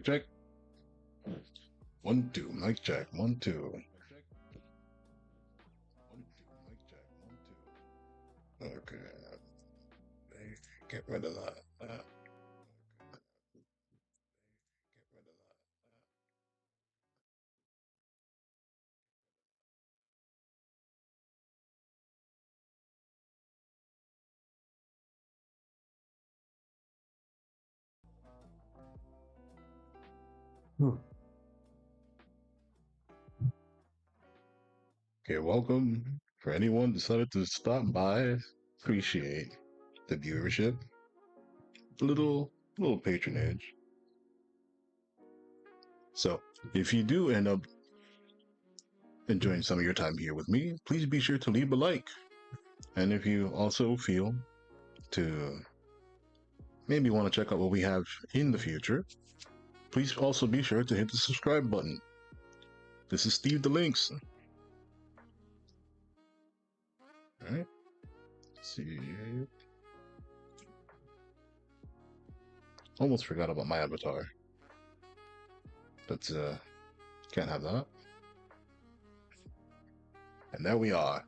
check. 1 2. Mic check. 1 2. 1 2. Mic check. 1 2. Okay. Get rid of that. Okay. Get rid of that. Okay, welcome. For anyone decided to stop by, appreciate the viewership. Little patronage. So, if you do end up enjoying some of your time here with me, please be sure to leave a like. And if you also feel to maybe want to check out what we have in the future, please also be sure to hit the subscribe button. This is Steve the Lynx. Alright. See. Almost forgot about my avatar. But can't have that. And there we are.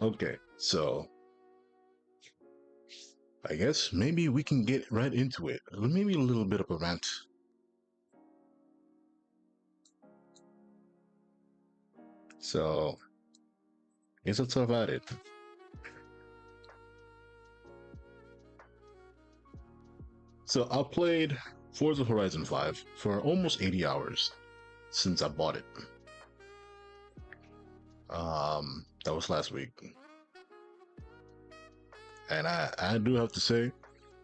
Okay, so I guess maybe we can get right into it. Maybe a little bit of a rant. So I guess let's talk about it. So I played Forza Horizon 5 for almost 80 hours since I bought it. That was last week. And I do have to say,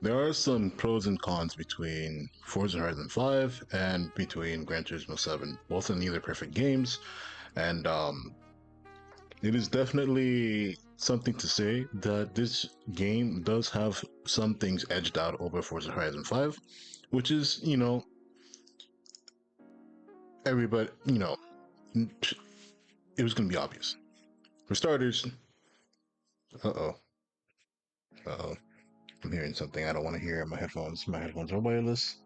there are some pros and cons between Forza Horizon 5 and between Gran Turismo 7. Both are neither perfect games, and it is definitely something to say that this game does have some things edged out over Forza Horizon 5, which is, you know, everybody, you know, it was going to be obvious. For starters, uh-oh. I'm hearing something I don't want to hear in my headphones. My headphones are wireless.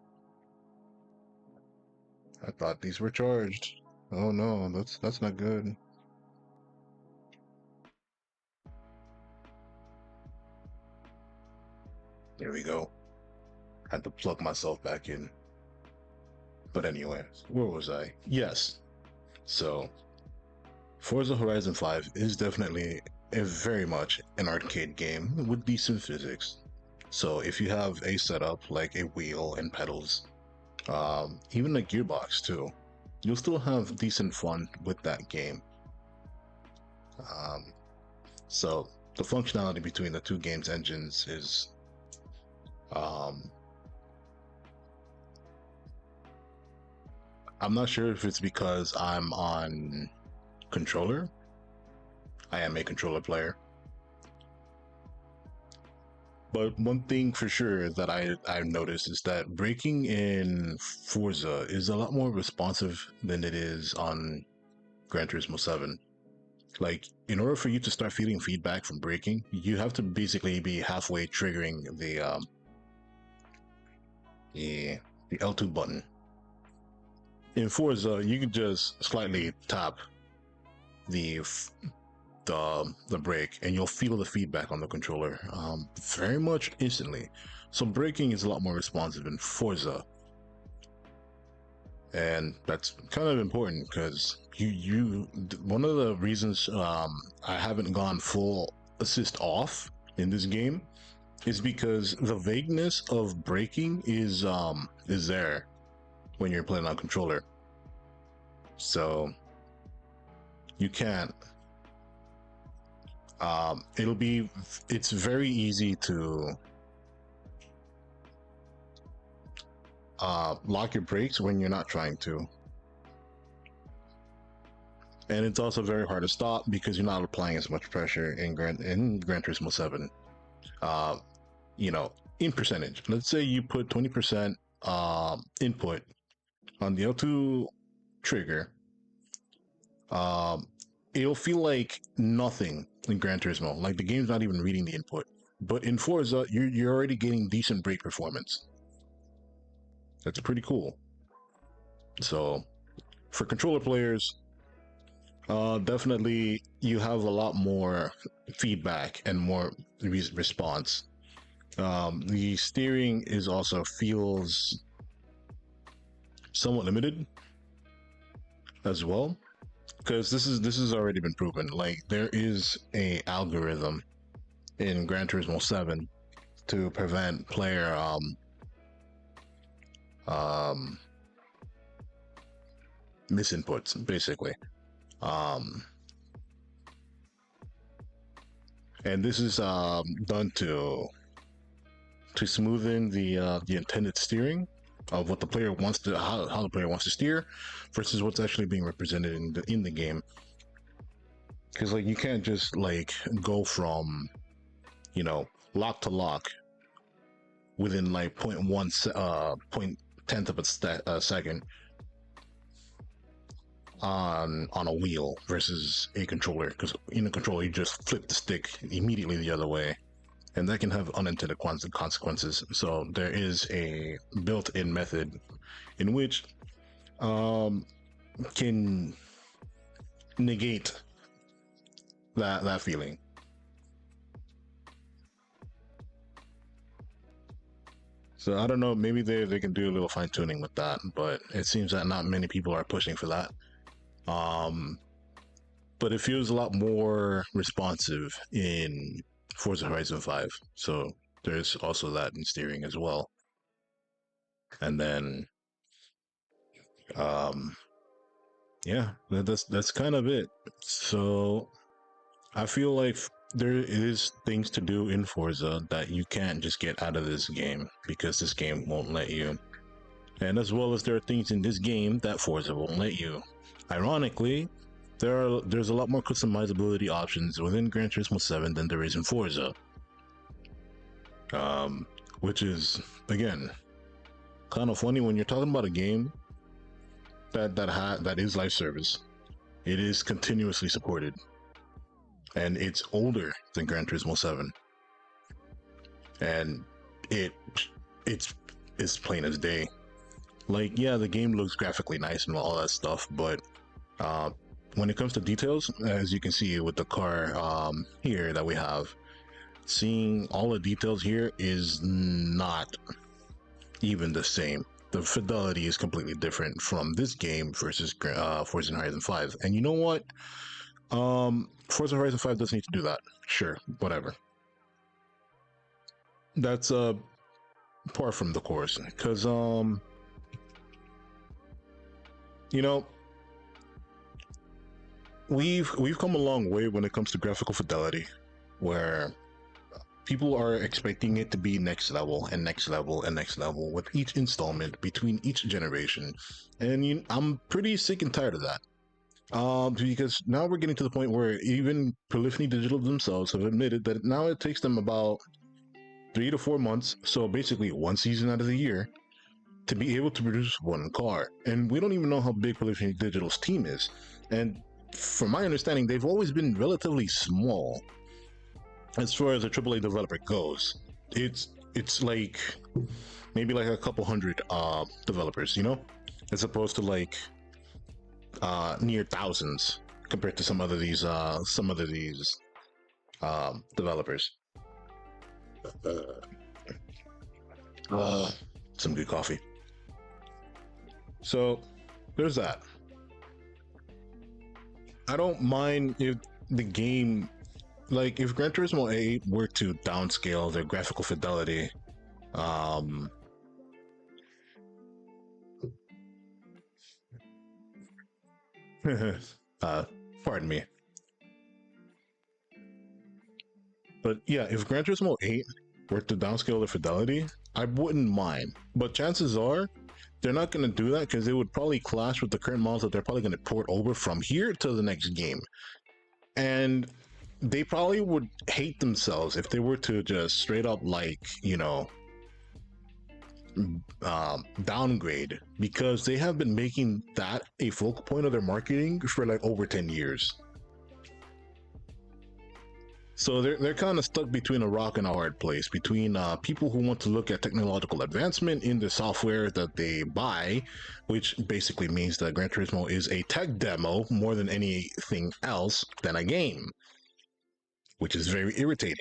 I thought these were charged. Oh no, that's not good. There we go. Had to plug myself back in. But anyway, where was I? Yes. So, Forza Horizon 5 is definitely very much an arcade game with decent physics. So if you have a setup like a wheel and pedals, even a gearbox too, you'll still have decent fun with that game. So the functionality between the two games' engines is I'm not sure if it's because I'm on controller. I am a controller player. But one thing for sure that I've noticed is that braking in Forza is a lot more responsive than it is on Gran Turismo 7. Like, in order for you to start feeling feedback from braking, you have to basically be halfway triggering the L2 button. In Forza, you can just slightly tap the brake and you'll feel the feedback on the controller very much instantly. So braking is a lot more responsive in Forza, and that's kind of important because one of the reasons I haven't gone full assist off in this game is because the vagueness of braking is there when you're playing on controller. So you can't it's very easy to lock your brakes when you're not trying to, and it's also very hard to stop because you're not applying as much pressure in Gran Turismo 7. You know, in percentage, let's say you put 20% input on the L2 trigger, it'll feel like nothing in Gran Turismo, like the game's not even reading the input. But in Forza, you're already getting decent brake performance. That's pretty cool. So for controller players, definitely you have a lot more feedback and more response. The steering is also feels somewhat limited as well, because this has already been proven. Like there is a algorithm in Gran Turismo 7 to prevent player misinputs, basically. And this is done to smoothen the intended steering of what the player wants to how the player wants to steer versus what's actually being represented in the game. Because like you can't just like go from, you know, lock to lock within like 0.10th of a second on a wheel versus a controller, because in a controller you just flip the stick immediately the other way, and that can have unintended consequences. So there is a built-in method in which can negate that feeling. So I don't know, maybe they can do a little fine tuning with that, but it seems that not many people are pushing for that. But it feels a lot more responsive in Forza Horizon 5. So there's also that in steering as well. And then yeah, that's kind of it. So I feel like there is things to do in Forza that you can't just get out of this game, because this game won't let you. And as well as there are things in this game that Forza won't let you. Ironically, there's a lot more customizability options within Gran Turismo 7 than there is in Forza. Which is, again, kind of funny when you're talking about a game that is live service. It is continuously supported, and it's older than Gran Turismo 7, and it's plain as day. Like, yeah, the game looks graphically nice and all that stuff, but when it comes to details, as you can see with the car here that we have, seeing all the details here is not even the same. The fidelity is completely different from this game versus Forza Horizon 5. And you know what? Forza Horizon 5 doesn't need to do that. Sure, whatever. That's par from the course, because you know, we've come a long way when it comes to graphical fidelity, where people are expecting it to be next level and next level and next level with each installment between each generation, and I'm pretty sick and tired of that. Because now we're getting to the point where even Polyphony Digital themselves have admitted that now it takes them about 3 to 4 months, so basically one season out of the year, to be able to produce one car. And we don't even know how big Polyphony Digital's team is. And from my understanding, they've always been relatively small as far as a AAA developer goes. It's like maybe like a couple hundred developers, you know, as opposed to like near thousands compared to some of these developers. Some good coffee. So there's that. I don't mind if the game, like if Gran Turismo 8 were to downscale their graphical fidelity, pardon me. But yeah, if Gran Turismo 8 were to downscale the fidelity, I wouldn't mind. But chances are, they're not going to do that because it would probably clash with the current models that they're probably going to port over from here to the next game. And they probably would hate themselves if they were to just straight up, like, you know, downgrade, because they have been making that a focal point of their marketing for like over 10 years. So they're kind of stuck between a rock and a hard place, between people who want to look at technological advancement in the software that they buy, which basically means that Gran Turismo is a tech demo more than anything else than a game, which is very irritating.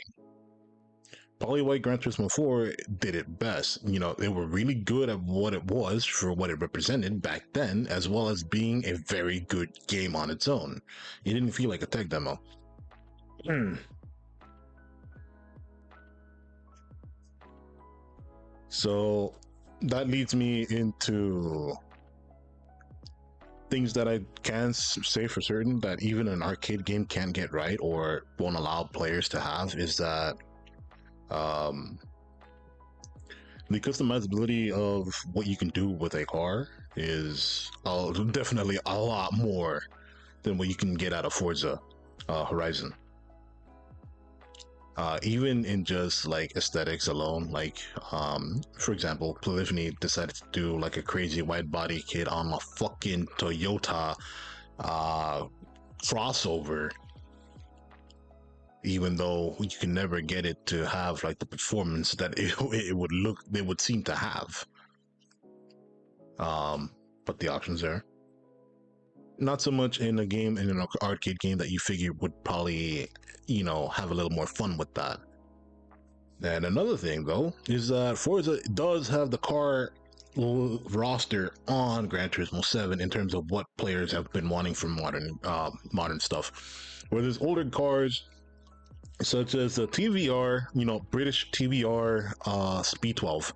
Probably why Gran Turismo 4 did it best. You know, they were really good at what it was for what it represented back then, as well as being a very good game on its own. It didn't feel like a tech demo. So that leads me into things that I can say for certain that even an arcade game can't get right or won't allow players to have is that the customizability of what you can do with a car is definitely a lot more than what you can get out of Forza Horizon. Even in just like aesthetics alone, like for example, Polyphony decided to do like a crazy wide body kit on a fucking Toyota crossover, even though you can never get it to have like the performance that it would seem to have. But the options there, not so much in a game, in an arcade game that you figure would probably, you know, have a little more fun with that. And another thing though is that Forza does have the car roster on Gran Turismo 7 in terms of what players have been wanting from modern stuff. Where there's older cars such as the TVR, you know, British TVR Speed 12,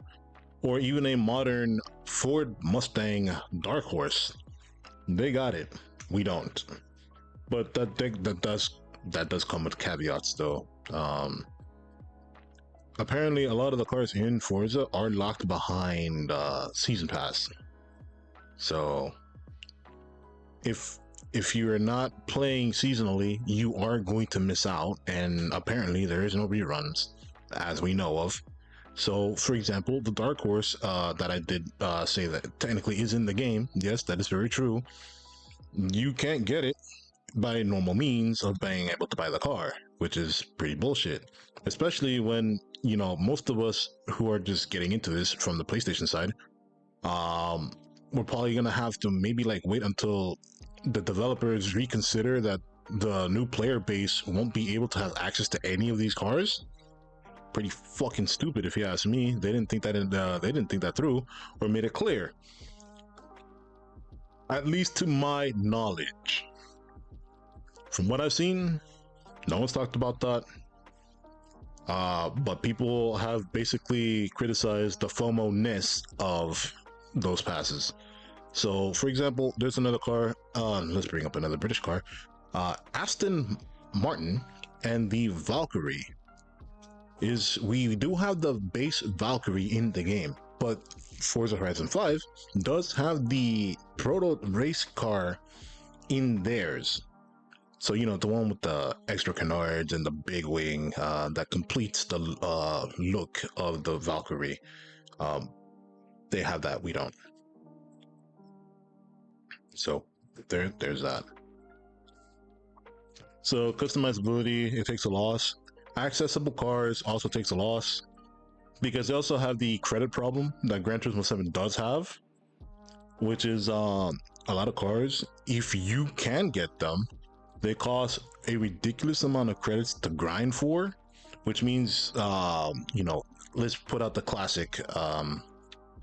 or even a modern Ford Mustang Dark Horse. They got it. We don't. But that does come with caveats though. Apparently a lot of the cars in Forza are locked behind season pass. So if you're not playing seasonally, you are going to miss out, and apparently there is no reruns as we know of. So for example, the Dark Horse that I did say that technically is in the game, yes, that is very true. You can't get it by normal means of being able to buy the car, which is pretty bullshit, especially when, you know, most of us who are just getting into this from the PlayStation side, we're probably gonna have to maybe like wait until the developers reconsider that the new player base won't be able to have access to any of these cars. Pretty fucking stupid if you ask me. They didn't think that through or made it clear, at least to my knowledge. From what I've seen, no one's talked about that. But people have basically criticized the FOMO-ness of those passes. So, for example, there's another car. Let's bring up another British car. Aston Martin and the Valkyrie. We do have the base Valkyrie in the game, but Forza Horizon 5 does have the proto race car in theirs. So, you know, the one with the extra canards and the big wing that completes the look of the Valkyrie. They have that, we don't. So there's that. So customizability, it takes a loss. Accessible cars also takes a loss, because they also have the credit problem that Gran Turismo 7 does have, which is a lot of cars, if you can get them, they cost a ridiculous amount of credits to grind for, which means, you know, let's put out the classic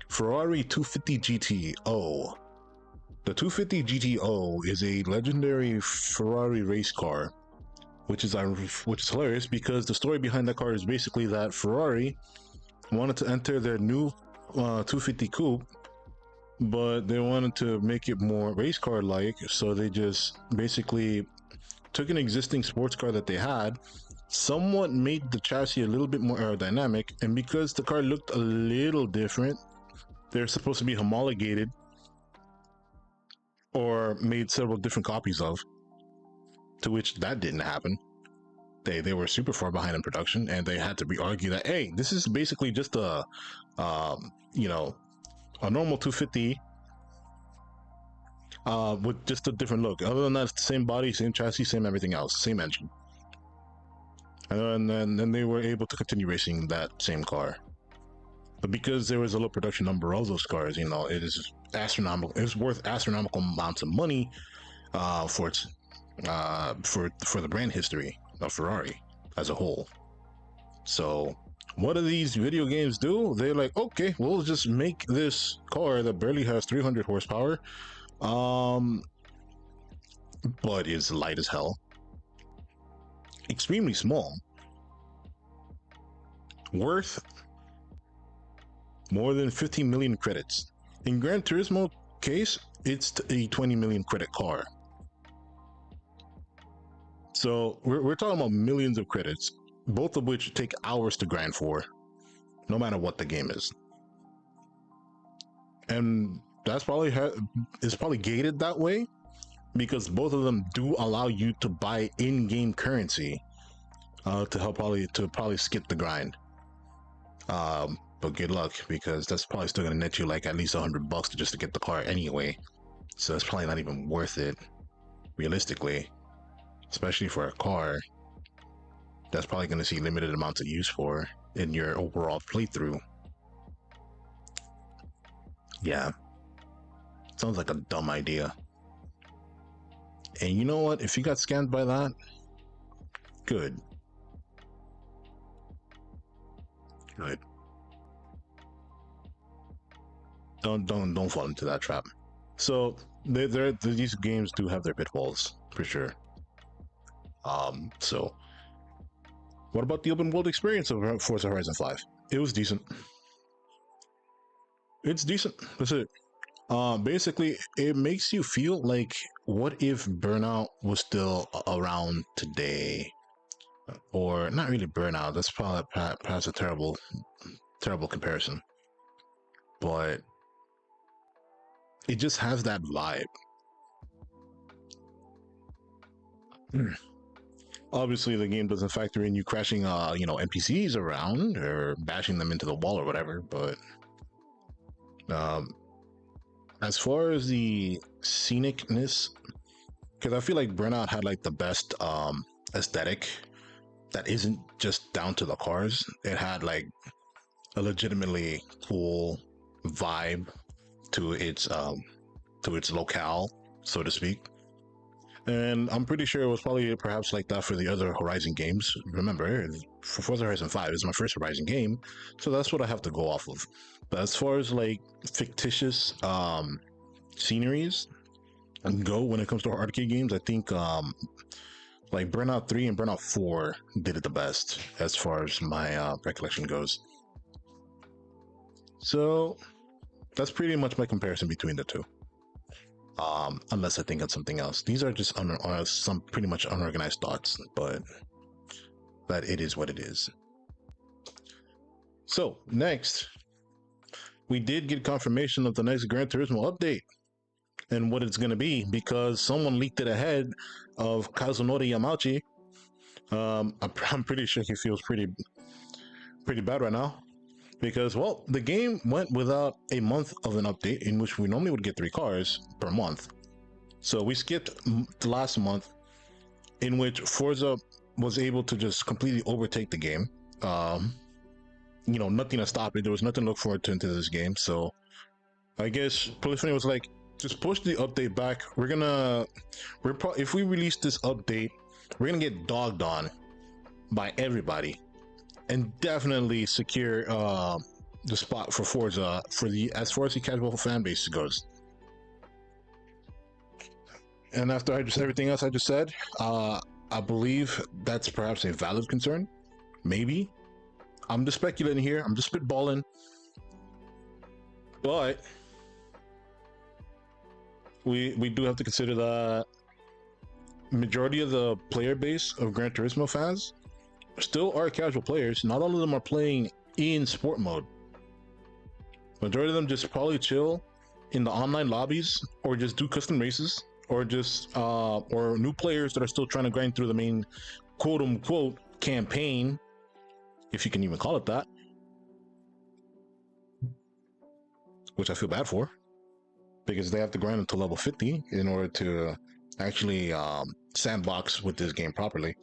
Ferrari 250 GTO. The 250 GTO is a legendary Ferrari race car, which is hilarious, because the story behind that car is basically that Ferrari wanted to enter their new 250 coupe, but they wanted to make it more race car like, so they just basically took an existing sports car that they had, somewhat made the chassis a little bit more aerodynamic, and because the car looked a little different, they're supposed to be homologated or made several different copies of, to which that didn't happen. They were super far behind in production, and they had to re-argue that, hey, this is basically just a you know, a normal 250 with just a different look. Other than that, it's the same body, same chassis, same everything else, same engine. and then they were able to continue racing that same car. But because there was a low production number of those cars, you know, it is astronomical. It's worth astronomical amounts of money for its for the brand history of Ferrari as a whole. So what do these video games do? They're like, okay, we'll just make this car that barely has 300 horsepower, but is light as hell, extremely small, worth more than 50 million credits. In Gran Turismo case, it's a 20 million credit car. So we're talking about millions of credits, both of which take hours to grind for, no matter what the game is. And that's probably it's probably gated that way because both of them do allow you to buy in-game currency to help probably skip the grind. But good luck, because that's probably still gonna net you like at least $100 just to get the car anyway. So it's probably not even worth it, realistically, especially for a car that's probably gonna see limited amounts of use for in your overall playthrough. Yeah, sounds like a dumb idea. And you know what? If you got scammed by that, good. Good. Don't fall into that trap. So these games do have their pitfalls for sure. So what about the open world experience of Forza Horizon 5? It was decent. It's decent. That's it. Basically, it makes you feel like, what if Burnout was still around today? Or not really Burnout. That's probably perhaps a terrible comparison. But it just has that vibe. Obviously, the game doesn't factor in you crashing, NPCs around or bashing them into the wall or whatever. But as far as the scenicness, because I feel like Burnout had like the best aesthetic that isn't just down to the cars. It had like a legitimately cool vibe to its locale, so to speak. And I'm pretty sure it was probably perhaps like that for the other Horizon games. Remember, for Forza Horizon 5 is my first Horizon game, so that's what I have to go off of. But as far as like fictitious sceneries go when it comes to arcade games, I think like Burnout 3 and Burnout 4 did it the best as far as my recollection goes. So that's pretty much my comparison between the two. Unless I think of something else. These are just some pretty much unorganized thoughts, but that it is what it is. So next, we did get confirmation of the next Gran Turismo update and what it's going to be, because someone leaked it ahead of Kazunori Yamauchi. I'm pretty sure he feels pretty bad right now. Because, well, the game went without a month of an update, in which we normally would get 3 cars per month. So we skipped the last month, in which Forza was able to just completely overtake the game. Nothing to stop it. There was nothing to look forward to into this game. So I guess Polyphony was like, just push the update back. If we release this update, we're gonna get dogged on by everybody. And definitely secure the spot for Forza as far as the casual fan base goes. And after everything else I just said, I believe that's perhaps a valid concern. Maybe. I'm just speculating here. I'm just spitballing. But we do have to consider that majority of the player base of Gran Turismo fans still are casual players. Not all of them are playing in sport mode. Majority of them just probably chill in the online lobbies, or just do custom races, or just or new players that are still trying to grind through the main quote unquote campaign, if you can even call it that, which I feel bad for, because they have to grind until level 50 in order to actually sandbox with this game properly.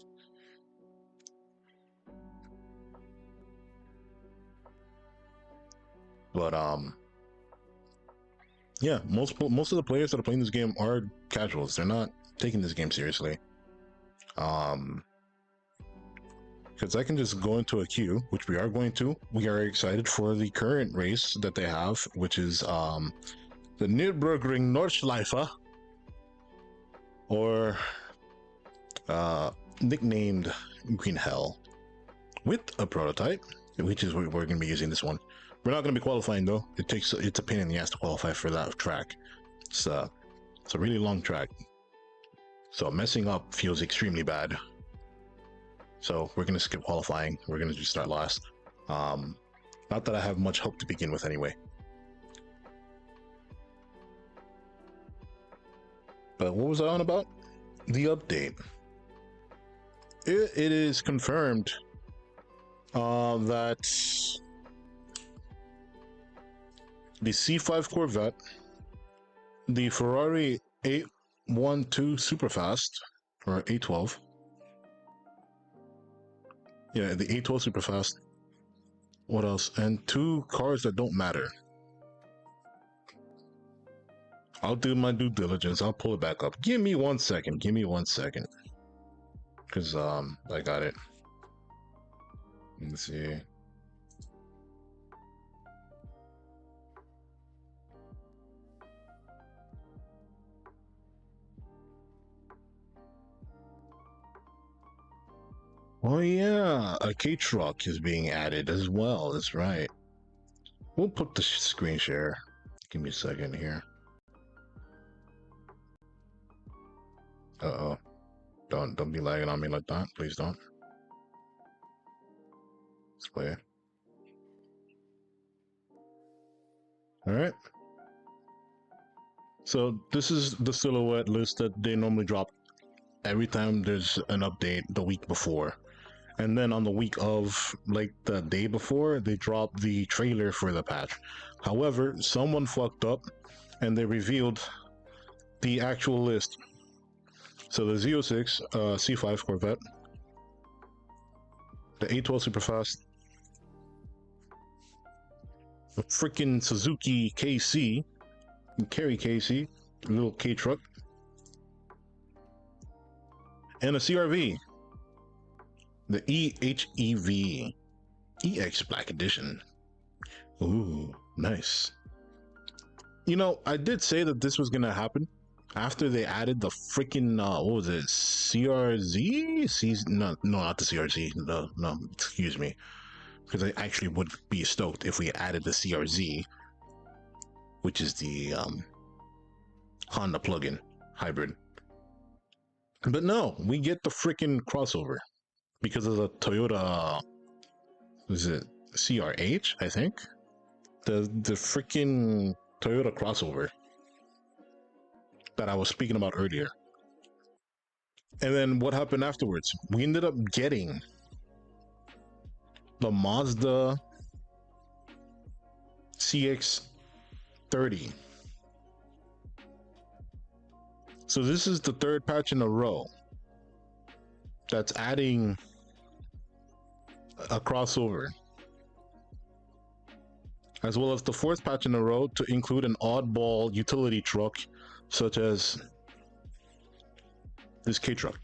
But yeah, most of the players that are playing this game are casuals. They're not taking this game seriously. Because I can just go into a queue, which we are going to. We are excited for the current race that they have, which is the Nürburgring Nordschleife, or nicknamed Green Hell, with a prototype, which is what we're going to be using this one. We're not going to be qualifying though. It's a pain in the ass to qualify for that track. It's a really long track, so messing up feels extremely bad. So we're going to skip qualifying. We're going to just start last. Not that I have much hope to begin with anyway. But what was I on about? The update. It is confirmed that the C5 Corvette, the Ferrari 812 Superfast, or 812, yeah, the 812 Superfast. What else? And 2 cars that don't matter. I'll do my due diligence. I'll pull it back up. Give me 1 second. Give me 1 second. Because I got it. Let's see. Oh yeah, a K-Truck is being added as well. That's right. We'll put the screen share. Give me a second here. Uh-oh. Don't be lagging on me like that. Please don't. This way. Alright. So this is the silhouette list that they normally drop every time there's an update the week before. And then on the week of, like the day before, they drop the trailer for the patch. However, someone fucked up and they revealed the actual list. So the Z06 C5 Corvette, the 812 Superfast, the freaking Suzuki KC, Carry KC, little K truck, and a CRV, the EHEV EX Black Edition. Ooh, nice. You know, I did say that this was gonna happen after they added the freaking what was it, CRZ? No, not the CRZ. No, excuse me. Because I actually would be stoked if we added the CRZ, which is the Honda plug-in hybrid. But no, we get the freaking crossover because of the Toyota. Was it CRH? I think the freaking Toyota crossover that I was speaking about earlier. And then what happened afterwards? We ended up getting the Mazda CX-30. So this is the third patch in a row that's adding a crossover, as well as the fourth patch in a row to include an oddball utility truck such as this K-Truck.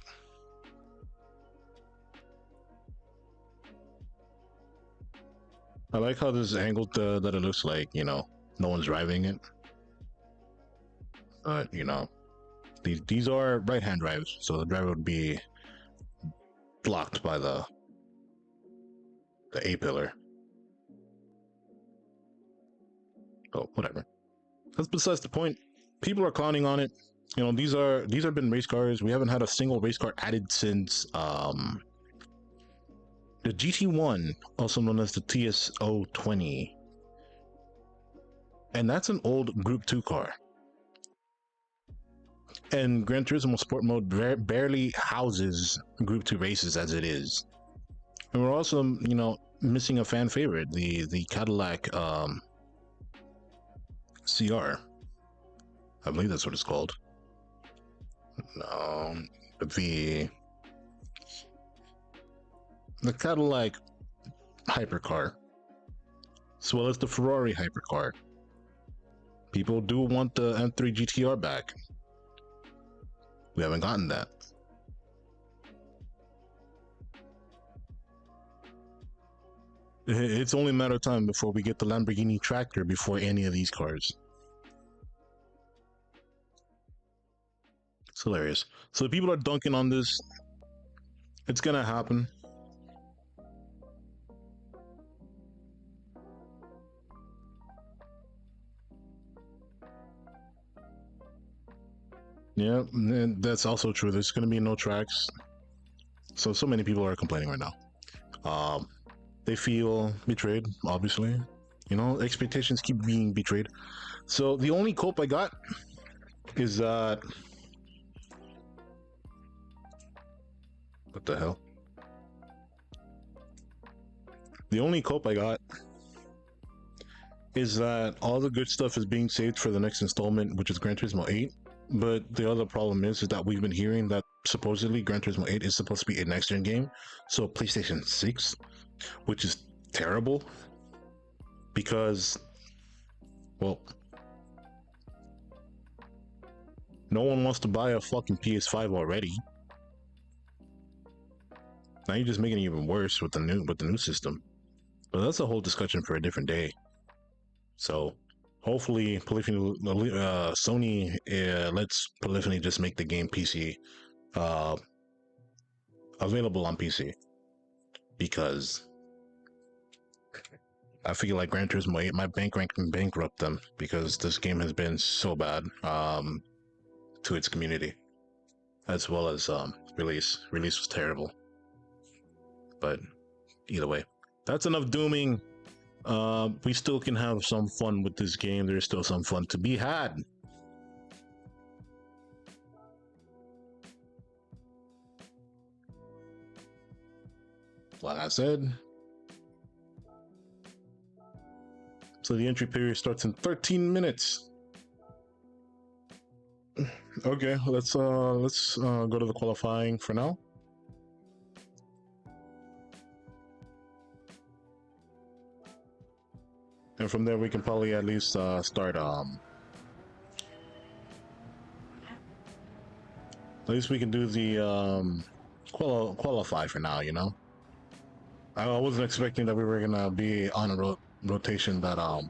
I like how this is angled that it looks like, you know, no one's driving it. You know, these are right-hand drives, so the driver would be blocked by the A-pillar. Oh, whatever. That's besides the point. People are clowning on it. You know, these have been race cars. We haven't had a single race car added since the GT1, also known as the TS020. And that's an old Group 2 car. And Gran Turismo Sport Mode barely houses Group 2 races as it is. And we're also, you know, missing a fan favorite, the Cadillac CR. I believe that's what it's called. No, the Cadillac hypercar. as well as the Ferrari hypercar. People do want the M3 GTR back. We haven't gotten that. It's only a matter of time before we get the Lamborghini tractor before any of these cars. It's hilarious. So people are dunking on this. It's gonna happen. Yeah, and that's also true. There's gonna be no tracks. So many people are complaining right now. They feel betrayed, obviously. You know, expectations keep being betrayed. So the only cope I got is that what the hell? The only cope I got is that all the good stuff is being saved for the next installment, which is Gran Turismo 8. But the other problem is that we've been hearing that supposedly Gran Turismo 8 is supposed to be a next-gen game, so PlayStation 6, which is terrible because, well, no one wants to buy a fucking PS5 already. Now you're just making it even worse with the new system. But that's a whole discussion for a different day. So hopefully Sony lets Polyphony just make the game PC available on PC, because I feel like Gran Turismo 8 my bank rank can bankrupt them because this game has been so bad to its community, as well as release was terrible. But either way, that's enough dooming. We still can have some fun with this game. There's still some fun to be had. Like I said, so the entry period starts in 13 minutes. Okay, let's go to the qualifying for now. And from there we can probably at least start at least we can do the qualify for now, you know. I wasn't expecting that we were gonna be on a rotation that I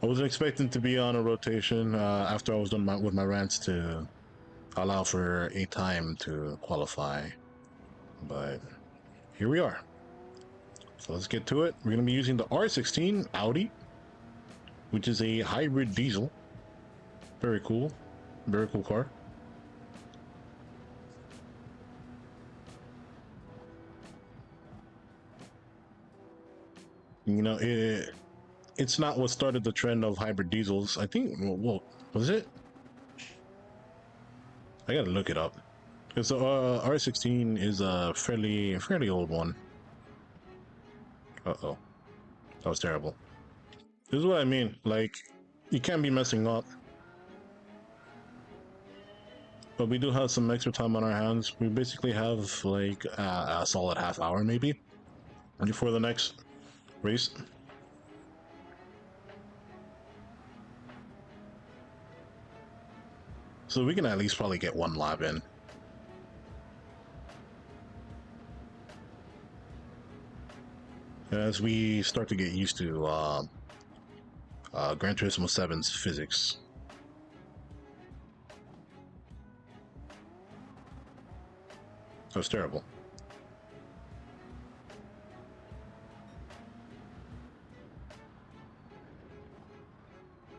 wasn't expecting to be on a rotation after I was done with my rants to allow for a time to qualify, but here we are. So let's get to it. We're going to be using the R16 Audi, which is a hybrid diesel. Very cool car. You know, it's not what started the trend of hybrid diesels. I think, well, was it? I gotta look it up. Because the R16 is a fairly old one. Uh-oh. That was terrible. This is what I mean. Like, you can't be messing up. But we do have some extra time on our hands. We basically have like a solid half hour maybe before the next race. So we can at least probably get one lap in. As we start to get used to Gran Turismo 7's physics. That was terrible.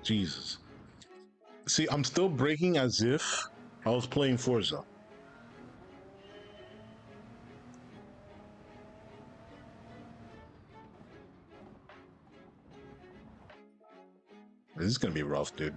Jesus. See, I'm still braking as if I was playing Forza. This is gonna be rough, dude.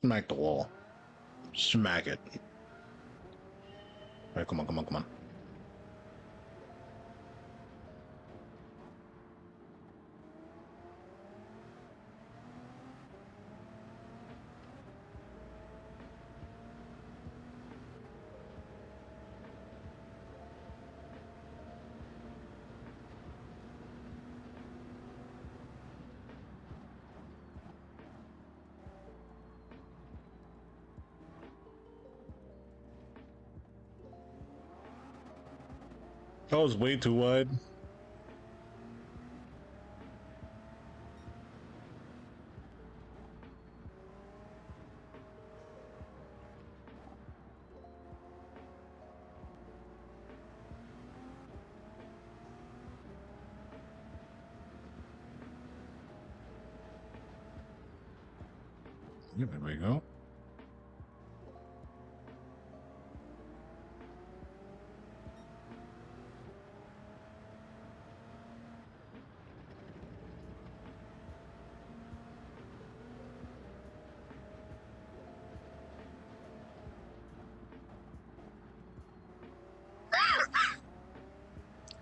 Smack the wall. Smack it. Alright, come on, come on, come on. That was way too wide. Yeah, there we go.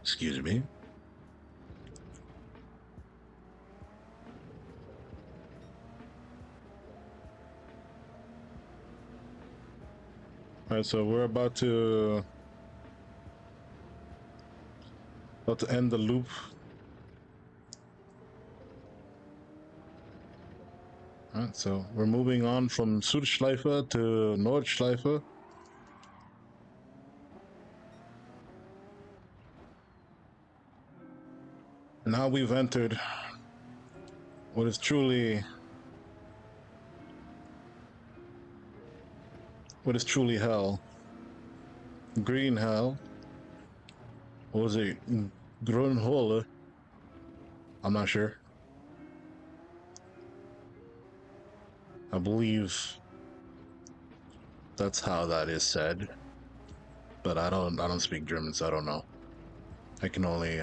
Excuse me. Alright, so we're about to end the loop. Alright, so we're moving on from Südschleife to Nordschleife. Now we've entered what is truly hell. Green hell. What was it? Grunhole? I'm not sure. I believe that's how that is said. But I don't speak German, so I don't know. I can only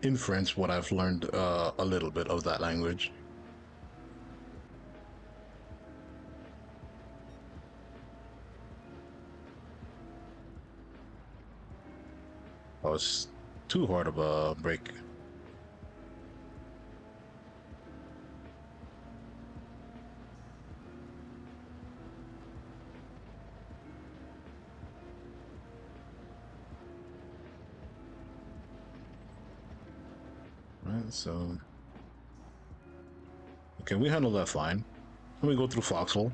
inference what I've learned a little bit of that language. Oh, it's too hard of a break. Right, so okay, we handle that fine. Let me go through Foxhole.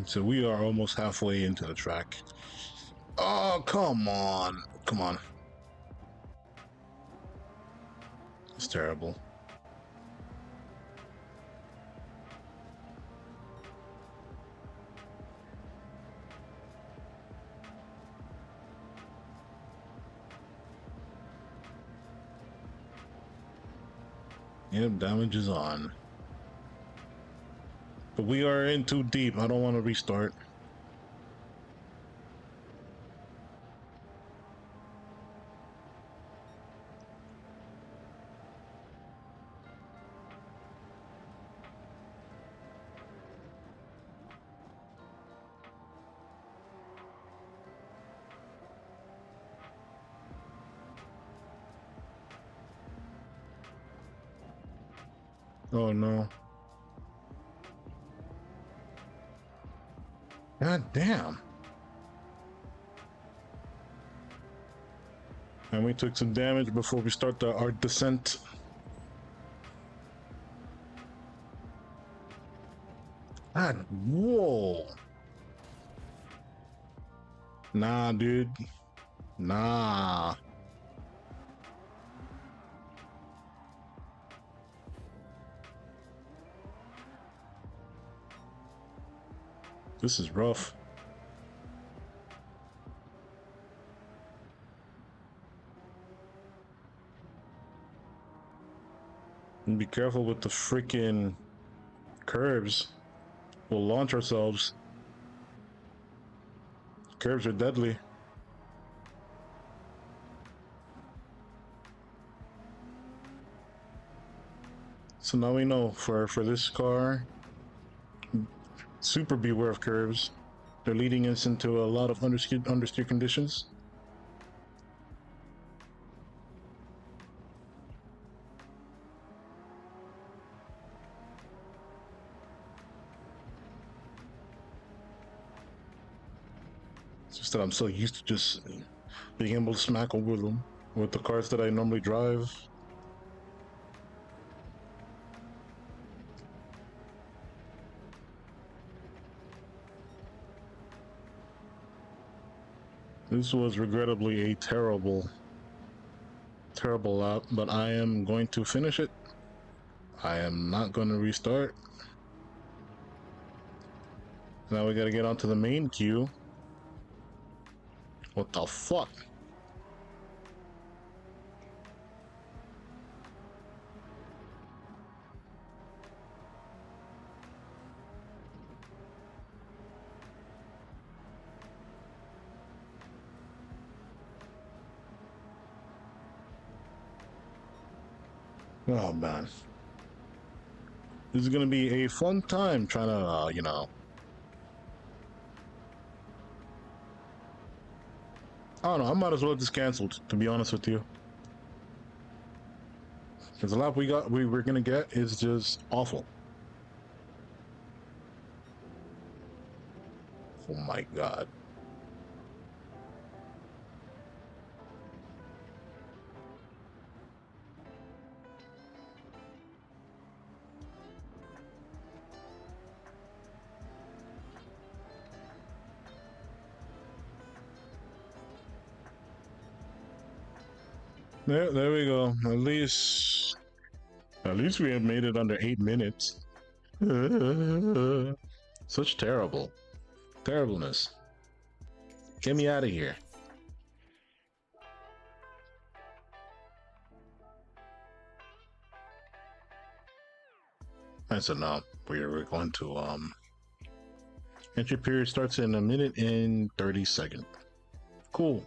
So we are almost halfway into the track. Oh, come on. Come on. It's terrible. Yep, damage is on. But we are in too deep. I don't want to restart. Oh no. God damn. And we took some damage before we start our descent. God, whoa. Nah, dude. Nah. This is rough. And be careful with the freaking curves. We'll launch ourselves. Curves are deadly. So now we know for this car, super beware of curves. They're leading us into a lot of understeer conditions. It's just that I'm so used to just being able to smack over them with the cars that I normally drive. This was regrettably a terrible lap, but I am going to finish it. I am not going to restart. Now we gotta get onto the main queue. What the fuck? Oh man. This is gonna be a fun time trying to, you know. I don't know, I might as well just canceled, to be honest with you. Because the lap we're gonna get is just awful. Oh my god. There we go. At least we have made it under 8 minutes. Such terribleness. Get me out of here. And so now we're going to entry period starts in 1 minute and 30 seconds. Cool.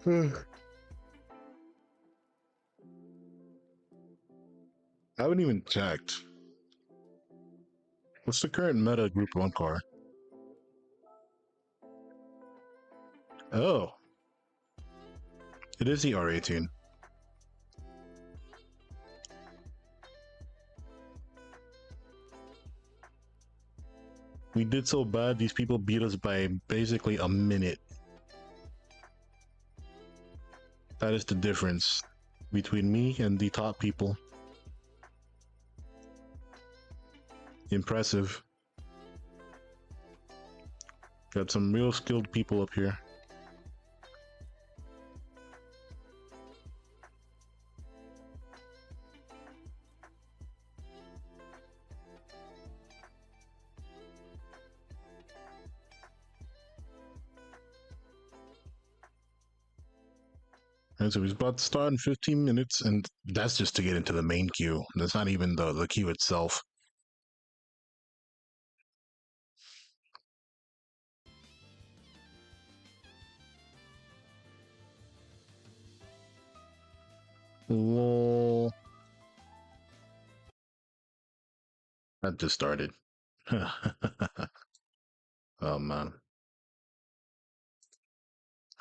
I haven't even checked. What's the current meta Group 1 car? Oh, it is the R18. We did so bad, these people beat us by basically a minute. That is the difference between me and the top people. Impressive. Got some real skilled people up here. And so he's about to start in 15 minutes, and that's just to get into the main queue. That's not even the queue itself. Lol. That just started. Oh man.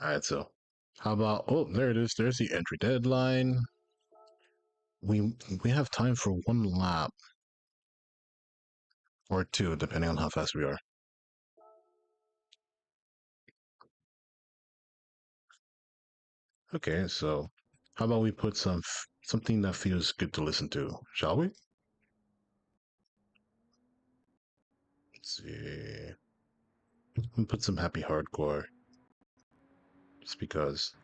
Alright, so How about, oh, there it is. There's the entry deadline. We we have time for one lap or two, depending on how fast we are. Okay, so how about we put something that feels good to listen to, shall we? Let's see. We put some happy hardcore, just because.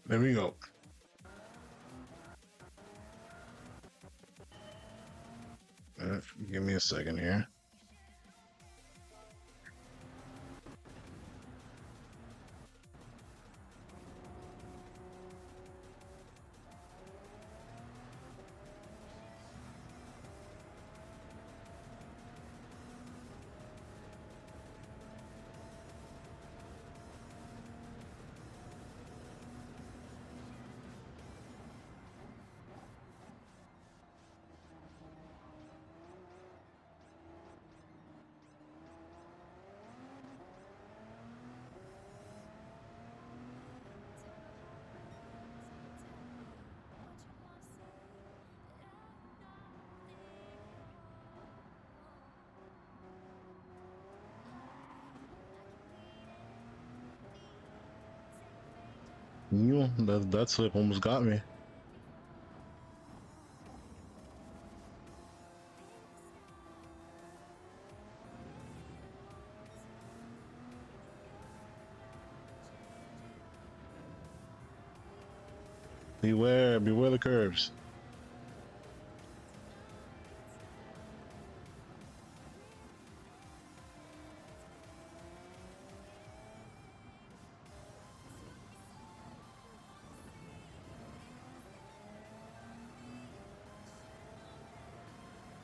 There we go. Give me a second here. That's what almost got me. Beware the curves.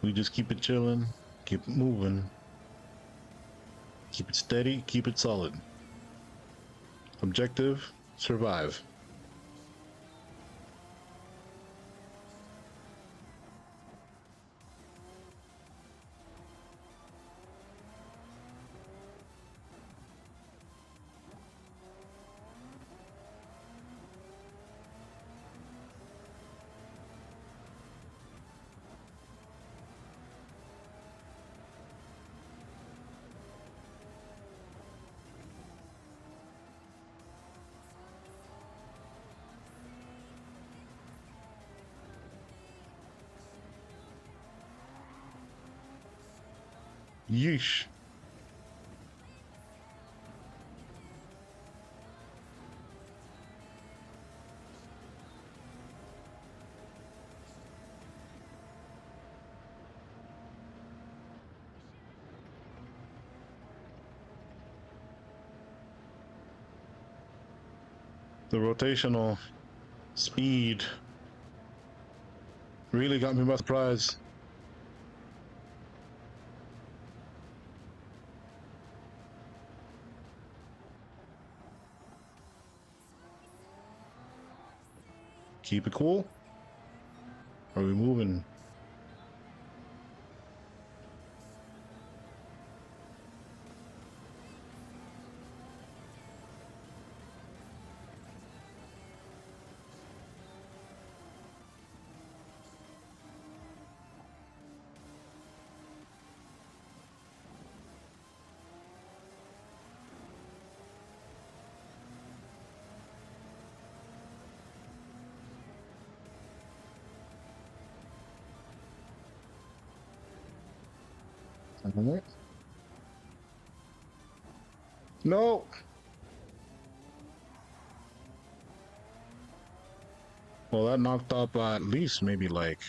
We just keep it chilling, keep it moving, keep it steady, keep it solid. Objective, survive. Yeesh. The rotational speed really got me by surprise. Keep it cool. Are we moving? No. Well, that knocked up at least maybe like.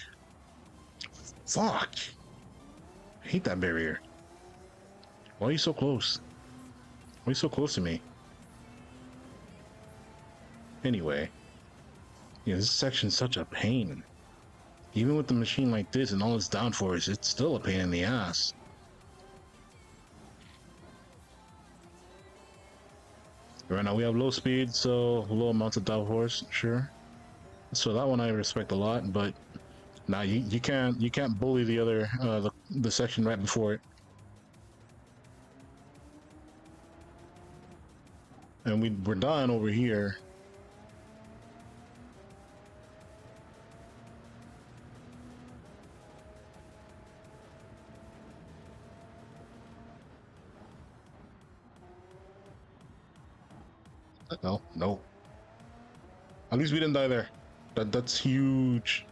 Fuck. I hate that barrier. Why are you so close? Why are you so close to me? Anyway. Yeah, this section's such a pain. Even with the machine like this and all its downforce, it's still a pain in the ass. Right now we have low speed, so low amounts of downforce, sure. So that one I respect a lot, but now you can't bully the other the section right before it. And we're done over here. No, no. At least we didn't die there. That's huge.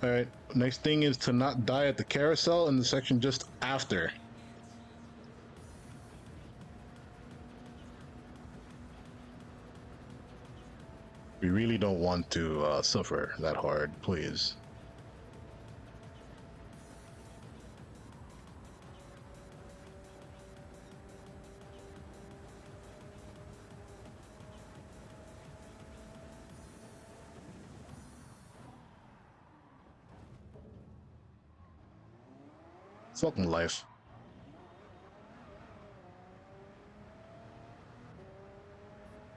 All right. Next thing is to not die at the carousel in the section just after. We really don't want to suffer that hard, please. Fucking life.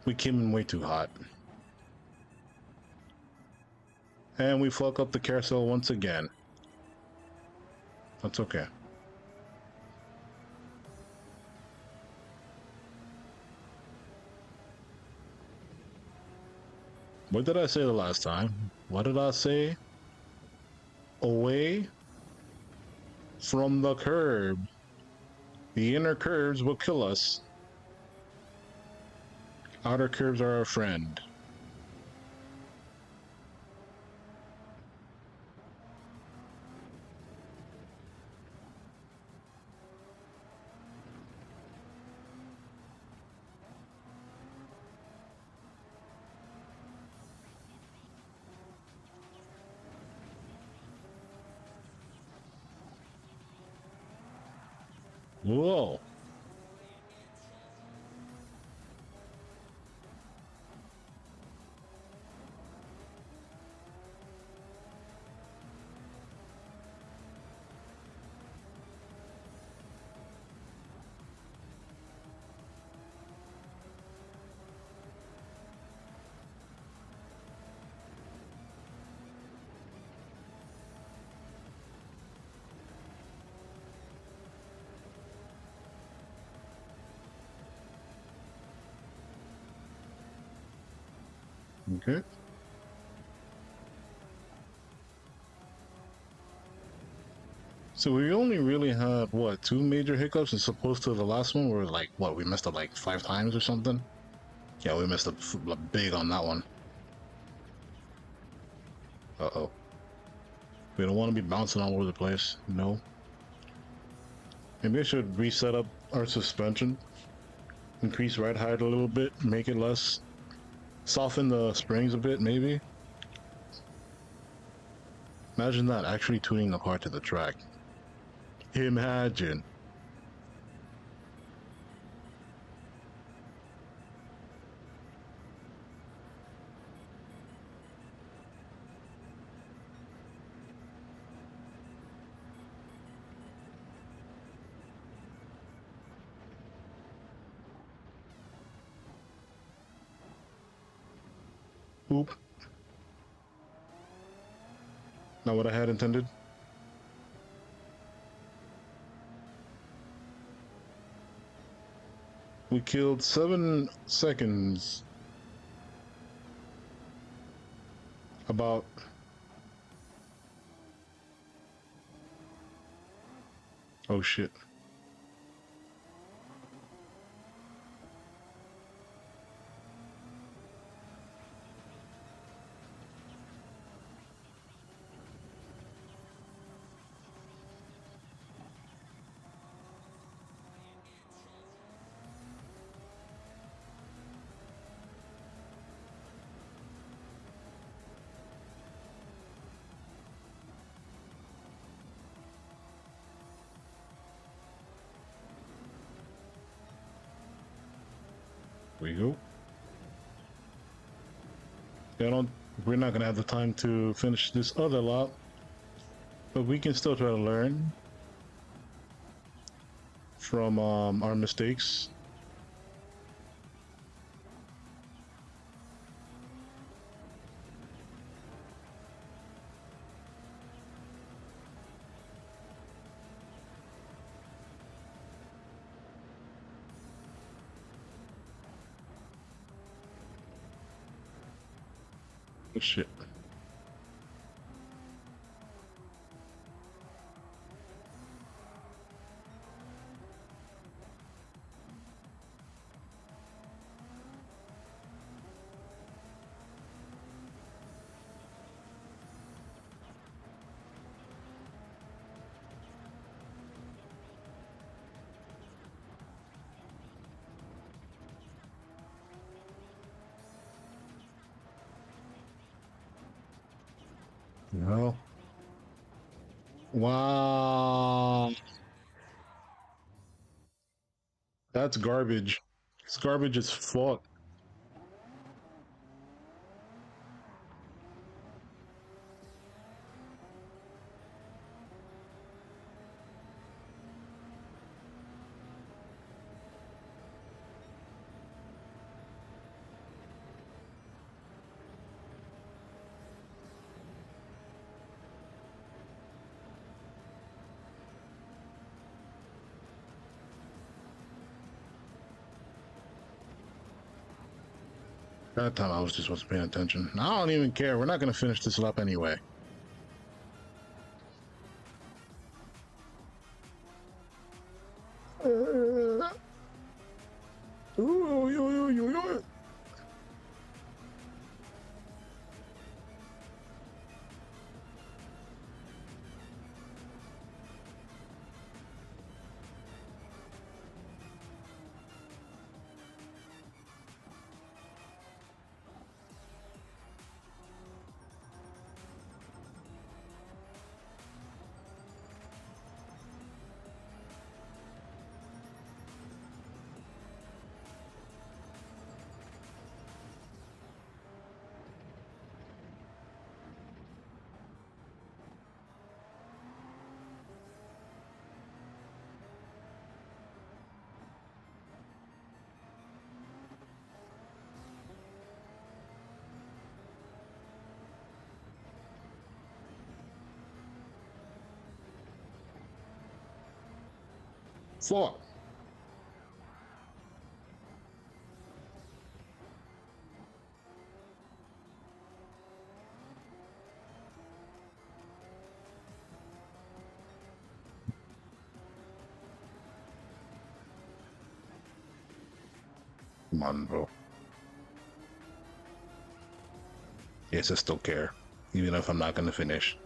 We came in way too hot. And we fuck up the carousel once again. That's okay. What did I say the last time? What did I say? Away from the curb. The inner curves will kill us. Outer curves are our friend. Whoa. Okay. So we only really had what, two major hiccups as opposed to the last one where like what, we messed up like 5 times or something? Yeah, we messed up big on that one. Uh-oh. We don't want to be bouncing all over the place. No. Maybe I should reset up our suspension. Increase ride height a little bit, make it less. Soften the springs a bit, maybe. Imagine that, actually tuning the car to the track. Imagine. Oop. Not what I had intended. We killed 7 seconds. About. Oh shit. Here we go. I don't. We're not gonna have the time to finish this other lot, but we can still try to learn from our mistakes. Oh, shit. No. Wow. That's garbage. It's garbage as fuck. That time I was just wasn't paying attention. I don't even care. We're not gonna finish this lap anyway. Fuck. Come on, bro. Yes, I still care, even if I'm not gonna finish.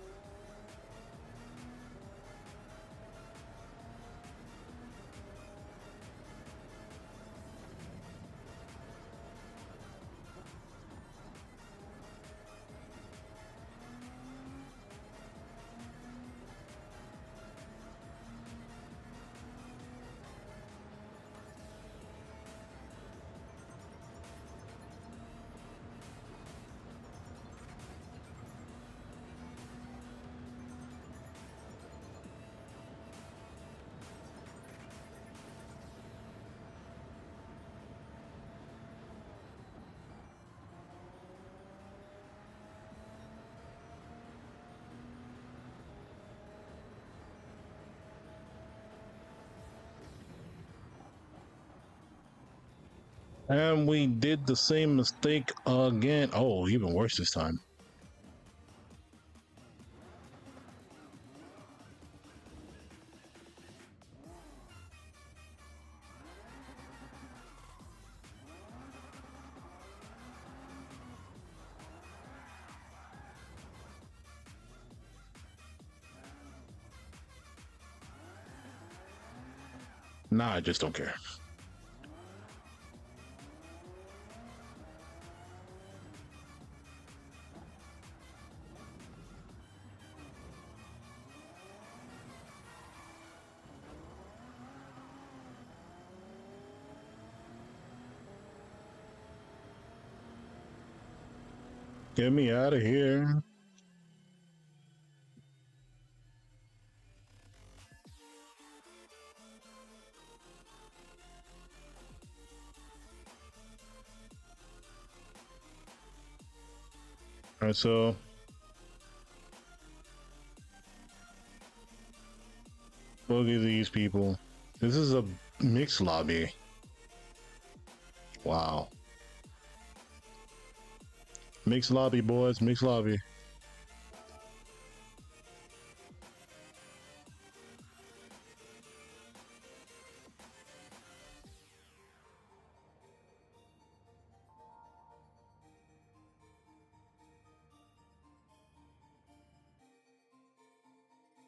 And we did the same mistake again. Oh, even worse this time. Nah, I just don't care. Get me out of here. Alright, so look at these people. This is a mixed lobby. Wow. Mixed lobby, boys. Mixed lobby.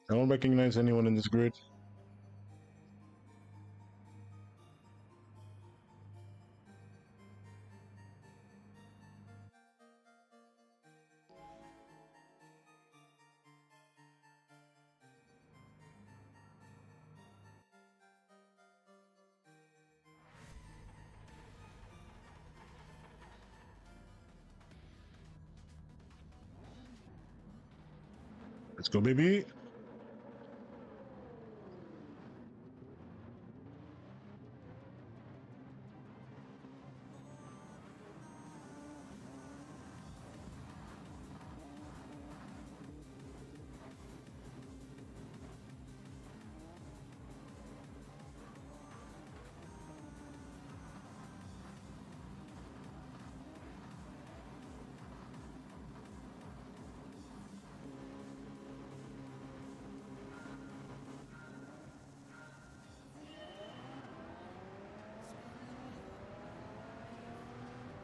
I don't recognize anyone in this grid. Let's go, baby.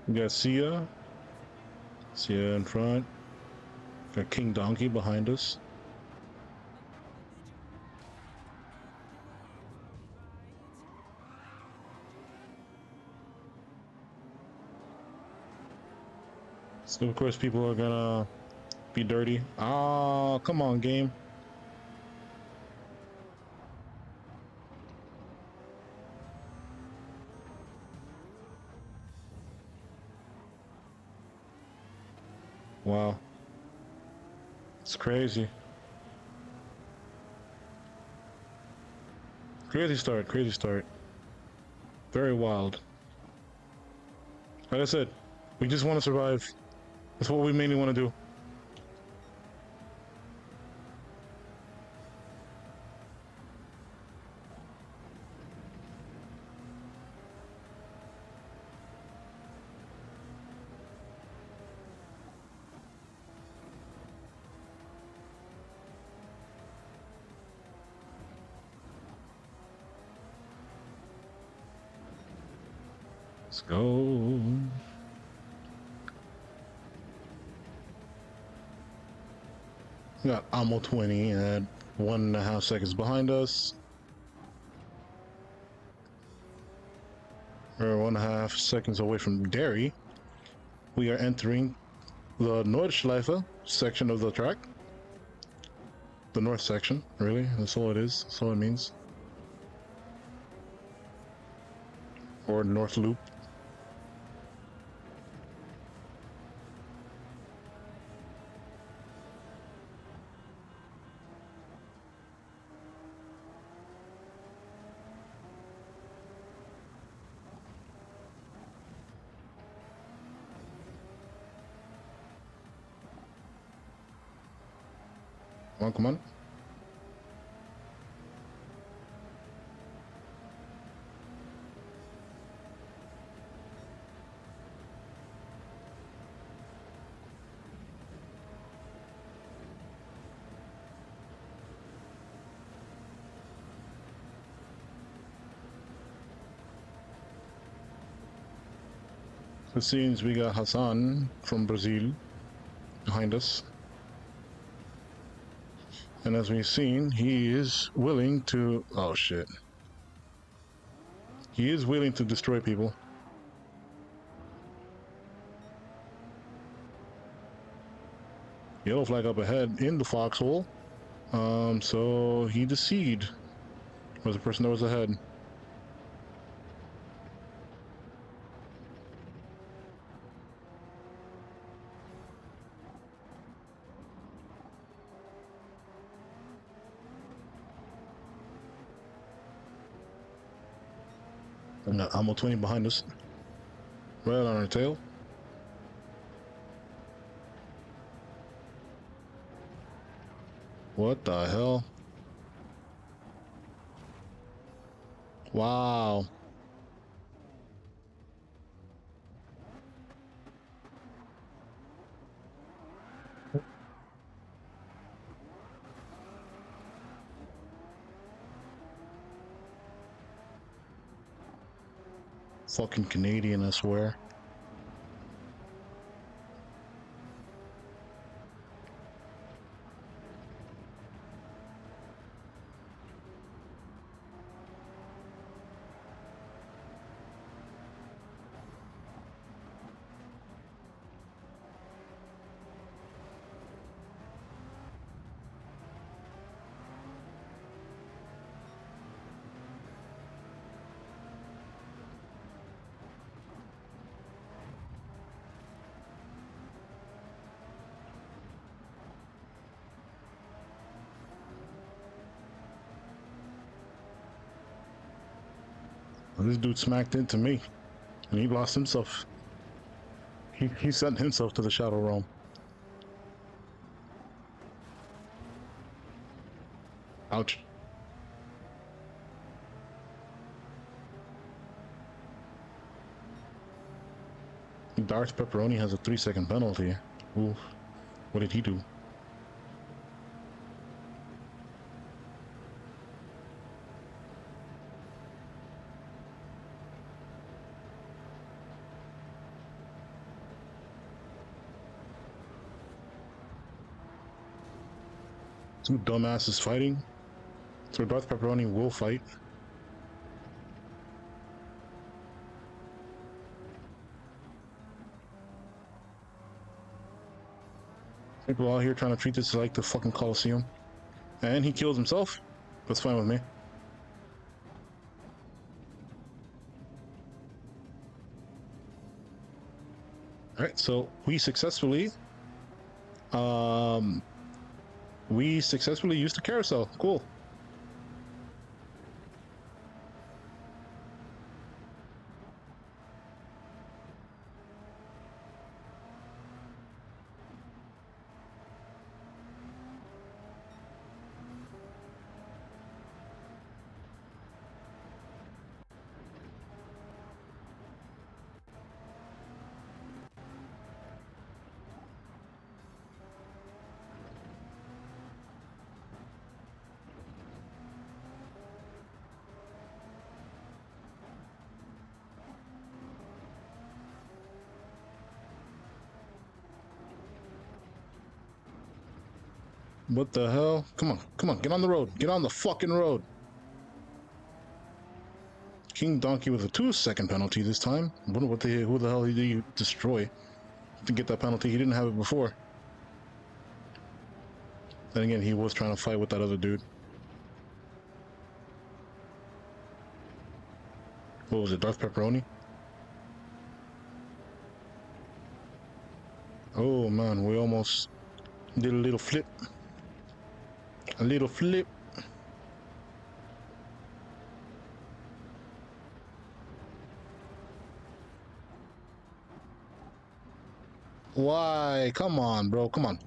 We got Sia. Sia in front. Got King Donkey behind us. So of course people are gonna be dirty. Oh, come on, game. Wow. It's crazy. Crazy start, crazy start. Very wild. Like I said, we just want to survive. That's what we mainly want to do. Let's go. We got Amo 20 at 1.5 seconds behind us. We're 1.5 seconds away from Derry. We are entering the Nordschleife section of the track. The north section, really. That's all it is. That's all it means. Or North Loop. Come on, come on. It seems we got Hassan from Brazil behind us. And as we've seen, he is willing to... Oh, shit. He is willing to destroy people. Yellow flag up ahead in the foxhole. So he deceived. Was the person that was ahead. No, Ammo 20 behind us. Right on our tail. What the hell? Wow. Fucking Canadian, I swear. This dude smacked into me, and he lost himself. He sent himself to the Shadow Realm. Ouch. Darth Pepperoni has a 3-second penalty. Oof. What did he do? Two dumbasses fighting. So Darth Pepperoni will fight. People out here trying to treat this like the fucking Coliseum. And he kills himself. That's fine with me. Alright, so we successfully used the carousel. Cool. What the hell? Come on, get on the road. Get on the fucking road. King Donkey with a 2-second penalty this time. I wonder who the hell did you destroy to get that penalty? He didn't have it before. Then again, he was trying to fight with that other dude. What was it, Darth Pepperoni? Oh man, we almost did a little flip. A little flip. Why? Come on, bro. Come on.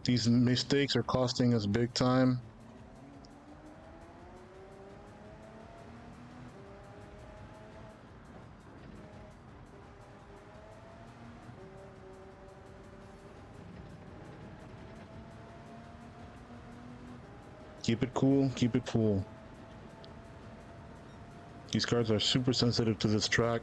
These mistakes are costing us big time. Keep it cool. Keep it cool. These cars are super sensitive to this track.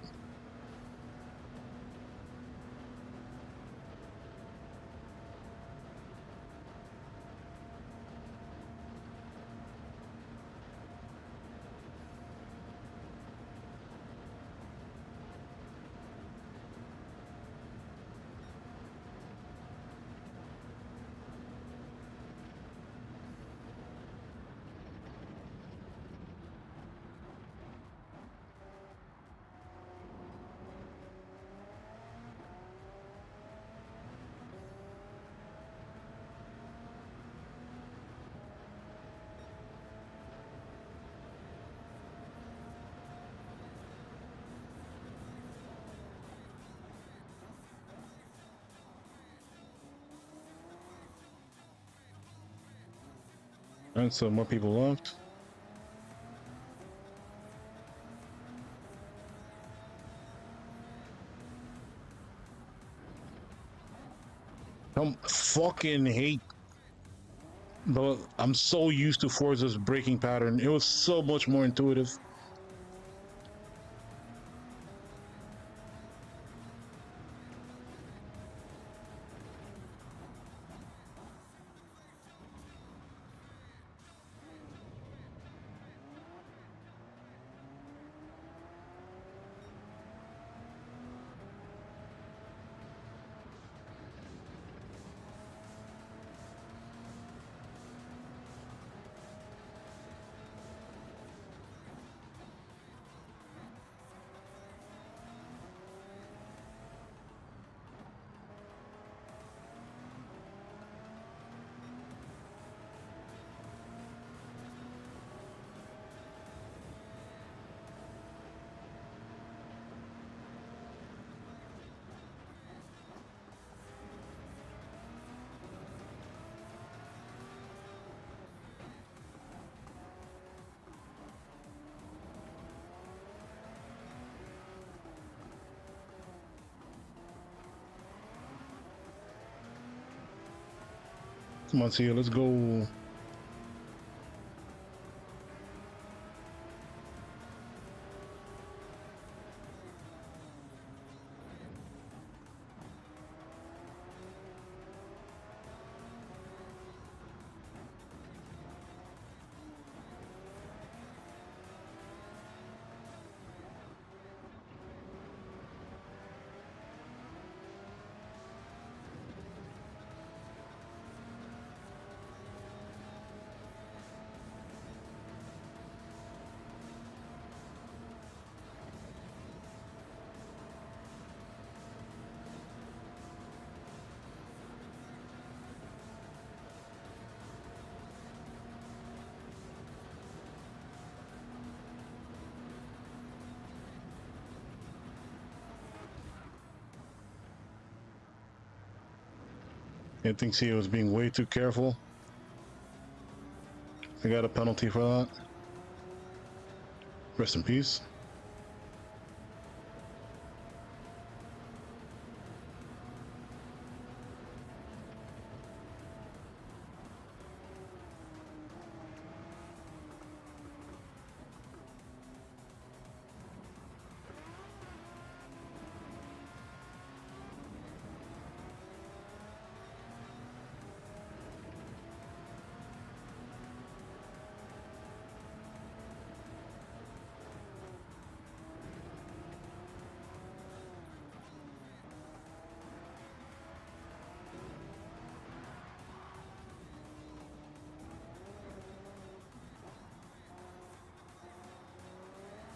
And so more people left. I fucking hate. But I'm so used to Forza's braking pattern. It was so much more intuitive. Come on, Sia, let's go. I think Sia was being way too careful. I got a penalty for that. Rest in peace.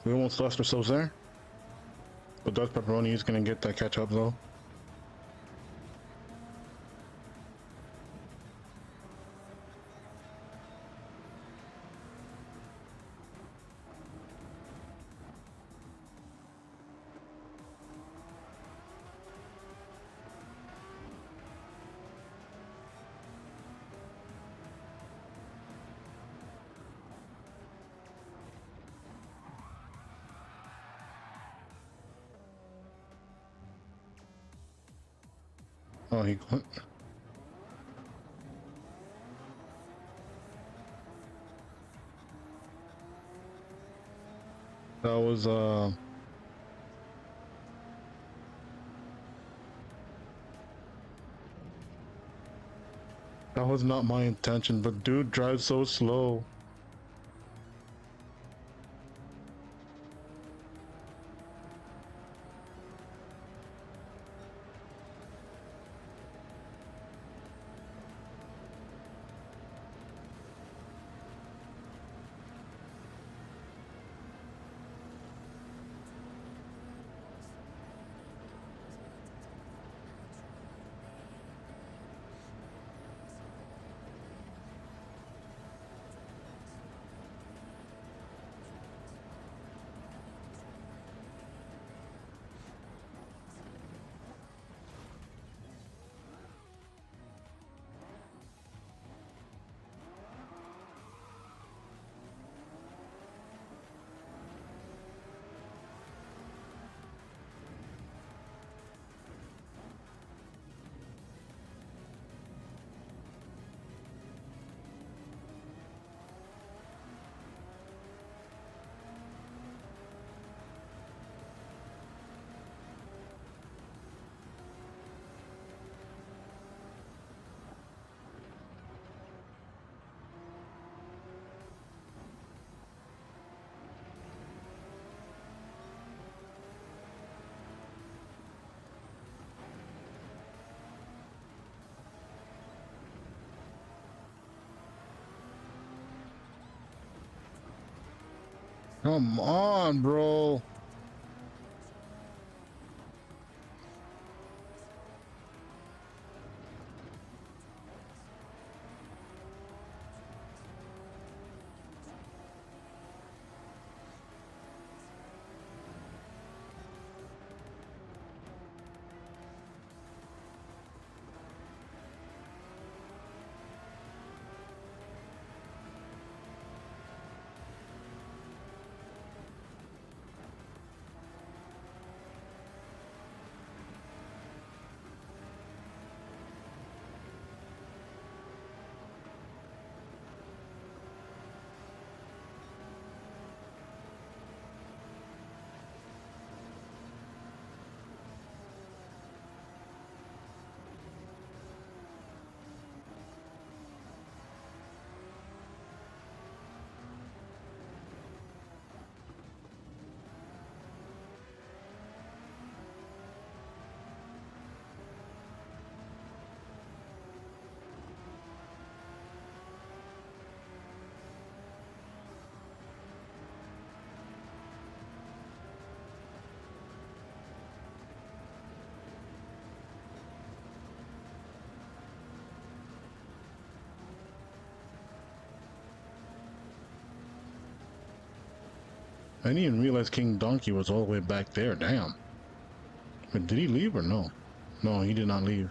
We almost lost ourselves there. But Dark Pepperoni is gonna get that catch up though. Oh, he. That was that was not my intention, but dude drives so slow. Come on, bro. I didn't even realize King Donkey was all the way back there. Damn. But did he leave or no? No, he did not leave.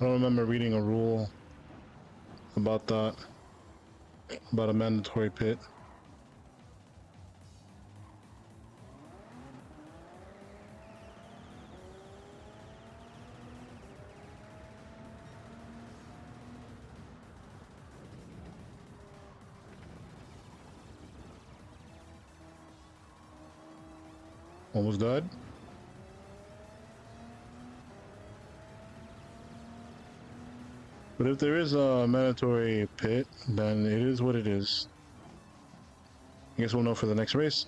I don't remember reading a rule about that, about a mandatory pit. Almost died. But if there is a mandatory pit, then it is what it is. I guess we'll know for the next race.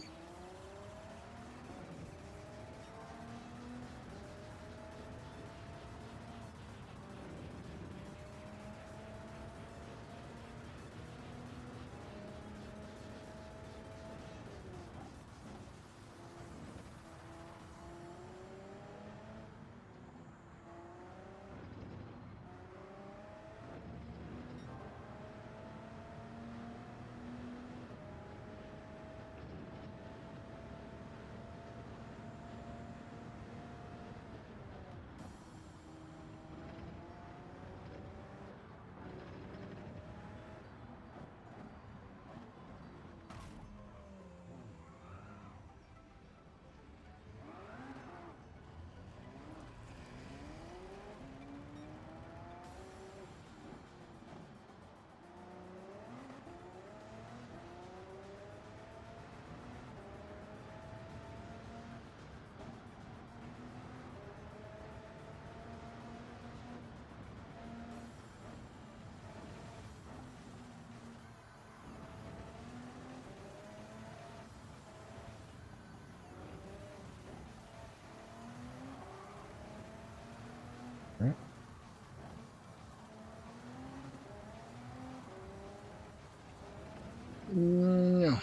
Right. Yeah.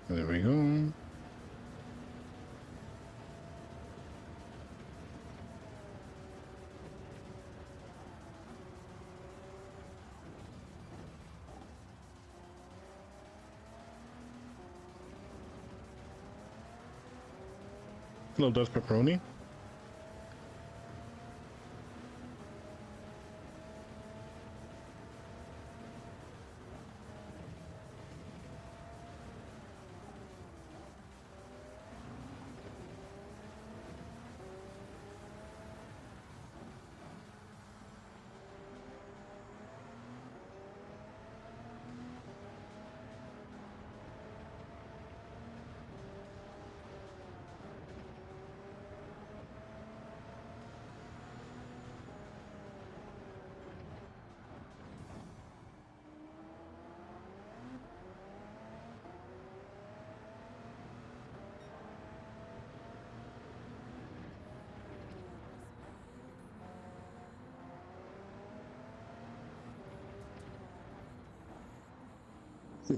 There we go. Hello, Dutch pepperoni.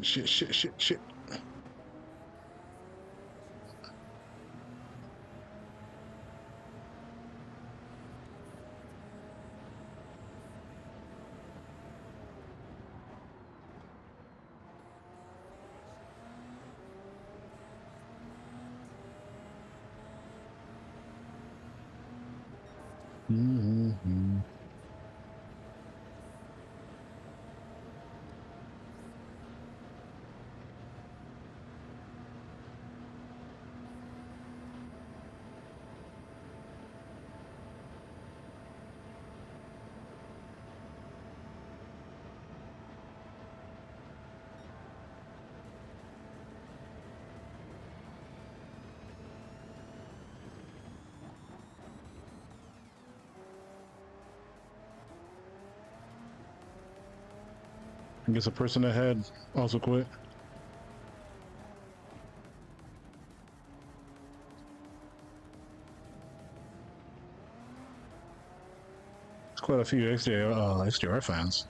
Shit, shit, shit, shit. Mm-hmm. I guess a person ahead also quit. It's quite a few XDR fans.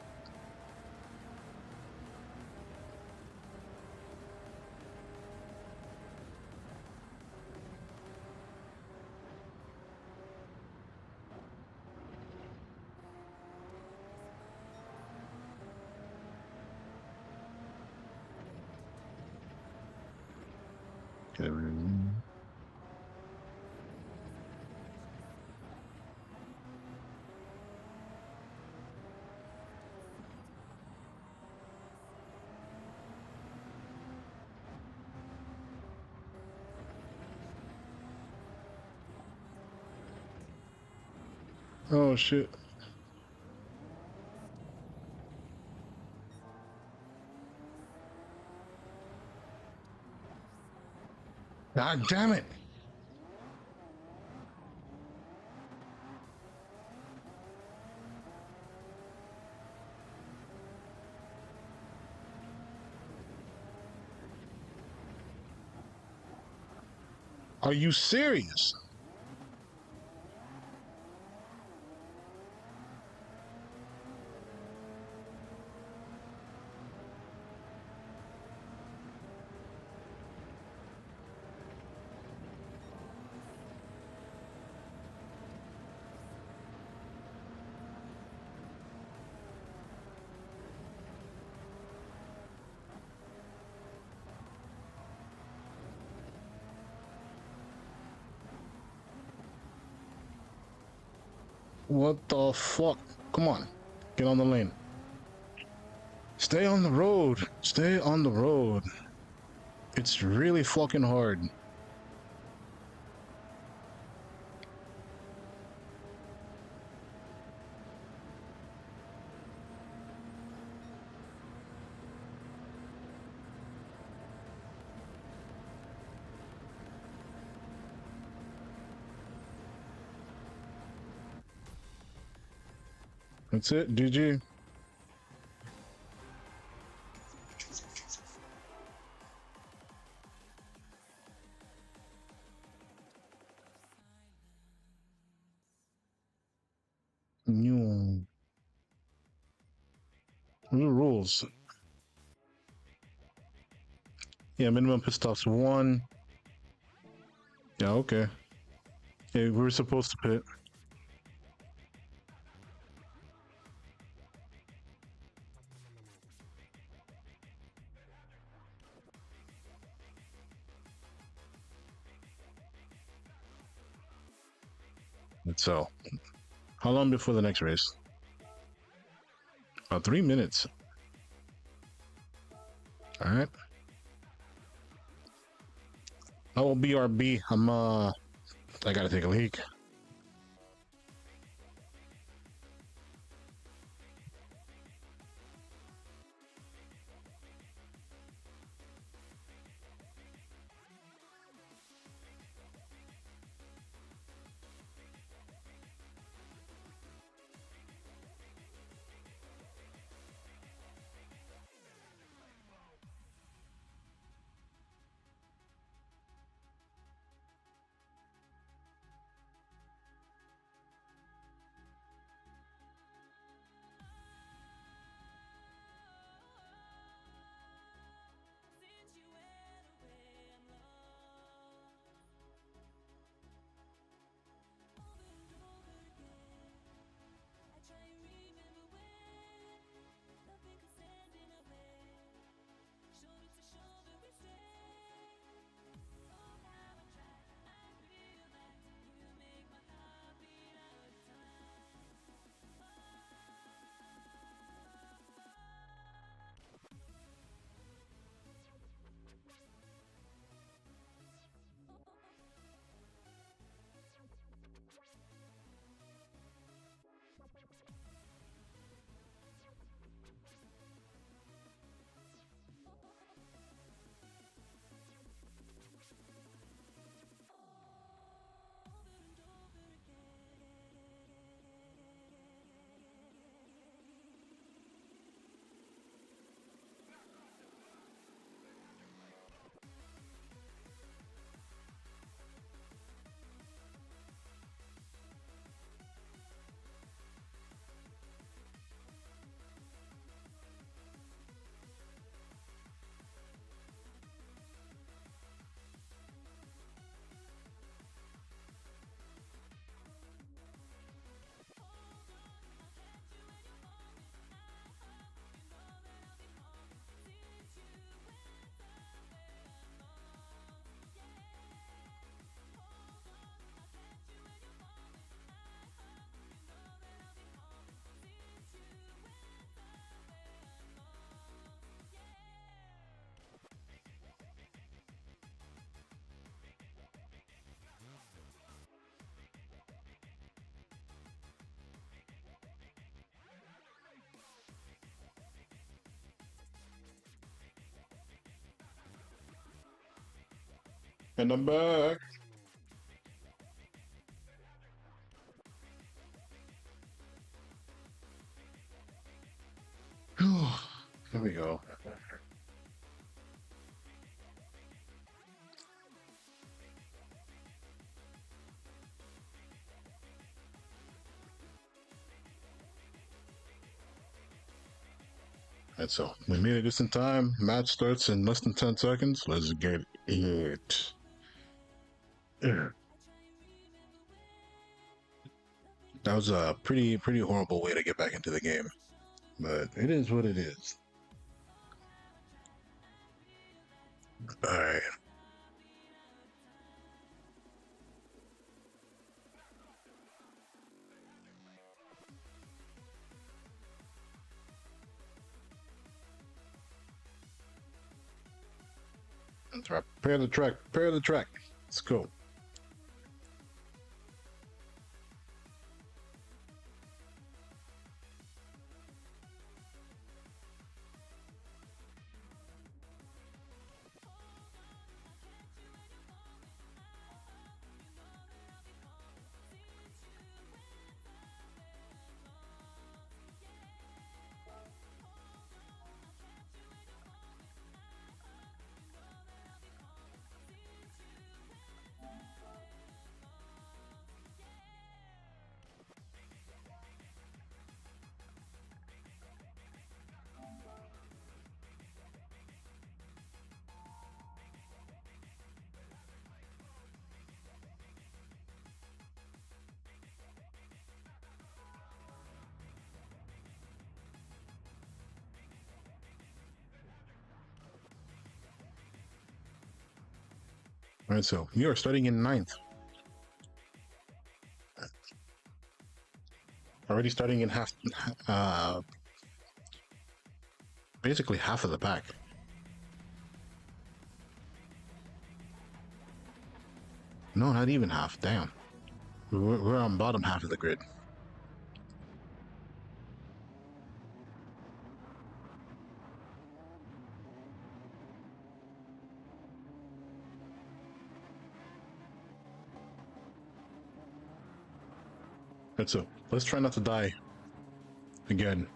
Oh shit. God damn it. Are you serious? What the fuck? Come on. Get on the lane. Stay on the road. Stay on the road. It's really fucking hard. That's it. GG. New rules. Yeah, minimum pit stops 1. Yeah, okay. Yeah, we were supposed to pit. So, how long before the next race? 3 minutes. All right. Oh, BRB. I gotta take a leak. And I'm back. There we go. And so we made it just in time. Match starts in less than 10 seconds. Let's get it. Yeah. That was a pretty horrible way to get back into the game, but it is what it is. All right. Let's prepare the track. Prepare the track. Let's go. All right, so we are starting in ninth. Already starting in half, uh, basically half of the pack. No, not even half. Damn. We're on bottom half of the grid. Right, so let's try not to die again.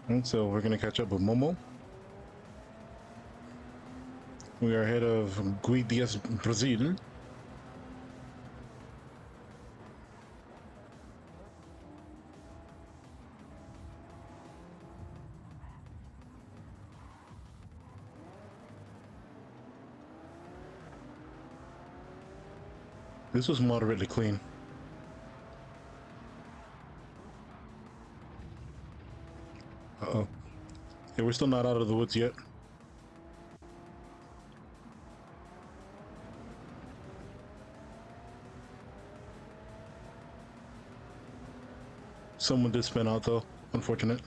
And so we're gonna catch up with Momo. We are ahead of Guidias Brazil. This was moderately clean. Uh-oh. Yeah, we're still not out of the woods yet. Someone did spin out though. Unfortunate.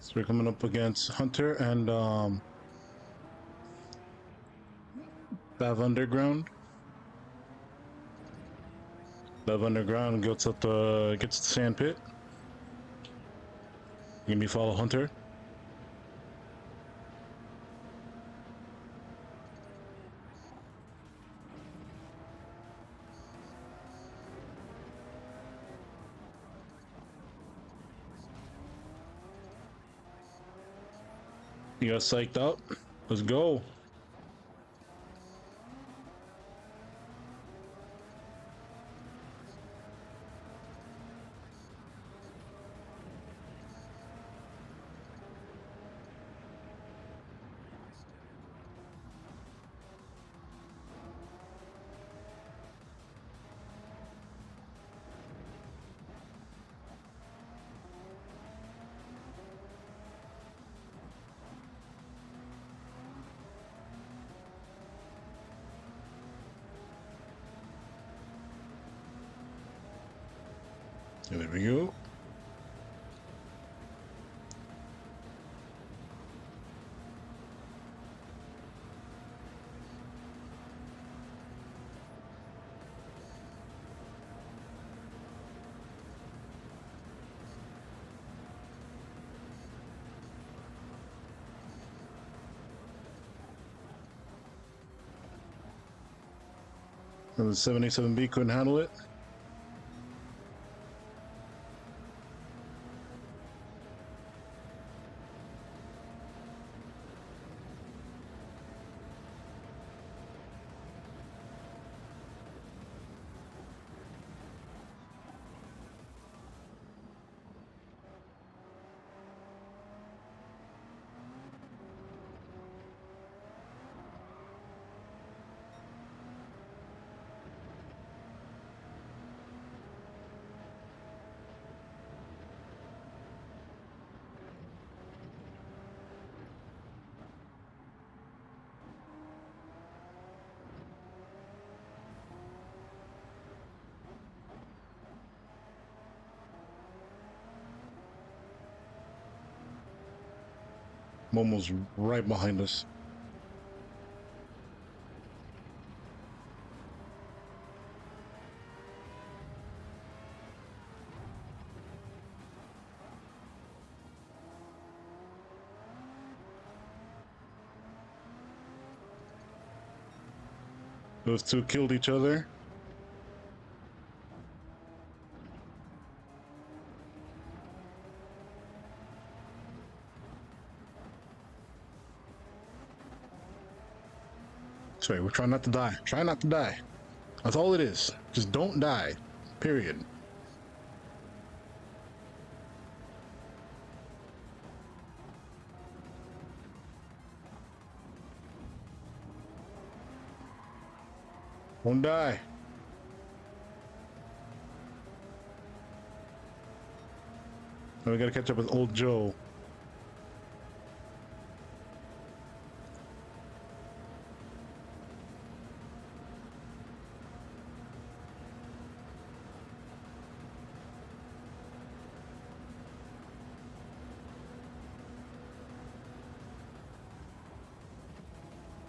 So we're coming up against Hunter and Bav Underground. Bav Underground gets the sand pit. Give me follow Hunter. You got psyched out? Let's go. And there we go. And the 787B couldn't handle it. Momo's right behind us. Those two killed each other. Sorry, we're trying not to die. Try not to die. That's all it is. Just don't die. Period. Don't die. Now we gotta catch up with old Joe.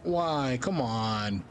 Why? Come on.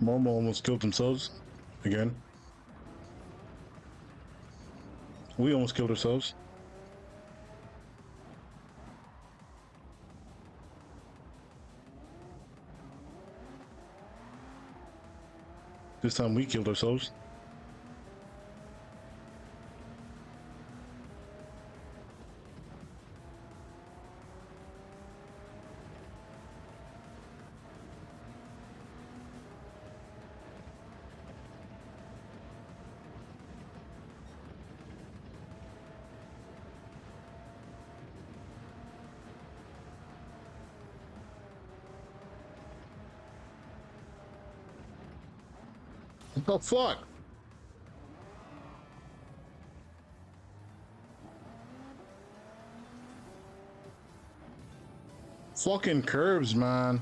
Momo almost killed themselves. Again. We almost killed ourselves. This time we killed ourselves. What the fuck? Fucking curbs, man.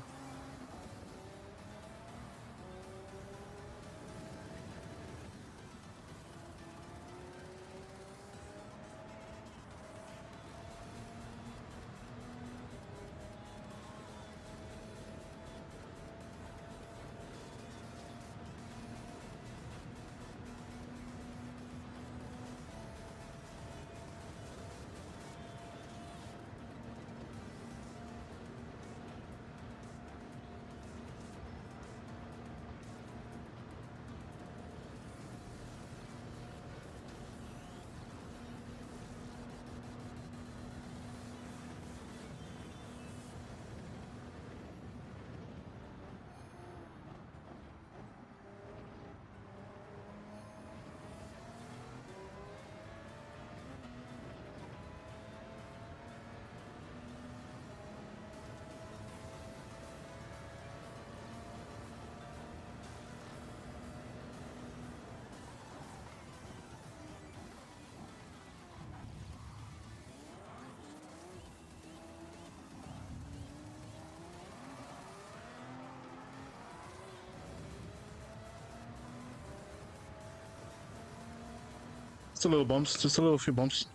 Just a little bumps, just a little few bumps.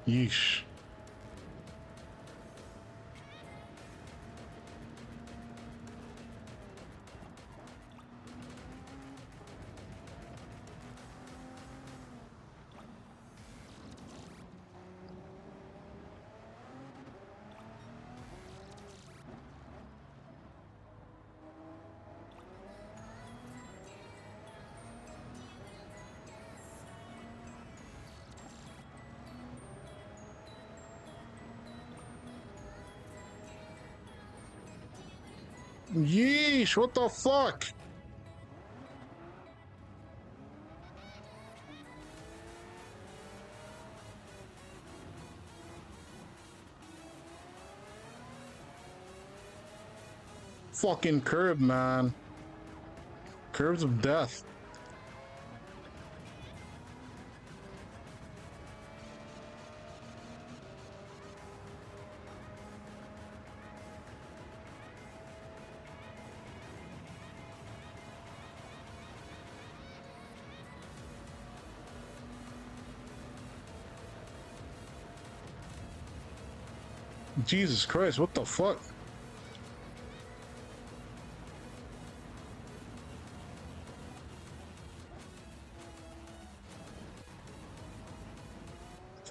Yeesh. Yeesh, what the fuck? Fucking curb, man. Curves of death. Jesus Christ, what the fuck?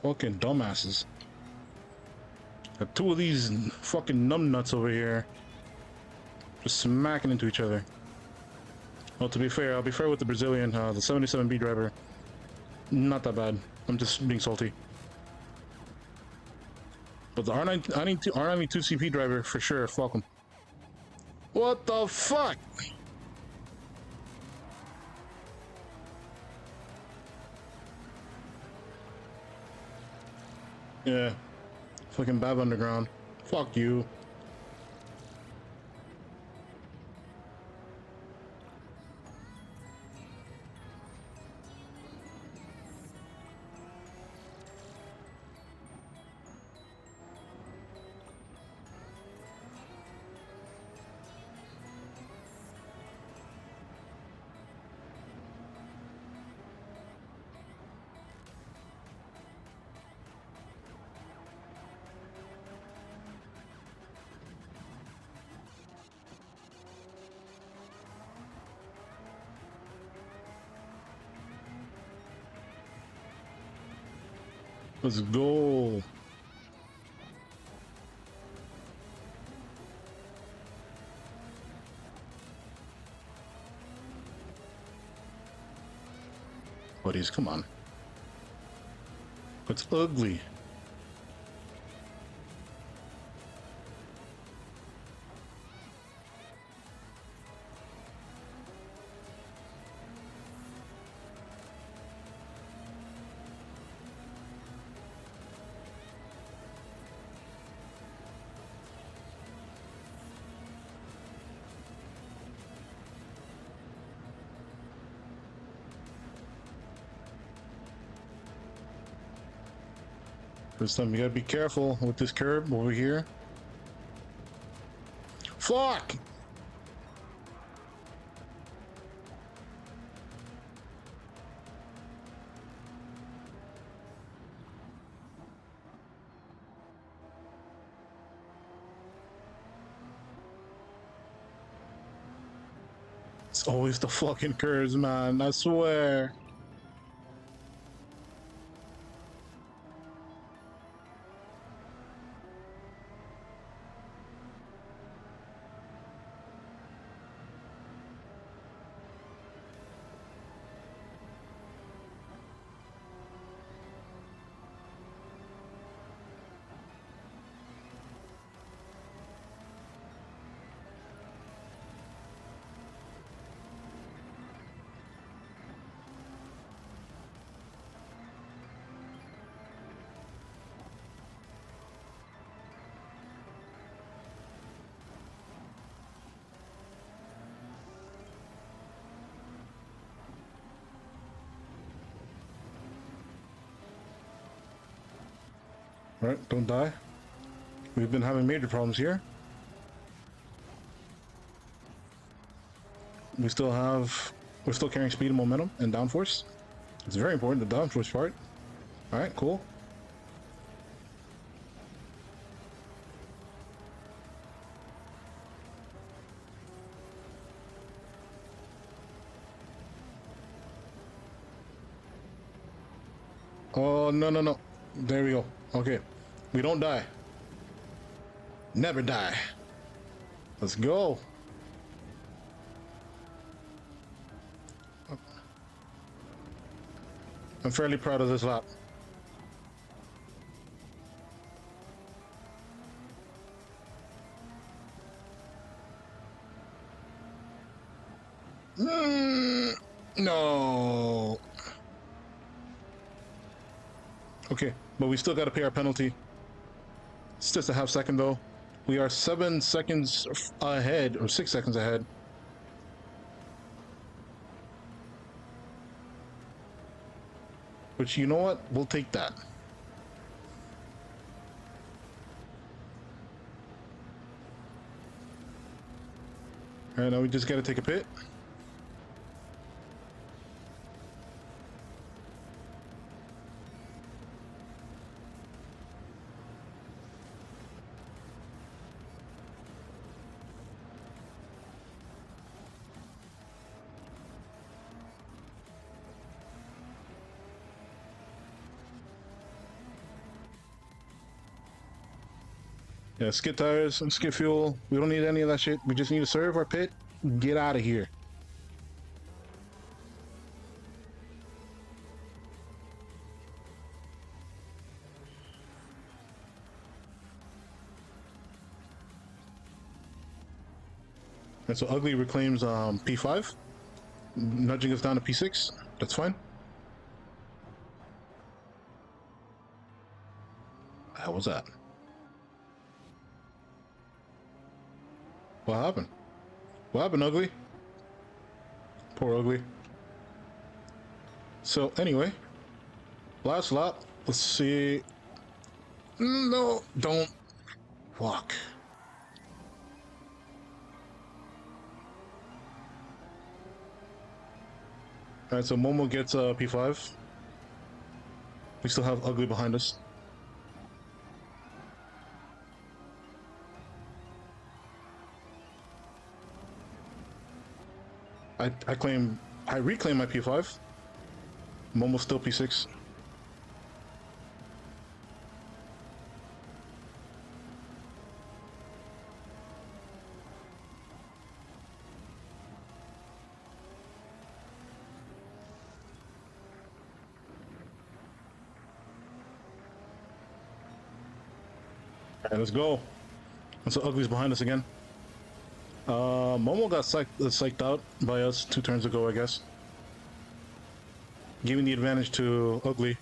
Fucking dumbasses. Got two of these fucking numbnuts over here. Just smacking into each other. Well, to be fair, I'll be fair with the Brazilian, the 77B driver. Not that bad. I'm just being salty. But the R92 CP driver, for sure, fuck him. What the fuck? Yeah. Fucking Bab Underground. Fuck you. Let's go. Buddies, come on. It's ugly. This time you gotta be careful with this curb over here. Fuck! It's always the fucking curves, man, I swear. Alright, don't die. We've been having major problems here. We're still carrying speed and momentum and downforce. It's very important, the downforce part. Alright, cool. Oh, no, no, no. There we go. Okay. We don't die. Never die. Let's go. I'm fairly proud of this lap. No. Okay, but we still got to pay our penalty. It's just a half second though. We are 7 seconds ahead, or 6 seconds ahead. Which, you know what? We'll take that. All right, now we just got to take a pit. Yeah, skid tires and skid fuel. We don't need any of that shit. We just need to serve our pit. Get out of here. And so Ugly reclaims P5, nudging us down to P6. That's fine. How was that? What happened? What happened, Ugly? Poor Ugly. So anyway, last lap. Let's see. No, don't. Fuck. All right, so Momo gets P5. We still have Ugly behind us. I reclaim my P5. Momo's still P6. Alright, let's go. And so Ugly's behind us again. Momo got psyched out by us 2 turns ago, I guess. Giving the advantage to Ugly.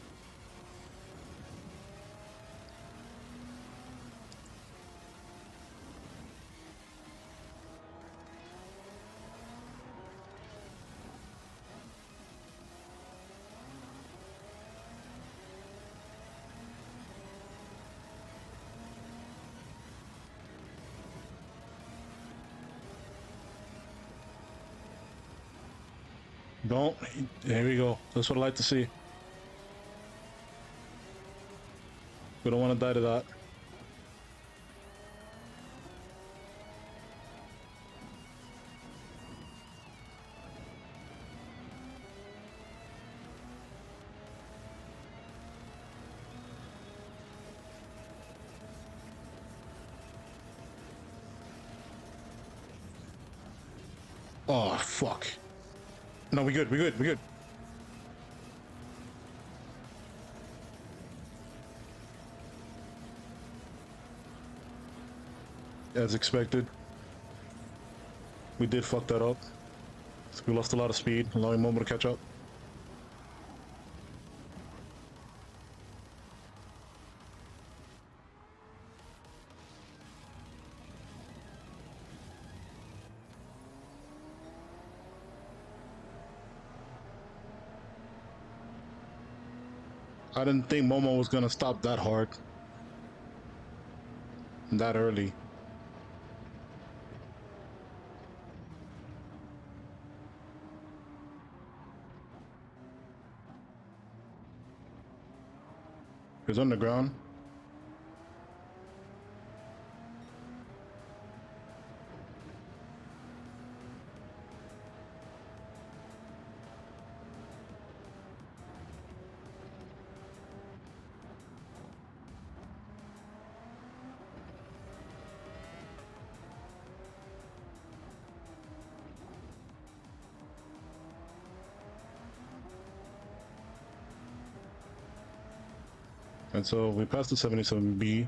Don't. There we go. That's what I like to see. We don't want to die to that. Oh, fuck. No, we good, we good, we good. As expected. We did fuck that up. So we lost a lot of speed, allowing Momo to catch up. I didn't think Momo was gonna stop that hard. That early. He was on the ground. And so we passed the 77B.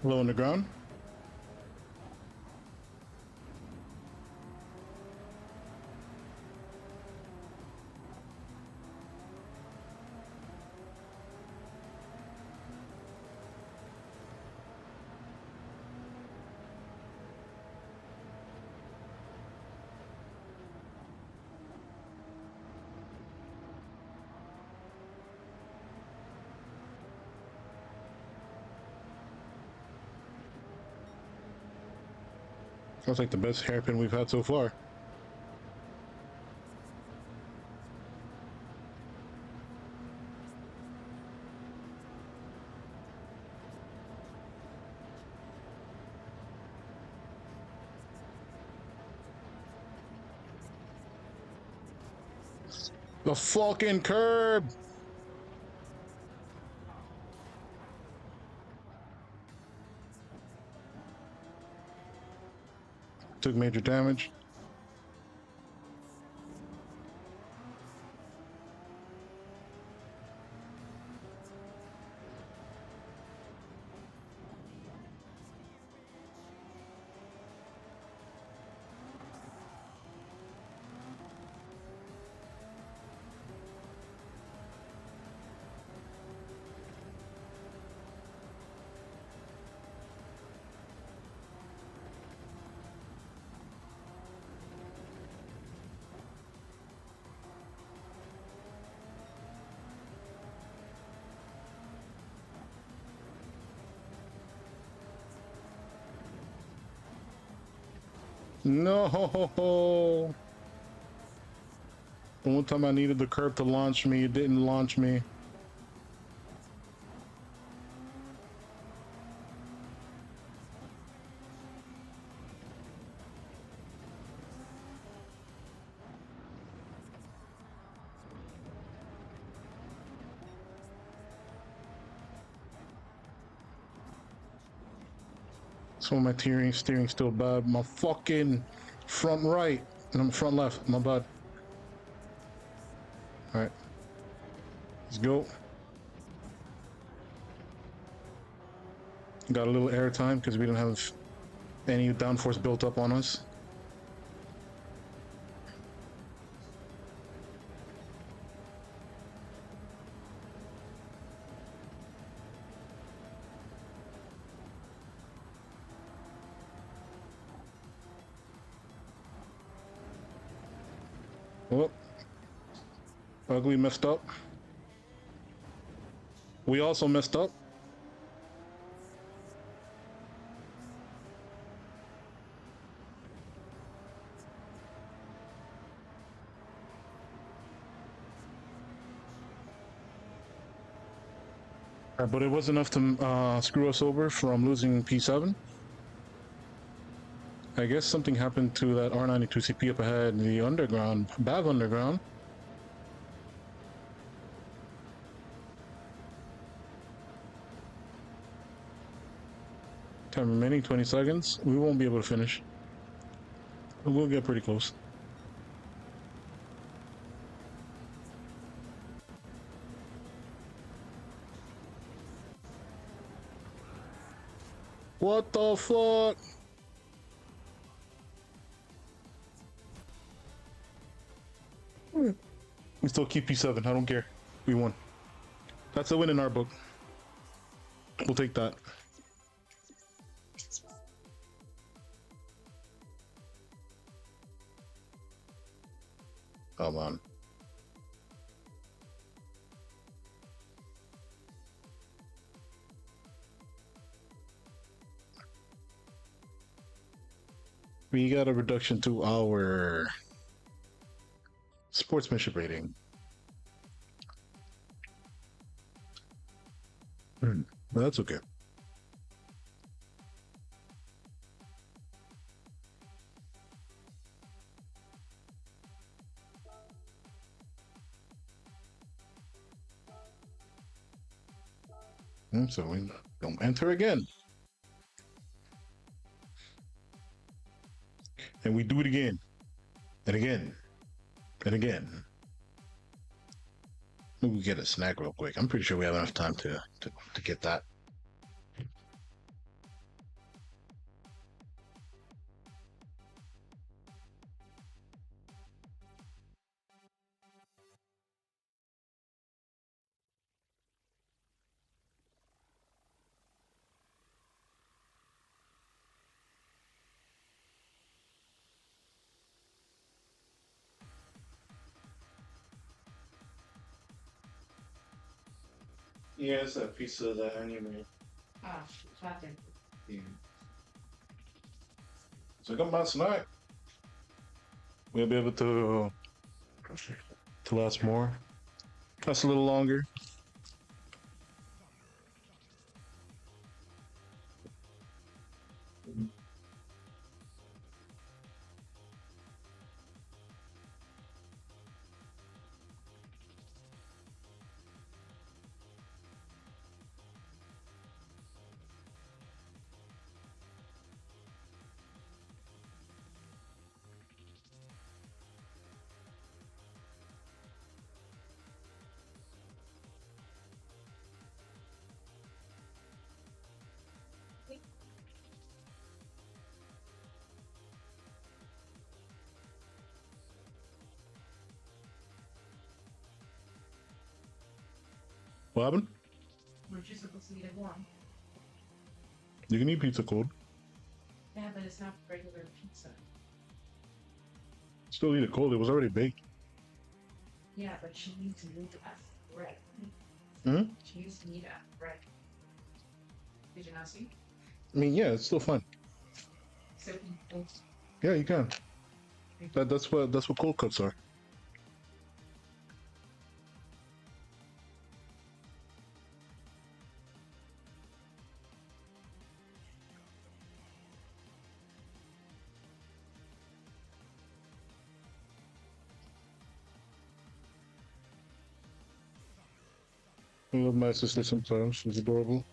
Low on the ground. Sounds like the best hairpin we've had so far. The fucking curb! Took major damage. No! The one time I needed the curb to launch me, it didn't launch me. So my steering's still bad. My fucking front right and I'm front left. My bad. All right, let's go. Got a little air time because we don't have any downforce built up on us. Oh, ugly messed up. We also messed up. But it was enough to screw us over from losing P7. I guess something happened to that R92CP up ahead, the underground, BAV underground. Time remaining, 20 seconds. We won't be able to finish. We'll get pretty close. What the fuck? We still keep P7. I don't care. We won. That's a win in our book. We'll take that. Come on. We got a reduction to our sportsmanship rating. But that's okay. So we don't enter again. And we do it again. And again. And again. Maybe we get a snack real quick. I'm pretty sure we have enough time to get that. Yeah, it's a piece of that anyway. Ah, fate. Yeah. So come on tonight. We'll be able to last more. That's a little longer. What happened? We're just supposed to eat it warm. You can eat pizza cold. Yeah, but it's not regular pizza. Still eat it cold. It was already baked. Yeah, but she needs to eat that bread. Hmm? She needs to eat that bread. Did you not see? I mean, yeah, it's still fun. So Yeah, you can. That's what cold cuts are. I love my sister sometimes. She's adorable.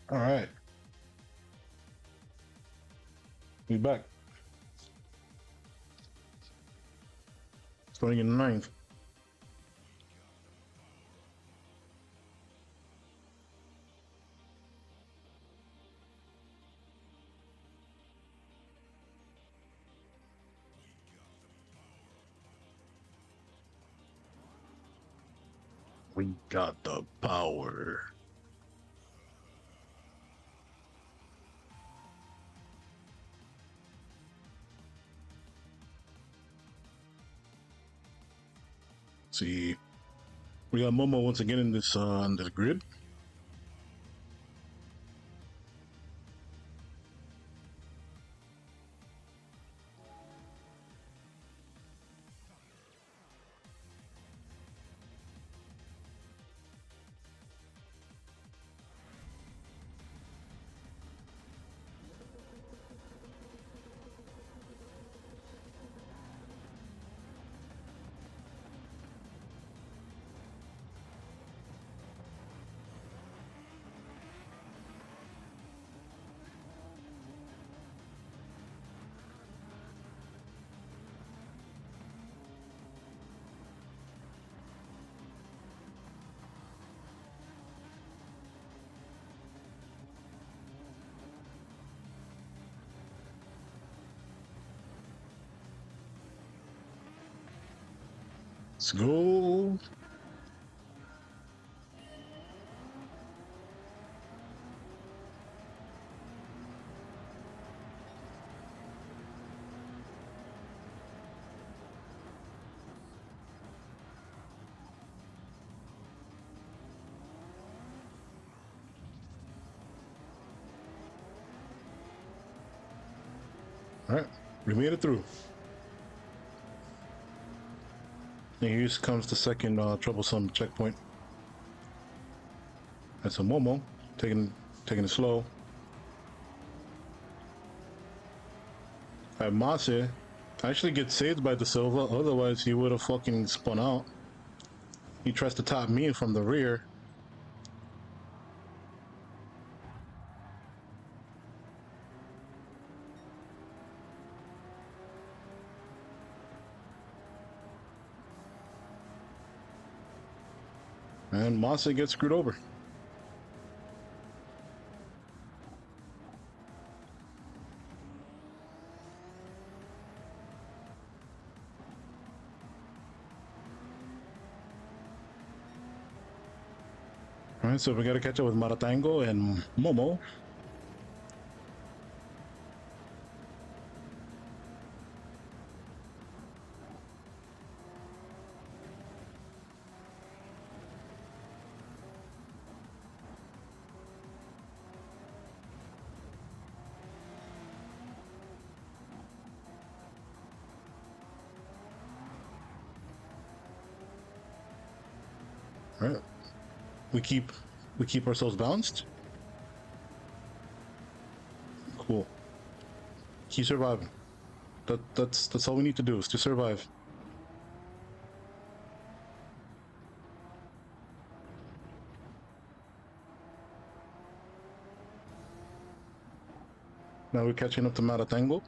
All right. We back. Starting in the ninth. We got the power. See, we got Momo once again in this on the grid. Let's go. Alright, we made it through. And here comes the second troublesome checkpoint. That's a Momo, taking it slow. Alright, Mase actually gets saved by the Silva, otherwise he would have fucking spun out. He tries to top me from the rear. And Mase gets screwed over. Alright, so we gotta catch up with Maratango and Momo. Alright. We keep ourselves balanced. Cool. Keep surviving. That's all we need to do is to survive. Now we're catching up to Maratango.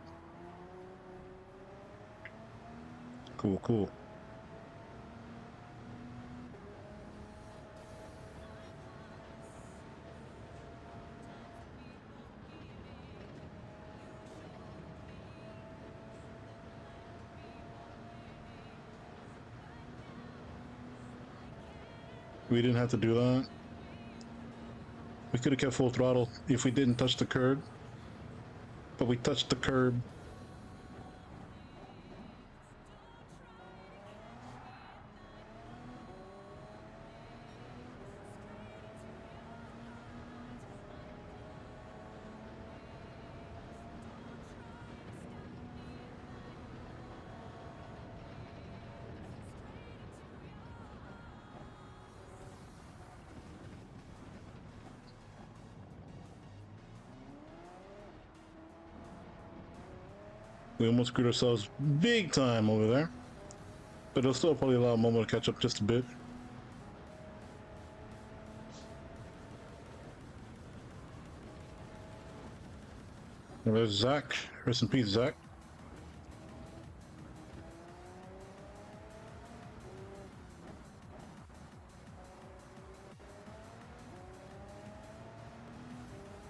Cool, cool. We didn't have to do that. We could have kept full throttle if we didn't touch the curb. But we touched the curb. We almost screwed ourselves big time over there. But it'll still probably allow Momo to catch up just a bit. And there's Zach. Rest in peace, Zach.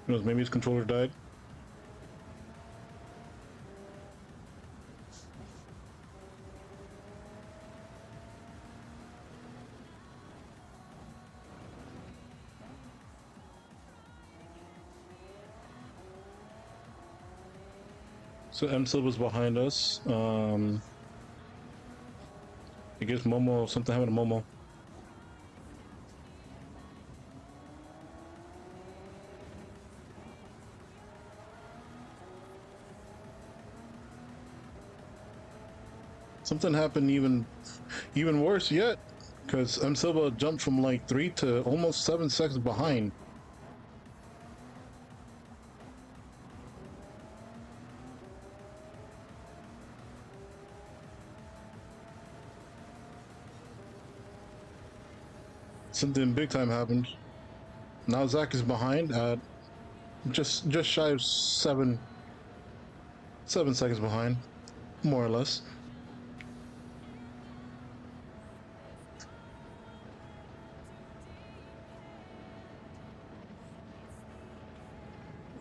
Who knows, maybe his controller died. So M-Sil was behind us. I guess Momo, something happened to Momo. Something happened even worse yet, because M Silva jumped from like 3 to almost 7 seconds behind. Something big time happened. Now Zach is behind at just shy of 7 seconds behind, more or less.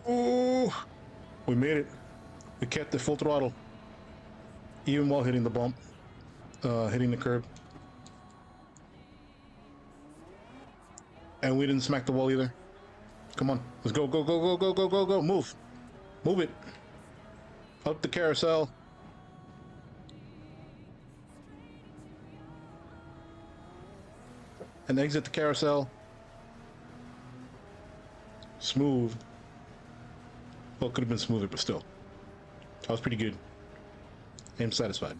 Oh, we made it. We kept the full throttle, even while hitting the bump, hitting the curb. And we didn't smack the wall either. Come on, let's go, go, go, go, go, go, go, go, move. Move it. Up the carousel. And exit the carousel. Smooth. Well, it could have been smoother, but still. That was pretty good. I'm satisfied.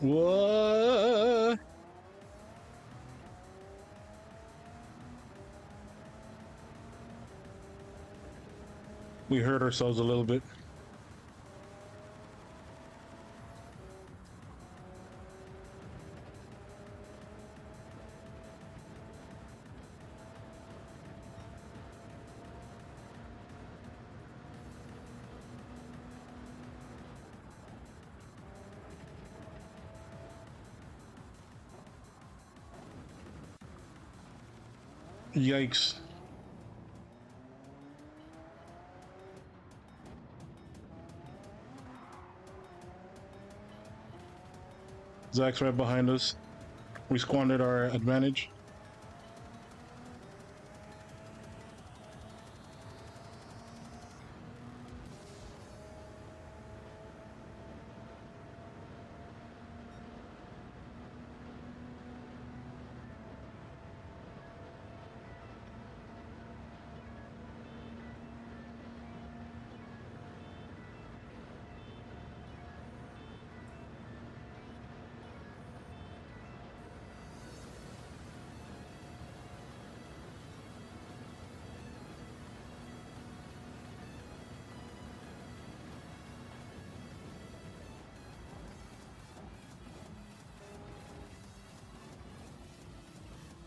What? We hurt ourselves a little bit. Yikes. Zach's right behind us. We squandered our advantage.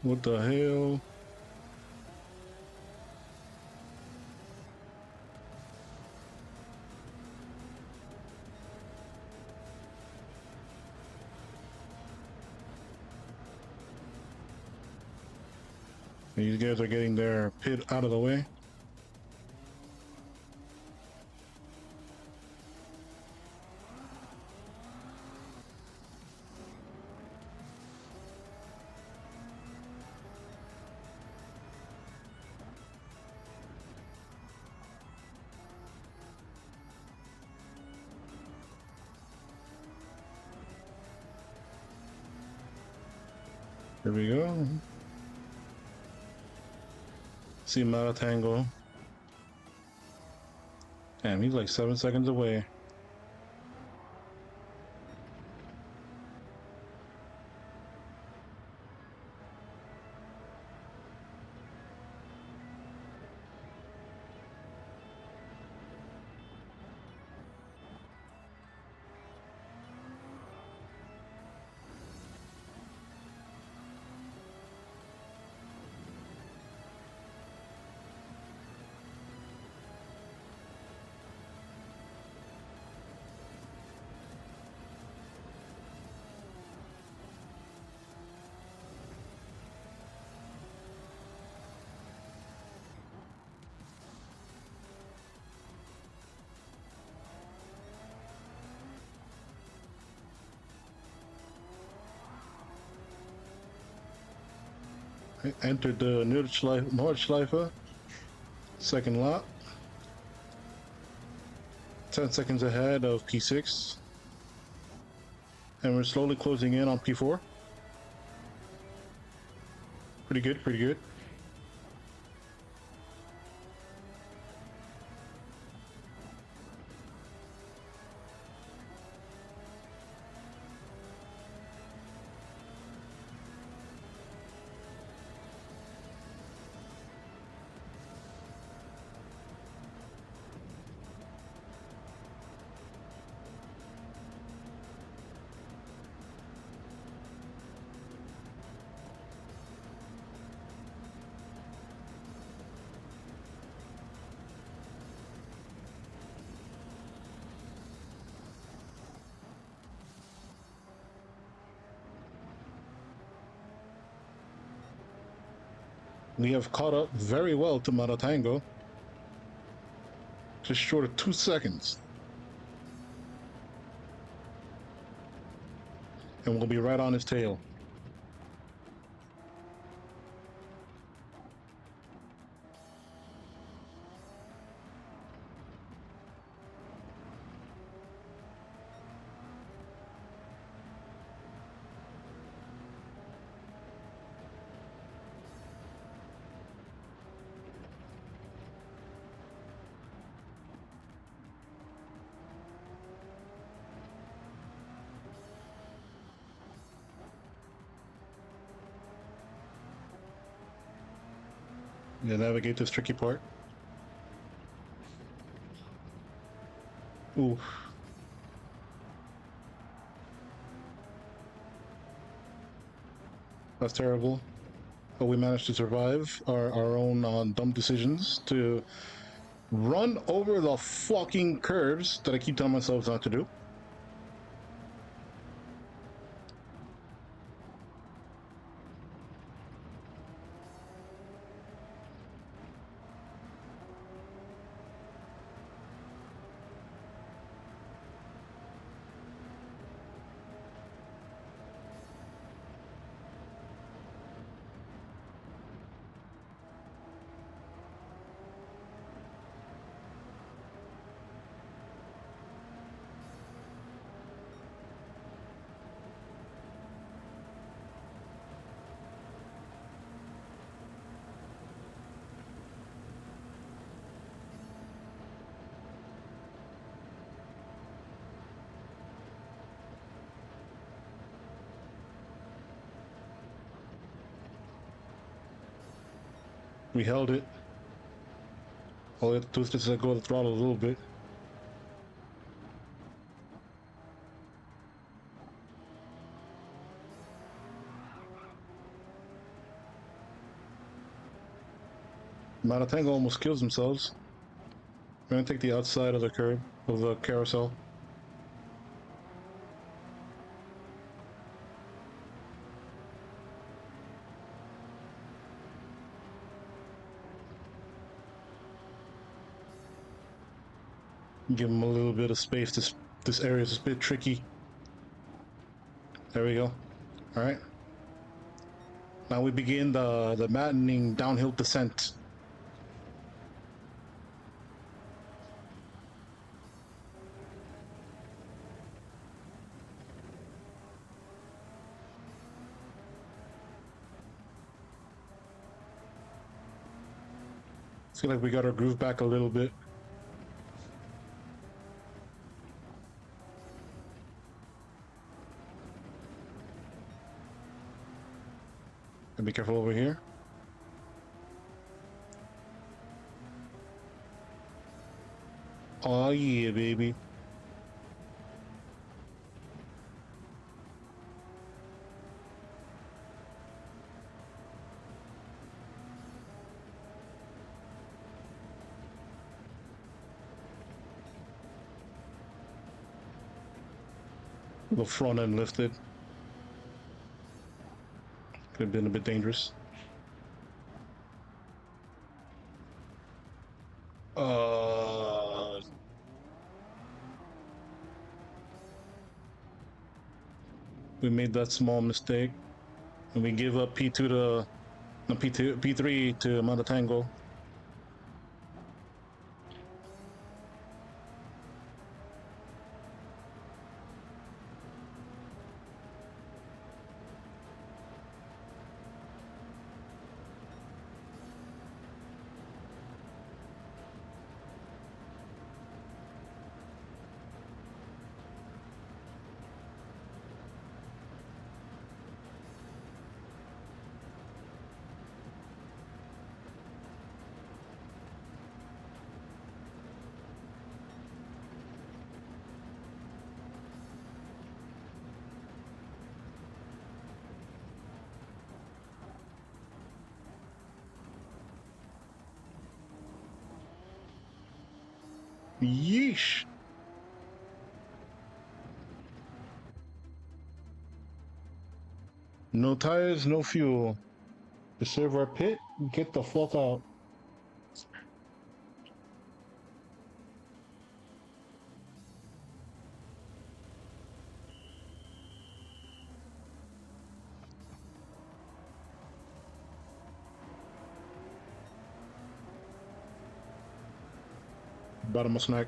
What the hell? These guys are getting their pit out of the way. Here we go. See Maratango. Damn, he's like 7 seconds away. Entered the Nordschleife, second lap. 10 seconds ahead of P6. And we're slowly closing in on P4. Pretty good, pretty good. We have caught up very well to Maratango. Just short of 2 seconds. And we'll be right on his tail. Yeah, navigate this tricky part. Ooh. That's terrible. But we managed to survive our own dumb decisions to run over the fucking curves that I keep telling myself not to do. We held it. All we have to do is just let go of the throttle a little bit. Maratango almost kills themselves. We're gonna take the outside of the curb, of the carousel. Give them a little bit of space. This area is a bit tricky. There we go. All right. Now we begin the maddening downhill descent. Feel like we got our groove back a little bit. And be careful over here. Oh yeah, baby. The front end lifted. Could have been a bit dangerous. We made that small mistake, and we give up P2 to no, P3 to Maratango. Yeesh. No tires, no fuel. Preserve our pit. Get the fuck out. Bottom of snack.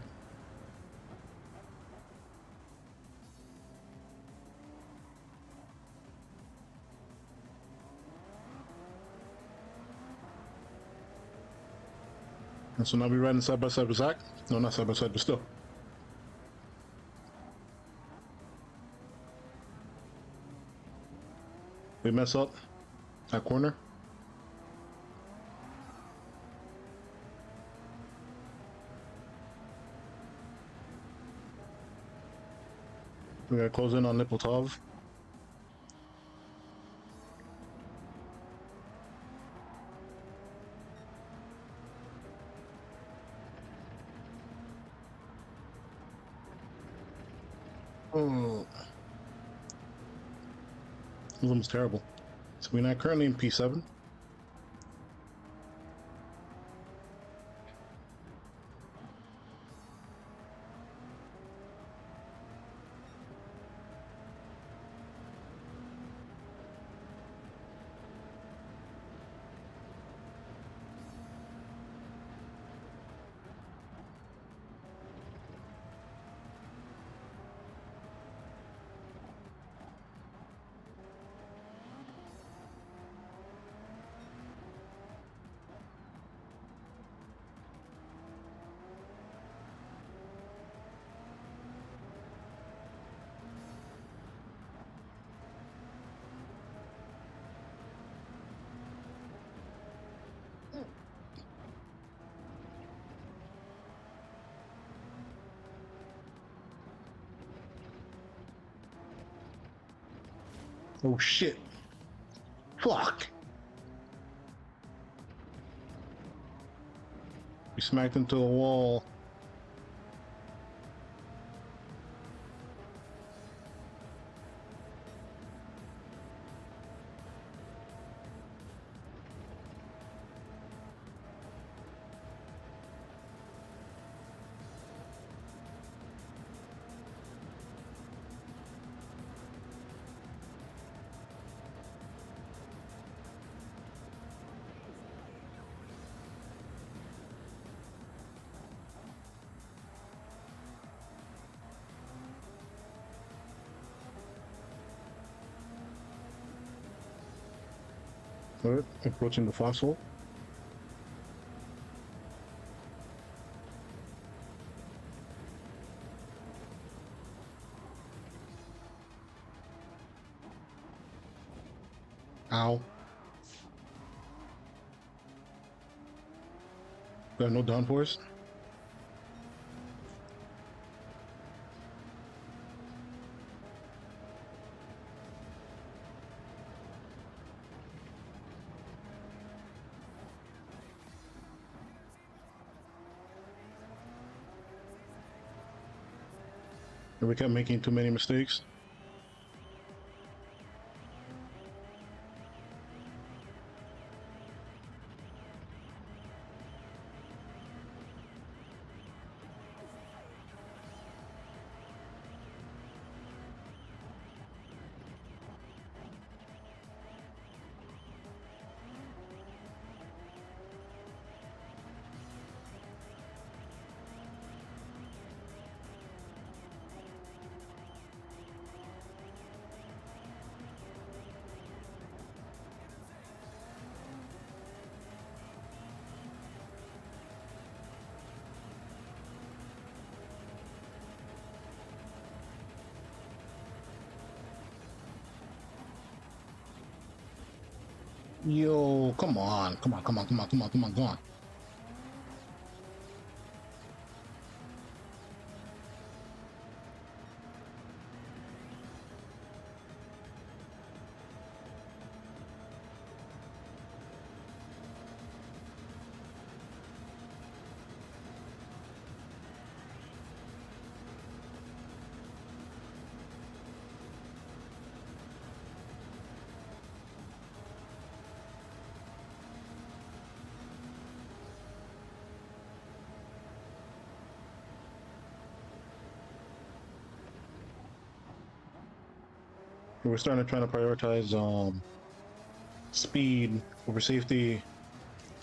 And so now we riding side by side with Zach. No, not side by side, but still. We mess up that corner. We gotta close in on Nipoltov. Oh, this is almost terrible. So we're not currently in P7. Oh shit. Fuck. We smacked into the wall. Alright, approaching the foxhole. Ow. Got no downforce. And we kept making too many mistakes. Yo, come on, come on, come on, come on, come on, come on, come on. We're starting to try to prioritize speed over safety.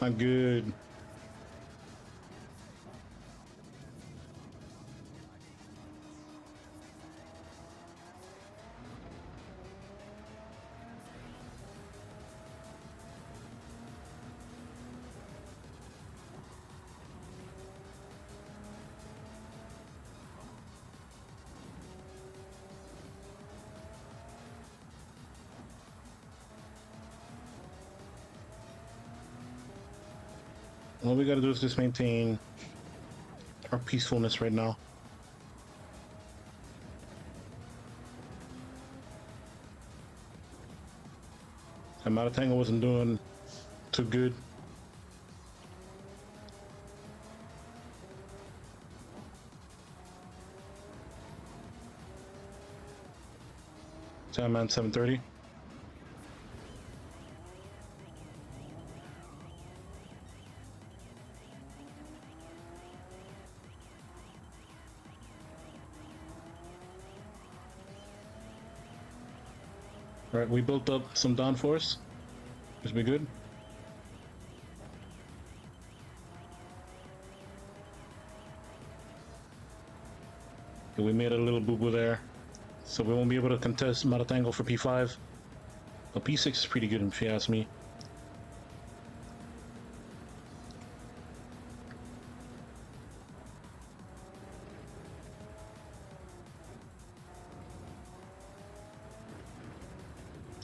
Not good. All we gotta do is just maintain our peacefulness right now. And Matatango wasn't doing too good. Time man 7:30. Right, we built up some downforce. This be good. Okay, we made a little boo-boo there. So we won't be able to contest Matatango for P5. But P6 is pretty good if you ask me.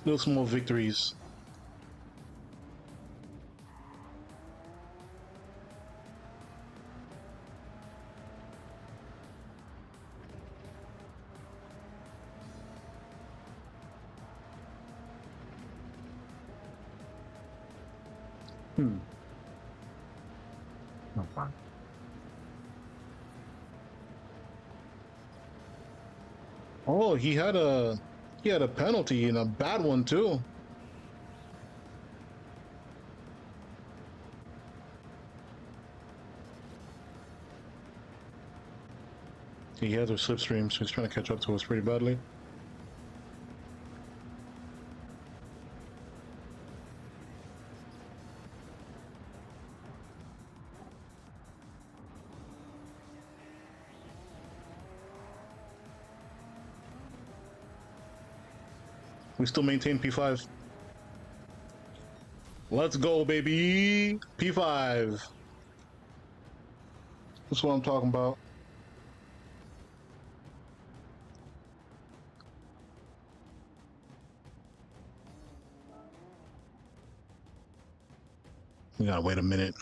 Little small victories. Not fun. Oh, he had a penalty and a bad one too. He has a slipstream, so he's trying to catch up to us pretty badly. We still maintain P5. Let's go, baby! P5! That's what I'm talking about. We gotta wait a minute.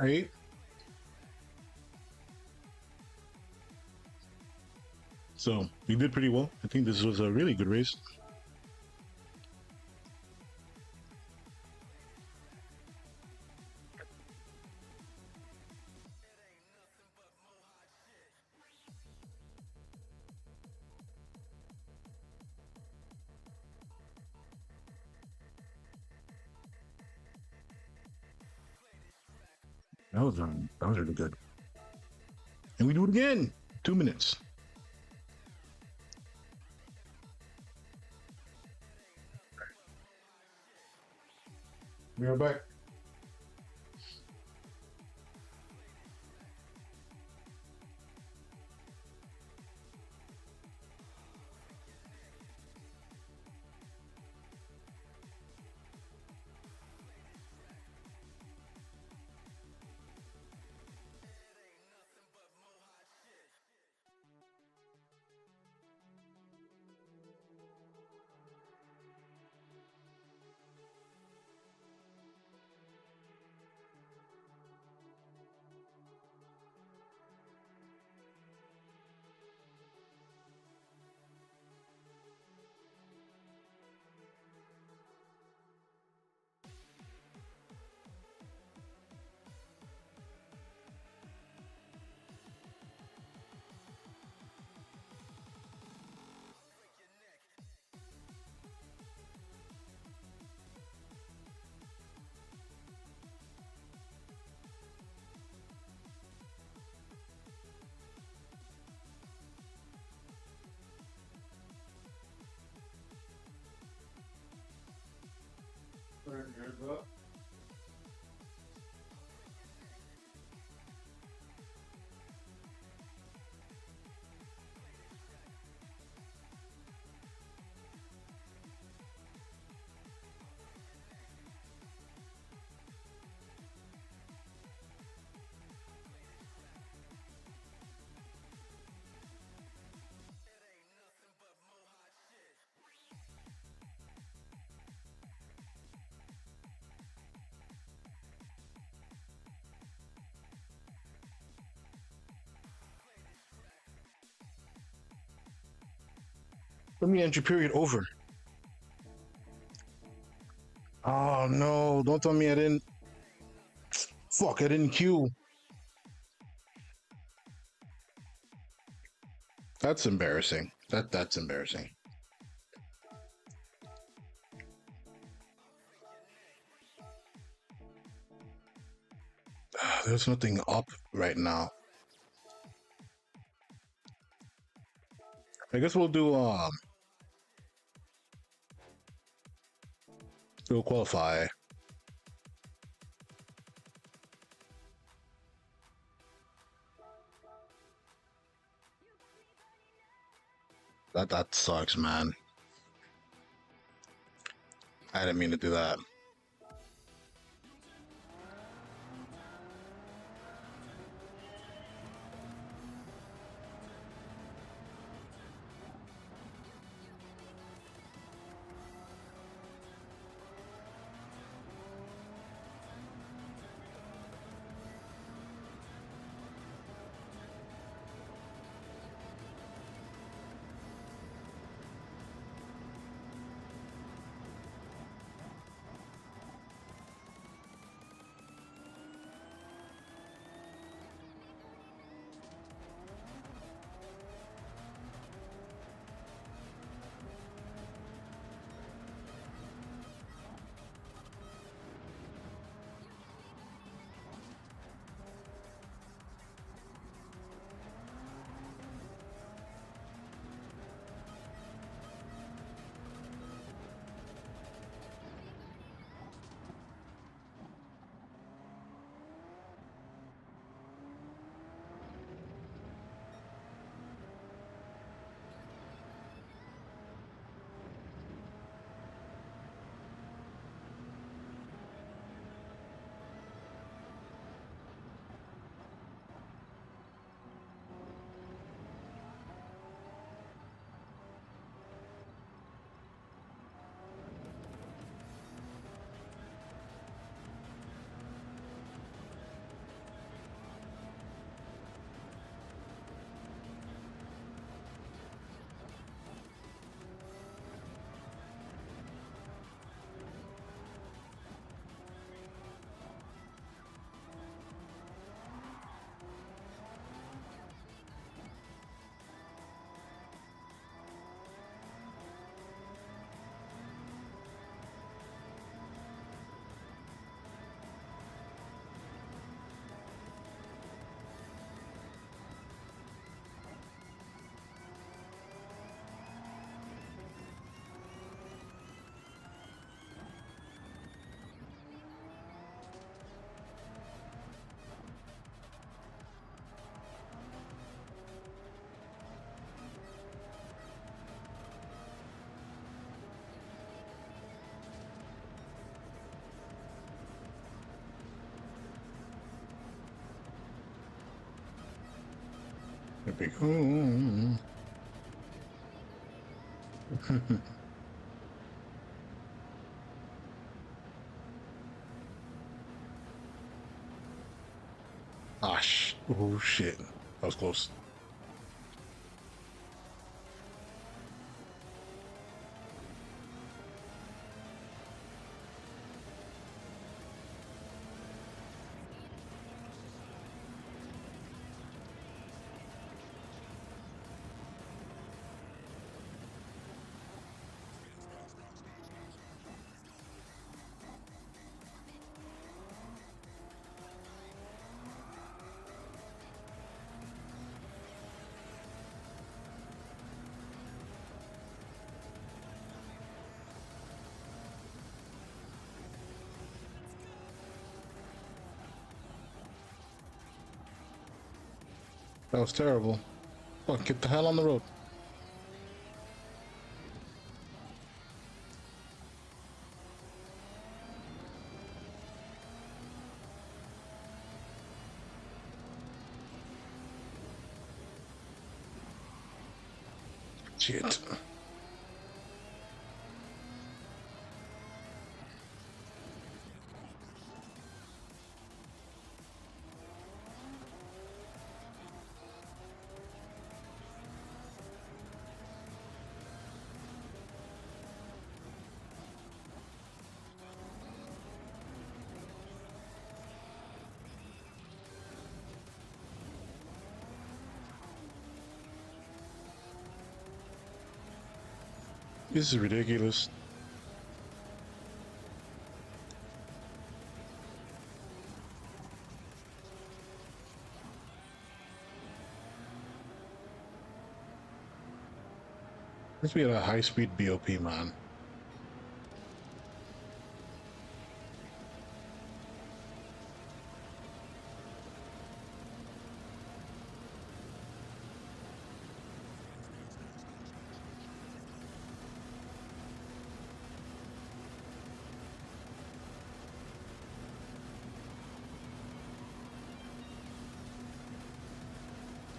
Right? So we did pretty well. I think this was a really good race. That was really good. And we do it again. 2 minutes. We are back. Let me entry period over. Oh no, don't tell me I didn't. Fuck, I didn't queue. That's embarrassing. That's embarrassing. There's nothing up right now. I guess we'll qualify. That sucks, man. I didn't mean to do that. Here we go. Oh shit. That was close. That was terrible. Fuck, get the hell on the road. Shit. This is ridiculous. Let's be at a high-speed BOP, man.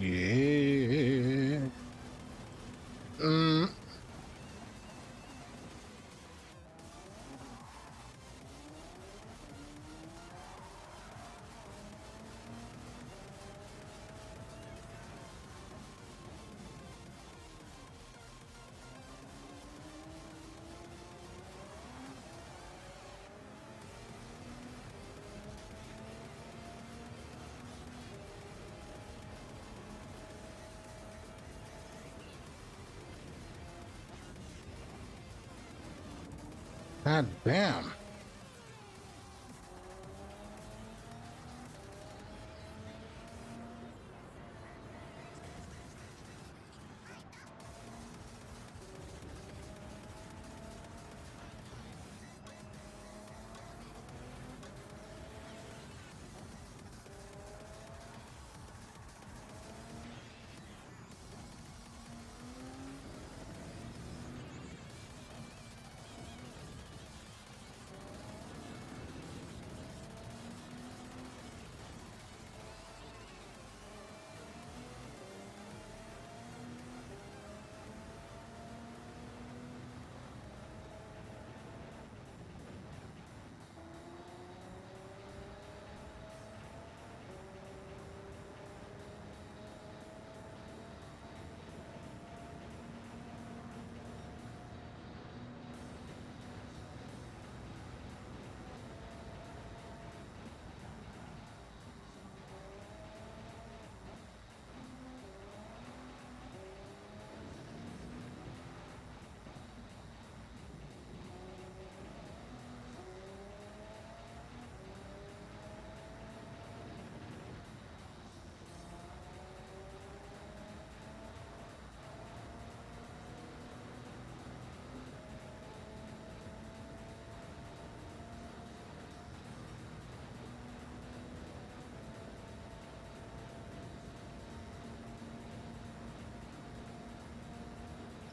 Yeah. God damn.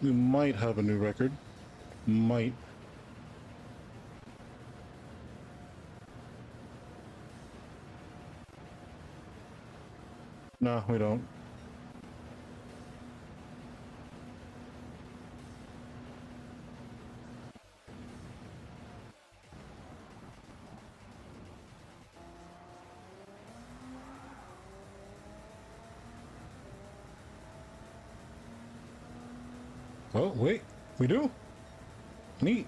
We might have a new record. Might. No, we don't. Oh, wait. We do? Neat.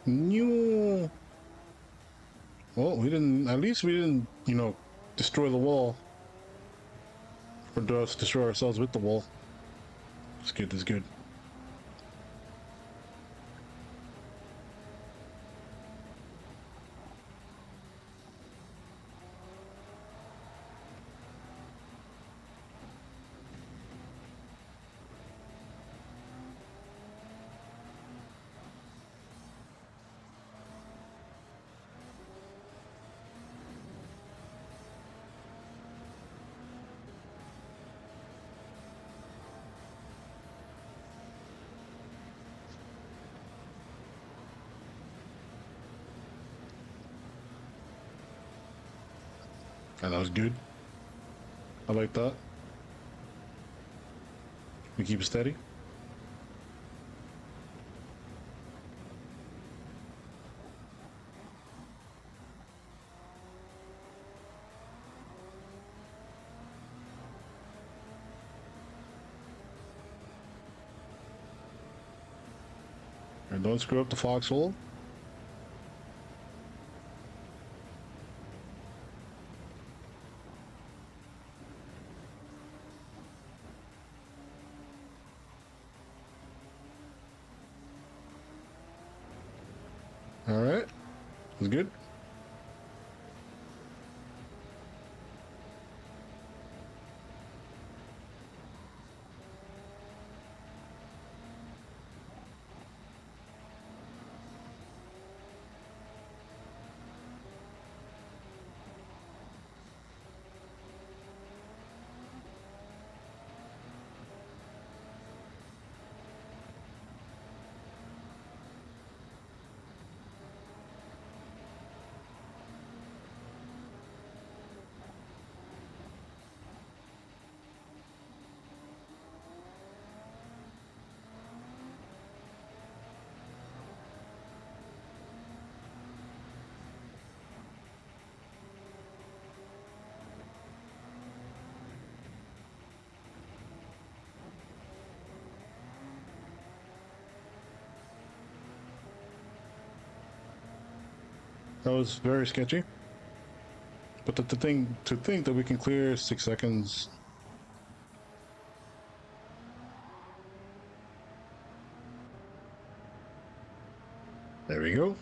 New. Well, we didn't. At least we didn't, destroy the wall. Or us destroy ourselves with the wall. That's good. That's good. And that was good. I like that. We keep it steady. And don't screw up the foxhole. Alright. That's good. That was very sketchy. But the thing to think that we can clear 6 seconds. There we go.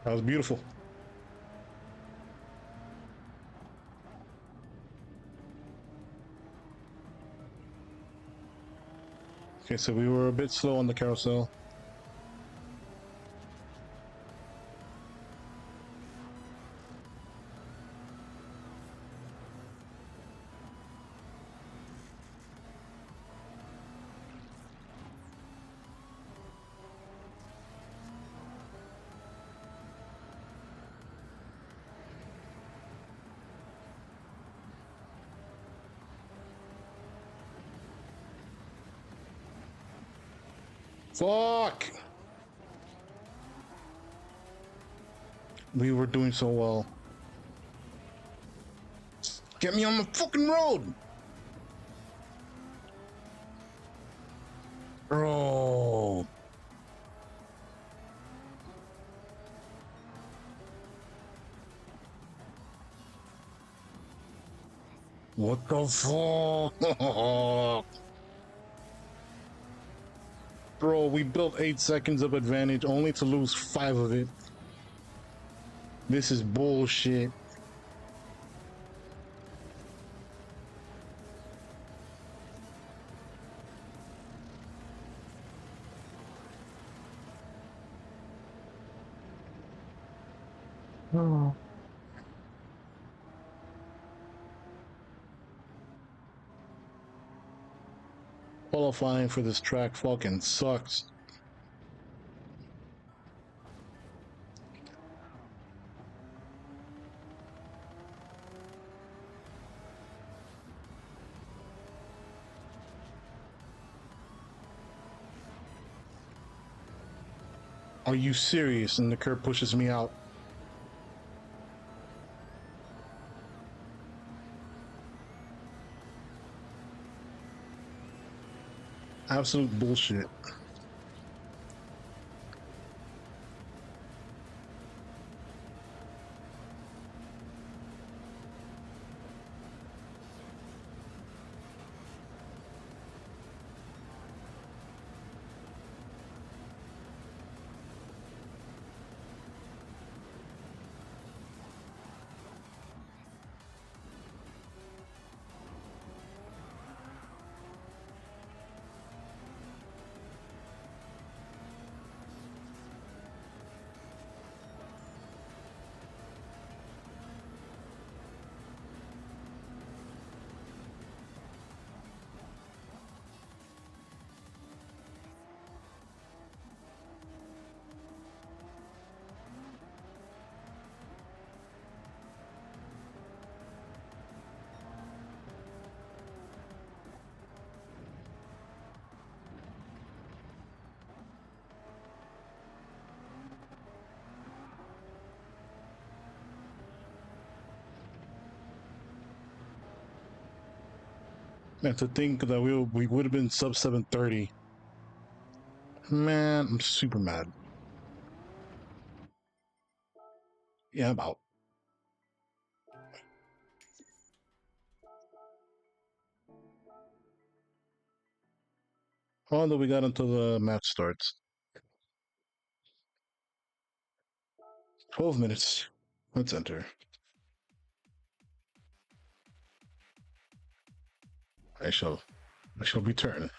That was beautiful. Okay, so we were a bit slow on the carousel. Fuck! We were doing so well. Get me on the fucking road! Bro! What the fuck? Bro, we built 8 seconds of advantage only to lose 5 of it. This is bullshit. Oh. Qualifying for this track fucking sucks. Are you serious? And the curb pushes me out. Absolute bullshit. And to think that we would have been sub 730. Man, I'm super mad. Yeah, I'm out. How long do we got until the match starts? 12 minutes. Let's enter. I shall return.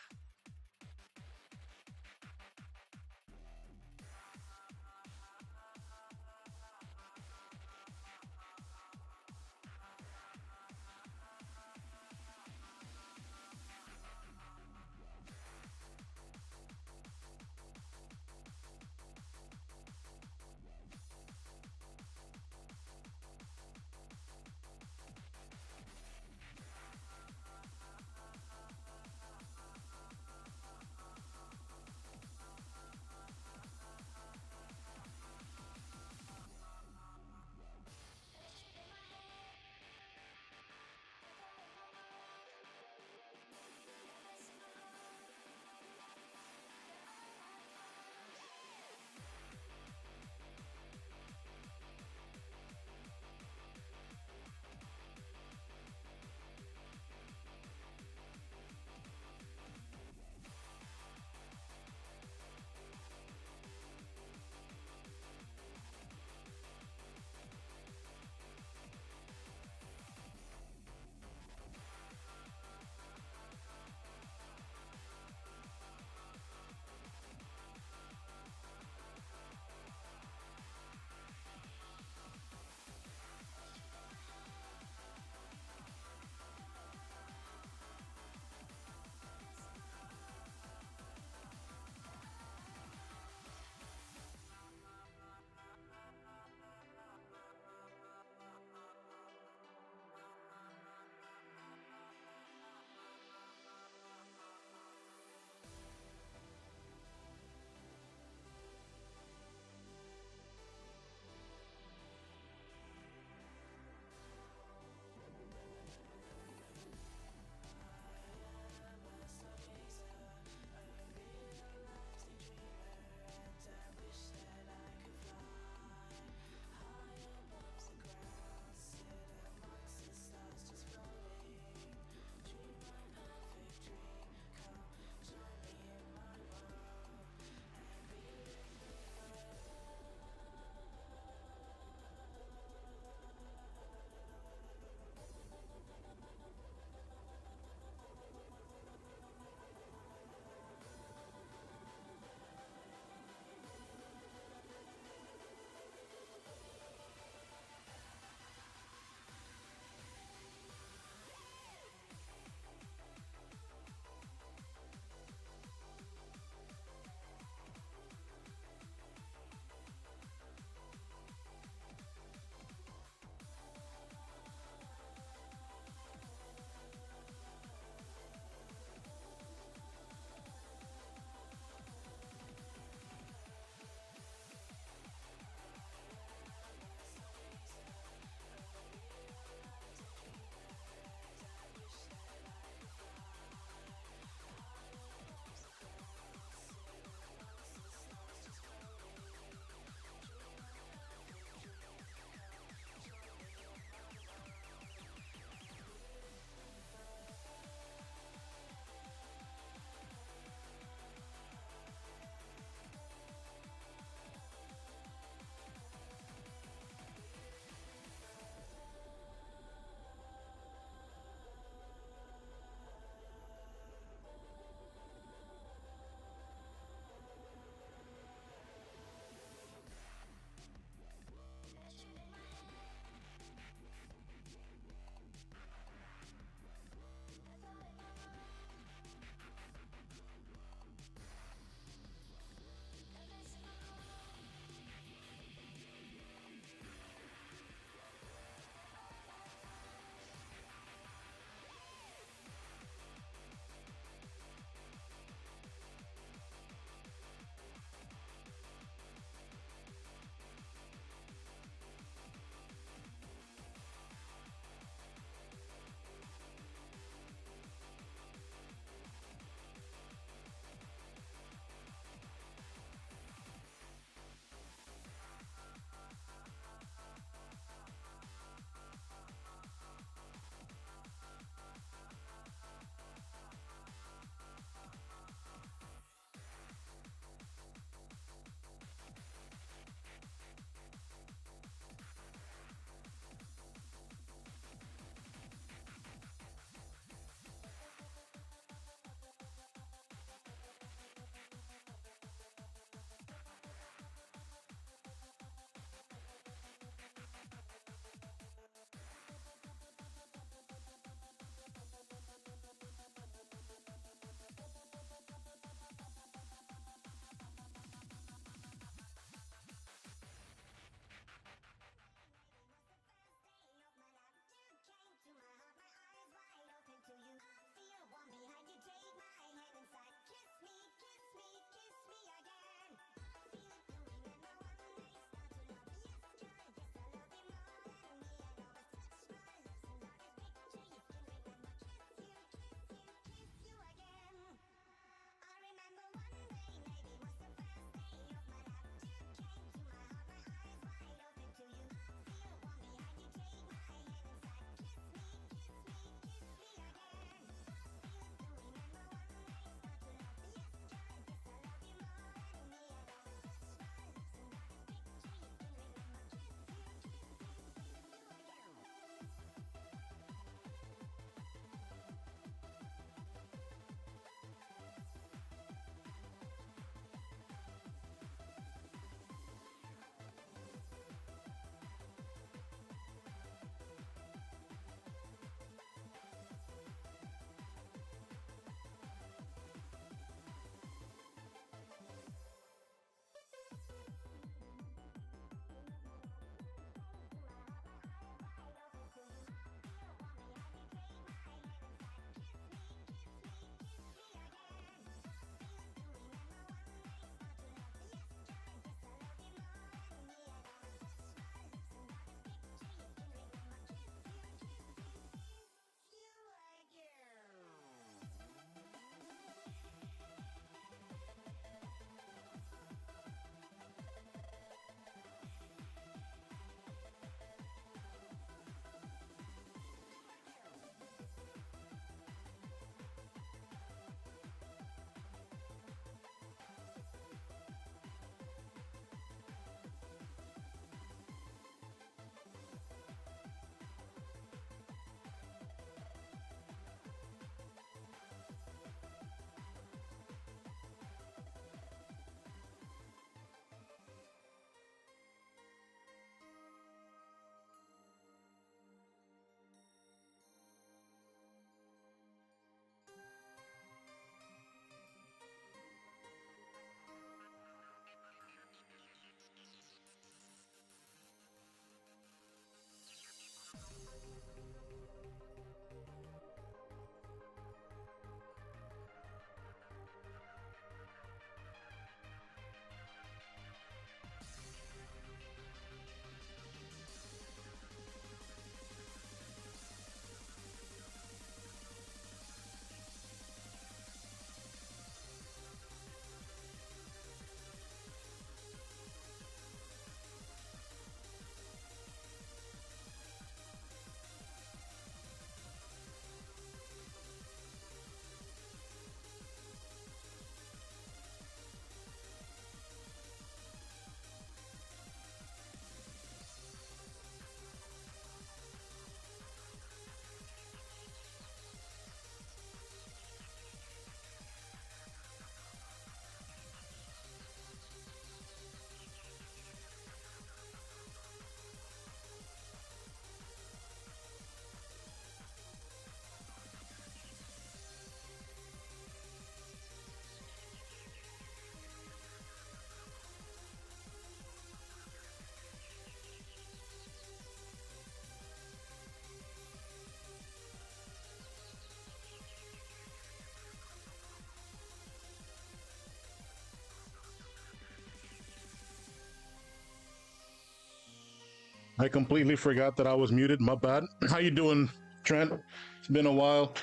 I completely forgot that I was muted. My bad. How you doing, Trent? It's been a while.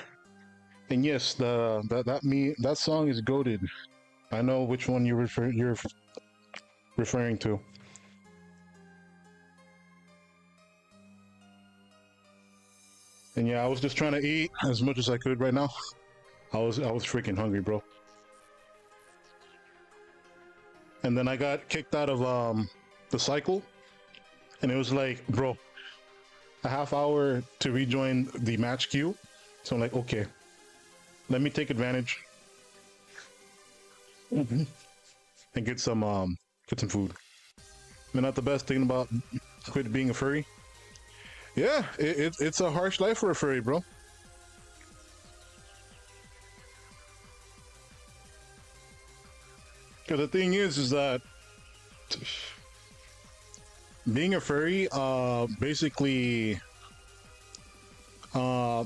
And yes, that song is goated. I know which one you're referring to. And yeah, I was just trying to eat as much as I could right now. I was freaking hungry, bro. And then I got kicked out of the cycle, and it was like, bro, a half hour to rejoin the match queue. So I'm like, okay, let me take advantage and get some food. And not the best thing about quit being a furry. Yeah, it's a harsh life for a furry, bro. Because the thing is that being a furry, basically, uh,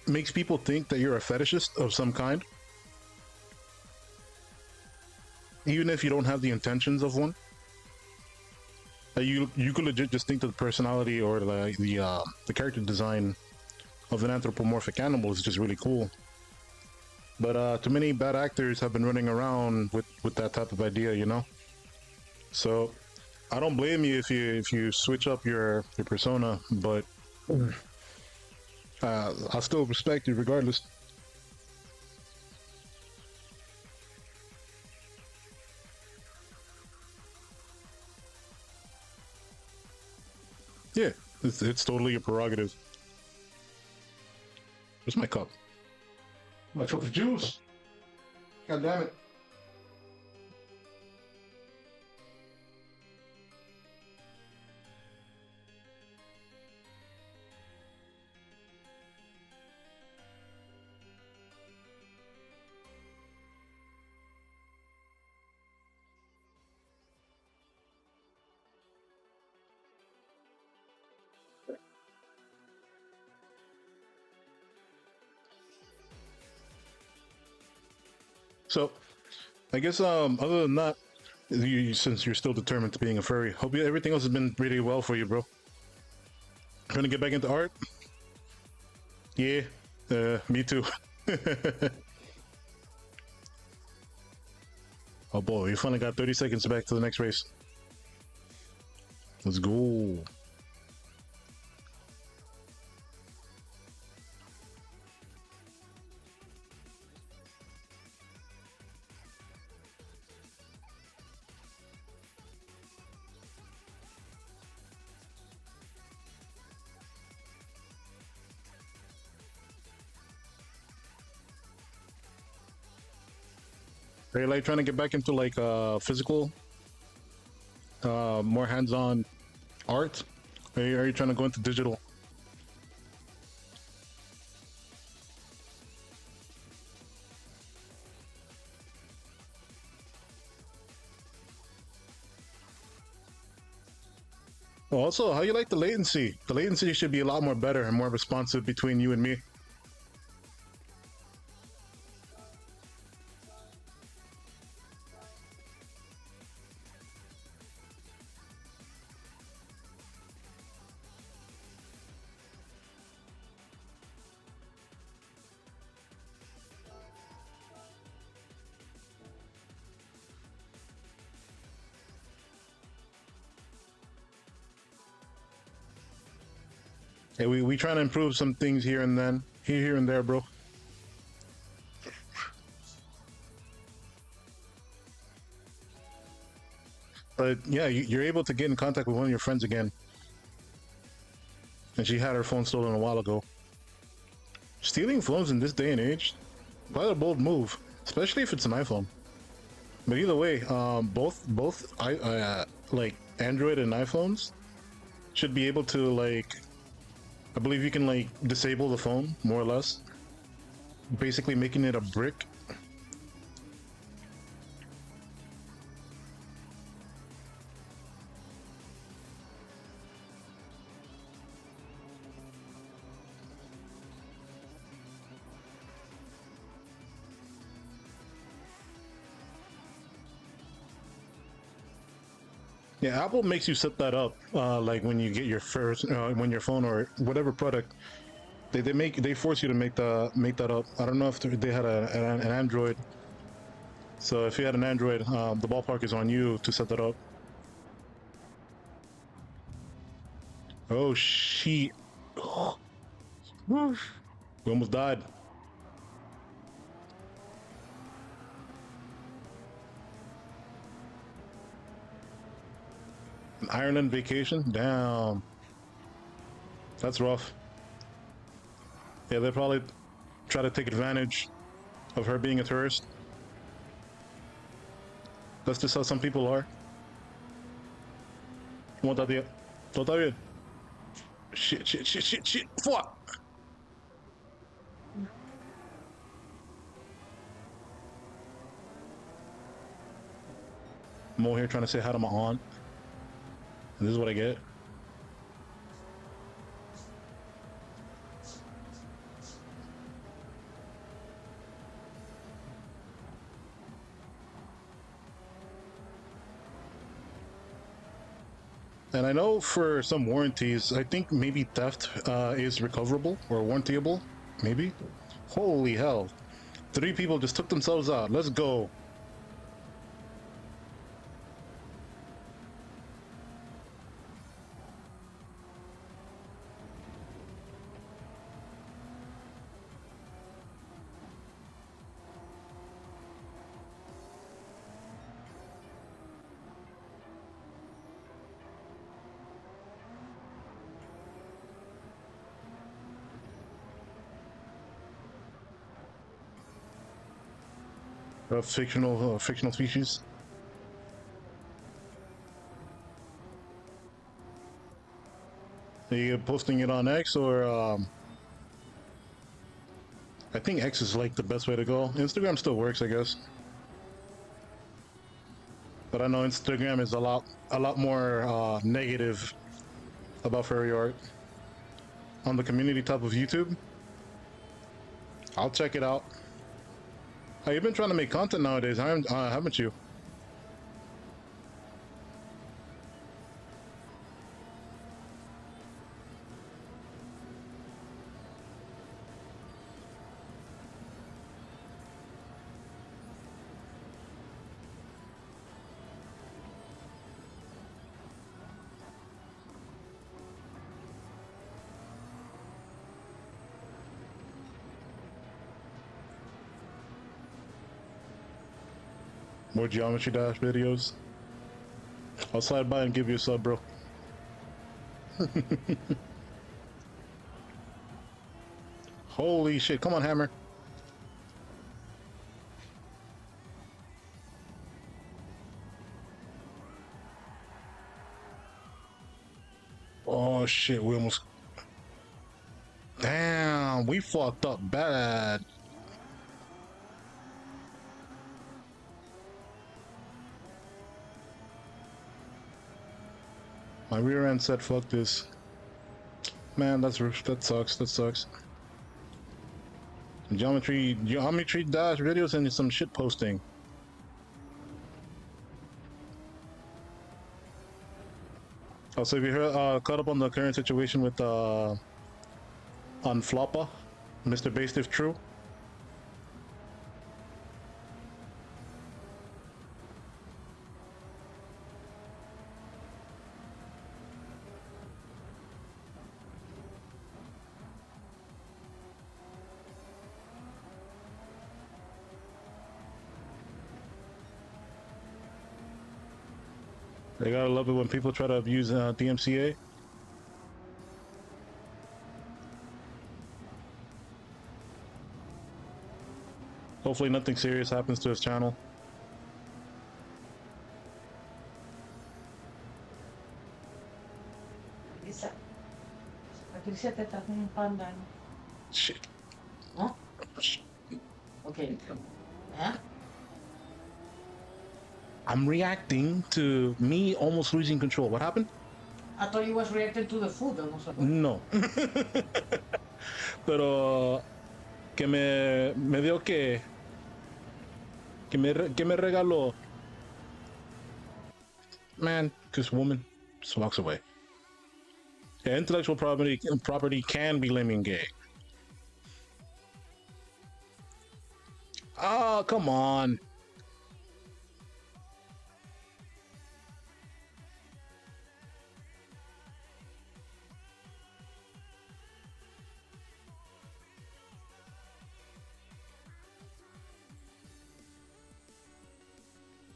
makes people think that you're a fetishist of some kind, even if you don't have the intentions of one. You could legit just think that the personality or the character design of an anthropomorphic animal is just really cool. But too many bad actors have been running around with that type of idea, you know. So I don't blame you if you switch up your persona, but I'll still respect you regardless. Yeah, it's totally a prerogative. Where's my cup? My cup of juice. God damn it. So I guess other than that, since you're still determined to being a furry, hope everything else has been really well for you, bro. Trying to get back into art? Yeah, me too. Oh boy, we finally got 30 seconds back to the next race. Let's go. Are you like trying to get back into like physical, more hands-on art? Are you trying to go into digital? Well, also, how you like the latency? The latency should be a lot more better and more responsive between you and me. Hey, we trying to improve some things here and there, bro. But yeah, you're able to get in contact with one of your friends again, and she had her phone stolen a while ago. Stealing phones in this day and age, quite a bold move, especially if it's an iPhone. But either way, both like Android and iPhones should be able to like, I believe you can like disable the phone more or less, basically making it a brick. Yeah, Apple makes you set that up. Like when you get your first, when your phone or whatever product, they force you to make that up. I don't know if they had an Android. So if you had an Android, the ballpark is on you to set that up. Oh shit! We almost died. An Ireland vacation? Damn, that's rough. Yeah, they probably try to take advantage of her being a tourist. That's just how some people are. ¿Cómo está, tía? ¿Todo está bien? Shit, shit, shit, shit, shit. Fuck! I'm over here trying to say hi to my aunt. And this is what I get. And I know for some warranties, I think maybe theft is recoverable or warrantyable. Maybe. Holy hell. 3 people just took themselves out. Let's go. Fictional species. Are you posting it on X or I think X is like the best way to go. Instagram still works, I guess. But I know Instagram is a lot more negative about furry art. On the community tab of YouTube, I'll check it out. Oh, you've been trying to make content nowadays, haven't you? More Geometry Dash videos. I'll slide by and give you a sub, bro. Holy shit, come on, Hammer. Oh shit, we almost... Damn, we fucked up bad. My rear end said fuck this. Man, that sucks, that sucks. Geometry Dash videos and some shit posting. Oh, so have you heard, caught up on the current situation with on Floppa, Mr. Based if true? They gotta love it when people try to abuse DMCA. Hopefully nothing serious happens to his channel. Patricia te trajo un panda, ¿no? Shit. ¿No? Okay. ¿Eh? I'm reacting to me almost losing control. What happened? I thought you was reacting to the food, no sé. No. Pero que me dio que me regaló. Man, This woman just walks away. Yeah, intellectual property can be lame and gay. Oh, come on.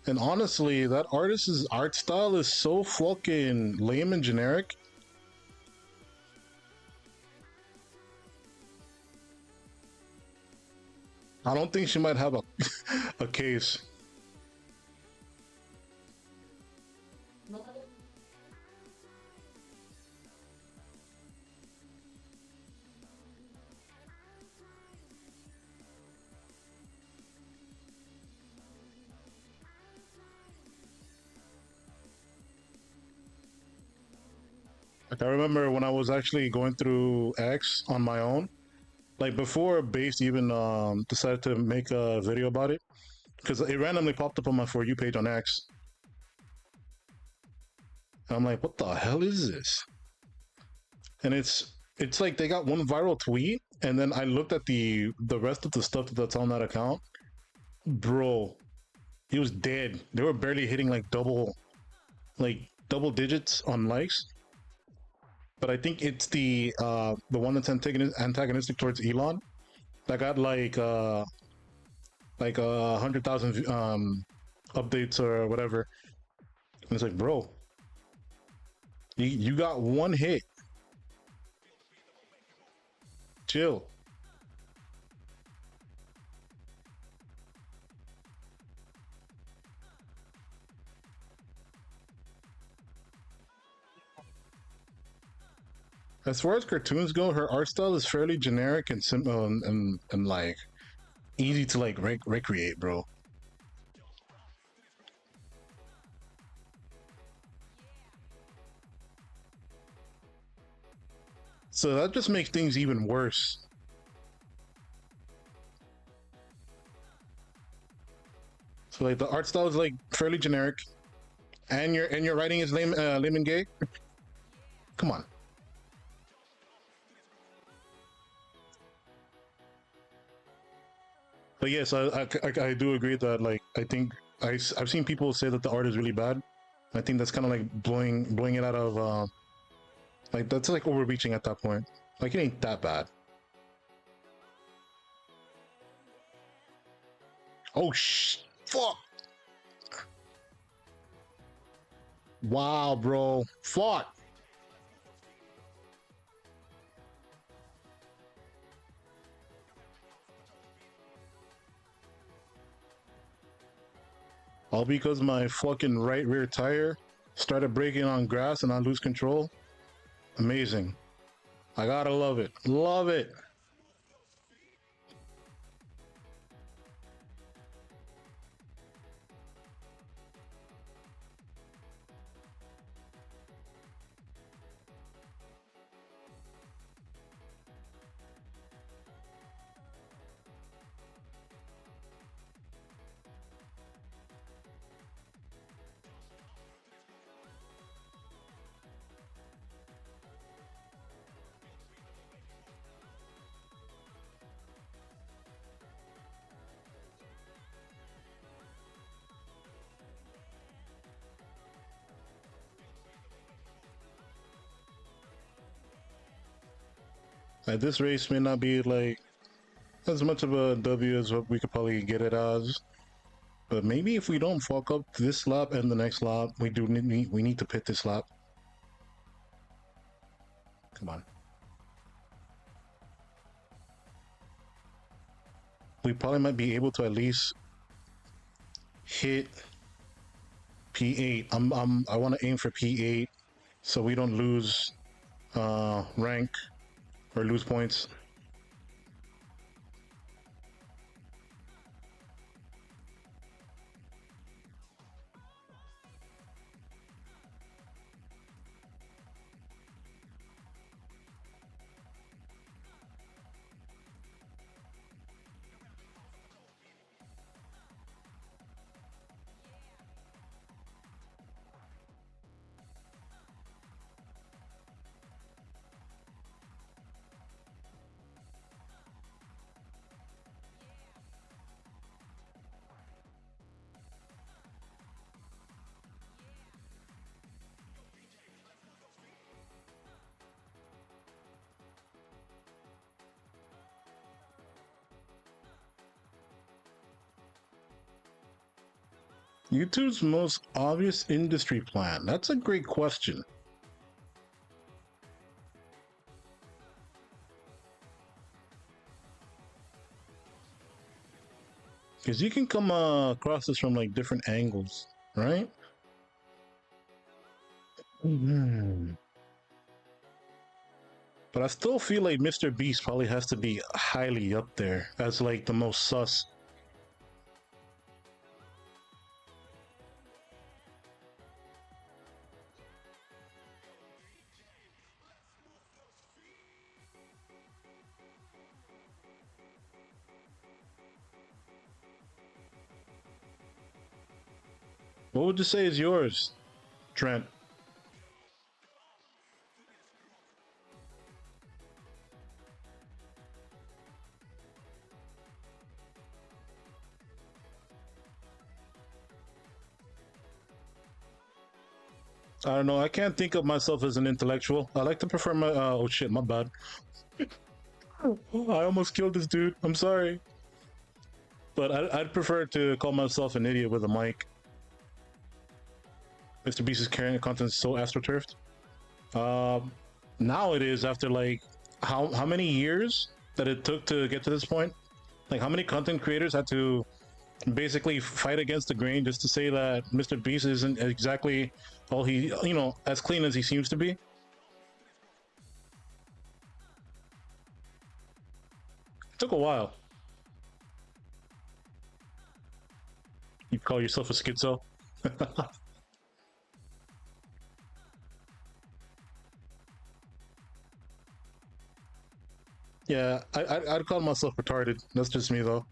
And honestly, that artist's art style is so fucking lame and generic. I don't think she might have a case. Like I remember when I was actually going through X on my own, like before Base even decided to make a video about it, because it randomly popped up on my For You page on X. And I'm like, what the hell is this? And it's like they got one viral tweet, and then I looked at the rest of the stuff that's on that account. Bro, he was dead. They were barely hitting like double digits on likes. But I think it's the one that's antagonistic towards Elon that got like 100,000 updates or whatever. And it's like, bro, you got one hit. Chill. As far as cartoons go, her art style is fairly generic and simple and like easy to like recreate, bro. So that just makes things even worse. So like the art style is like fairly generic, and your writing is lame and gay. Come on. But yes, I do agree that like I think I've seen people say that the art is really bad. I think that's kind of like blowing it out of like that's like overreaching at that point. Like it ain't that bad. Oh fuck! Wow, bro, fuck! All because my fucking right rear tire started braking on grass and I lose control. Amazing. I gotta love it. Love it. Like this race may not be like as much of a W as what we could probably get it as. But maybe if we don't fuck up this lap and the next lap, we need to pit this lap. Come on. We probably might be able to at least hit P8. I want to aim for P8 so we don't lose rank or lose points. YouTube's most obvious industry plan. That's a great question. Because you can come across this from like different angles, right? But I still feel like Mr. Beast probably has to be highly up there as like the most sus. What would you say is yours, Trent? I don't know. I can't think of myself as an intellectual. I like to prefer my. Oh shit, my bad. I almost killed this dude. I'm sorry. But I'd prefer to call myself an idiot with a mic. Mr. Beast's carrying content is so astroturfed. Now it is after like how many years that it took to get to this point? Like how many content creators had to basically fight against the grain just to say that Mr. Beast isn't exactly all he, as clean as he seems to be? It took a while. You call yourself a schizo? Yeah, I'd call myself retarded. That's just me though.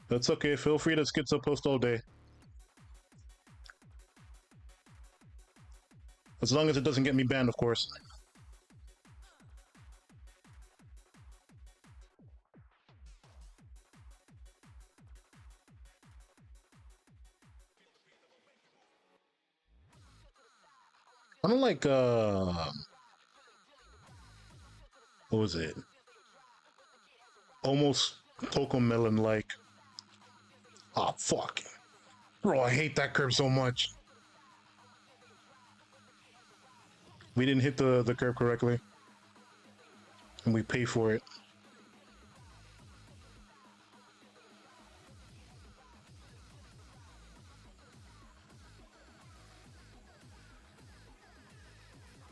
That's okay. Feel free to schizo post all day. As long as it doesn't get me banned, of course. I don't like what was it? Almost Cocomelon like. Oh fuck. Bro, I hate that curve so much. We didn't hit the curve correctly. And we pay for it.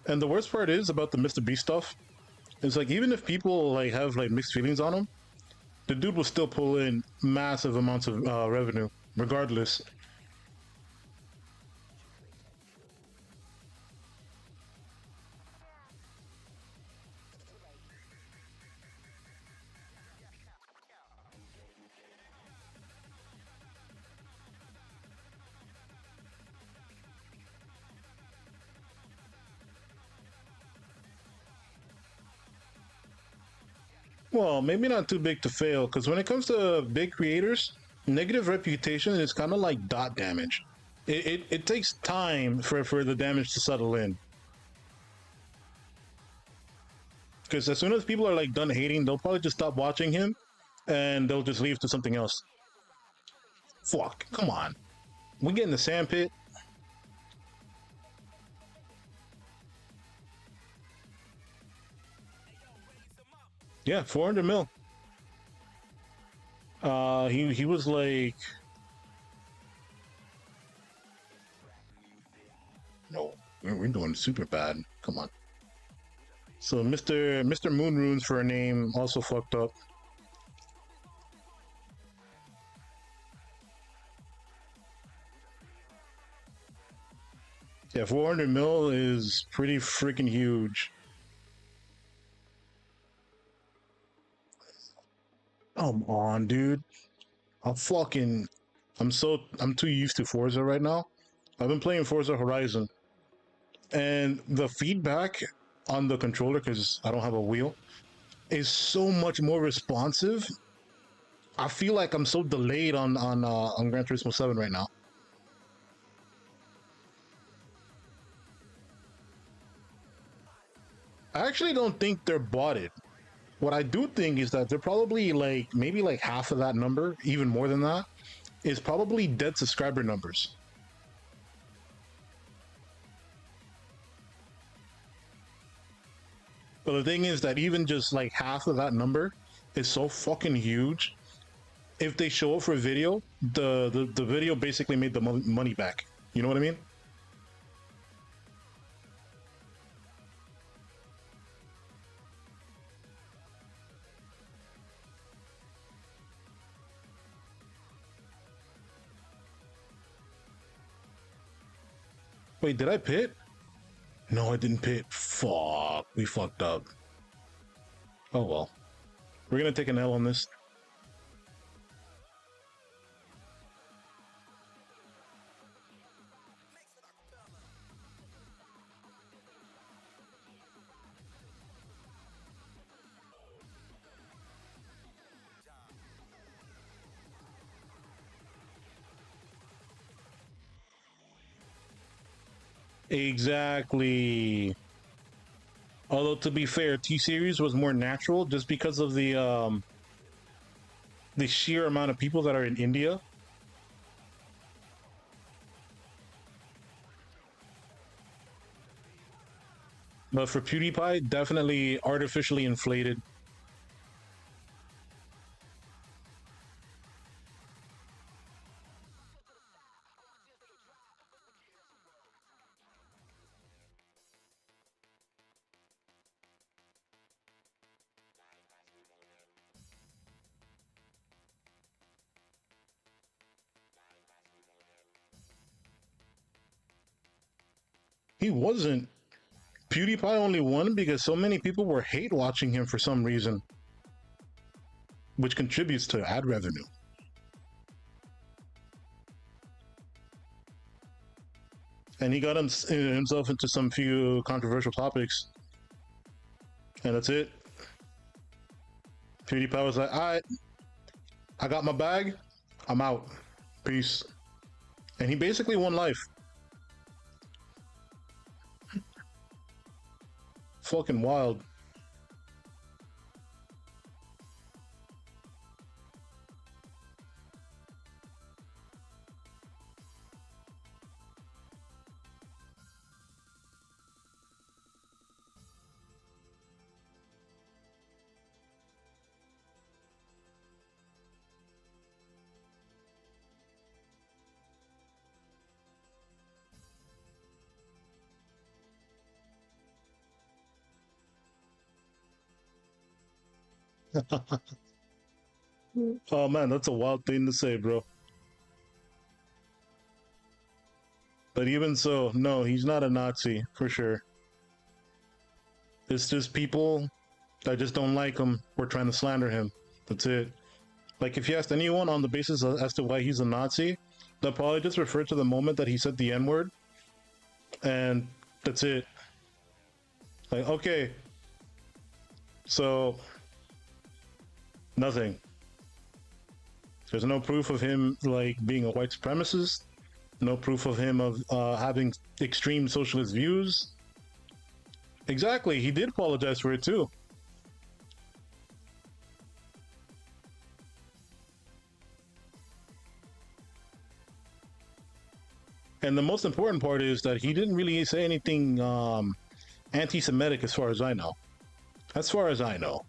And the worst part is about the Mr. Beast stuff. It's like even if people like have like mixed feelings on him, the dude will still pull in massive amounts of revenue, regardless. Well, maybe not too big to fail, because when it comes to big creators, negative reputation is kind of like dot damage. It takes time for the damage to settle in. Because as soon as people are like done hating, they'll probably just stop watching him and they'll just leave to something else. Fuck, come on. We get in the sandpit. Yeah, 400 mil. He was like, no, we're doing super bad. Come on. So Mr. Moon Runes for a name also fucked up. Yeah, 400 mil is pretty freaking huge. Come on, dude. I'm too used to Forza right now. I've been playing Forza Horizon, and the feedback on the controller, because I don't have a wheel, is so much more responsive. I feel like I'm so delayed on Gran Turismo 7 right now. I actually don't think they're botted. what I do think is that they're probably like maybe like half of that number, even more than that, is probably dead subscriber numbers. But the thing is that even just like half of that number is so fucking huge. If they show up for a video, the video basically made the money back. You know what I mean? Wait, did I pit? No, I didn't pit. Fuck, we fucked up. Oh well. We're gonna take an L on this. Exactly. Although to be fair, T Series was more natural just because of the sheer amount of people that are in India. But for PewDiePie, definitely artificially inflated. He wasn't. PewDiePie only won because so many people were hate watching him for some reason, which contributes to ad revenue. And he got himself into some few controversial topics, and that's it. PewDiePie was like, "All right, I got my bag. I'm out. Peace." And he basically won life. Fucking wild. Oh man, that's a wild thing to say, bro. But even so, no, he's not a Nazi for sure. It's just people that just don't like him or trying to slander him. That's it. Like if you asked anyone on the basis as to why he's a Nazi, they'll probably just refer to the moment that he said the N word, and that's it. Like okay, so nothing. There's no proof of him like being a white supremacist. No proof of him of having extreme socialist views. Exactly, he did apologize for it too. And the most important part is that he didn't really say anything anti-Semitic, as far as I know. As far as I know.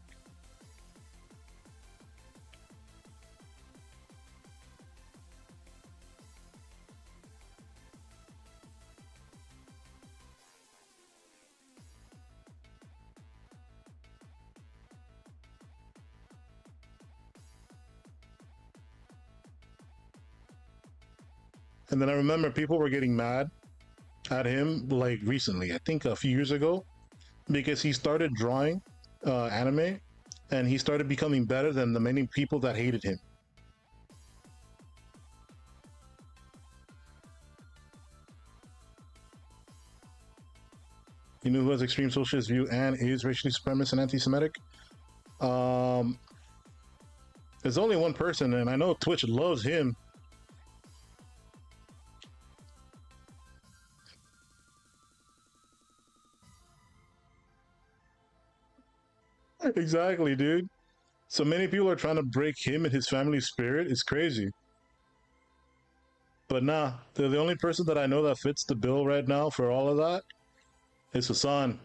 And then I remember people were getting mad at him like recently, I think a few years ago, because he started drawing anime and he started becoming better than the many people that hated him. You know who has extreme socialist view and is racially supremacist and anti-Semitic? Um, there's only one person, and I know Twitch loves him. Exactly, dude. So many people are trying to break him and his family's spirit. It's crazy. But nah, the only person that I know that fits the bill right now for all of that is Hassan.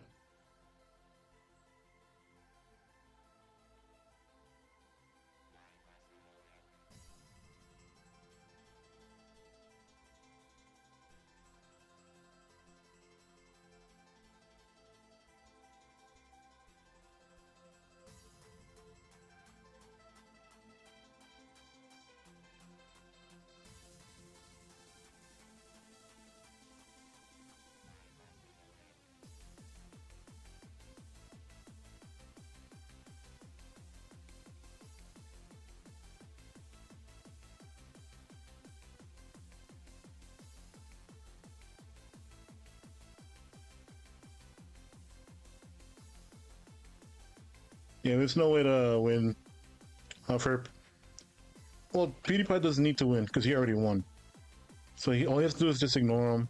Yeah, there's no way to win. For well, PewDiePie doesn't need to win because he already won. So all he has to do is just ignore him.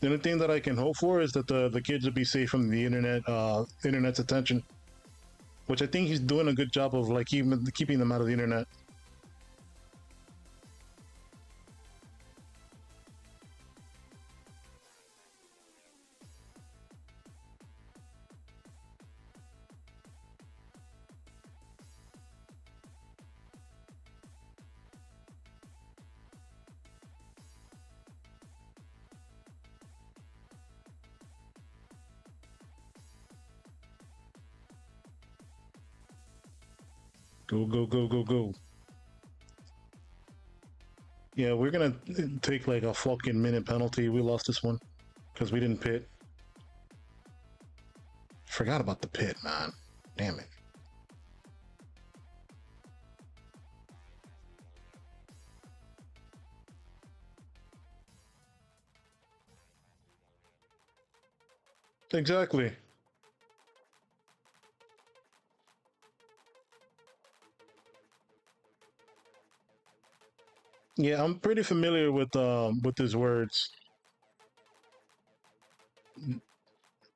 The only thing that I can hope for is that the kids will be safe from the internet's attention, which I think he's doing a good job of like keeping them out of the internet. Go go go go go. Yeah, we're gonna take like a fucking minute penalty. We lost this one because we didn't pit. Forgot about the pit, man. Damn it. Exactly. Yeah, I'm pretty familiar with his words.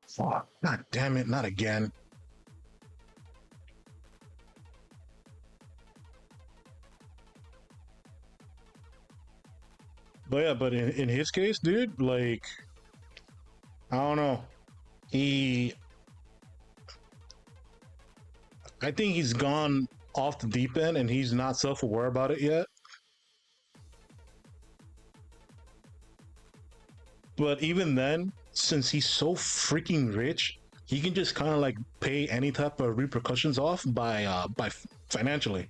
Fuck. God damn it, not again. But yeah, but in his case, dude, like I don't know. He I think he's gone off the deep end and he's not self-aware about it yet. But even then, since he's so freaking rich, he can just kind of like pay any type of repercussions off by financially,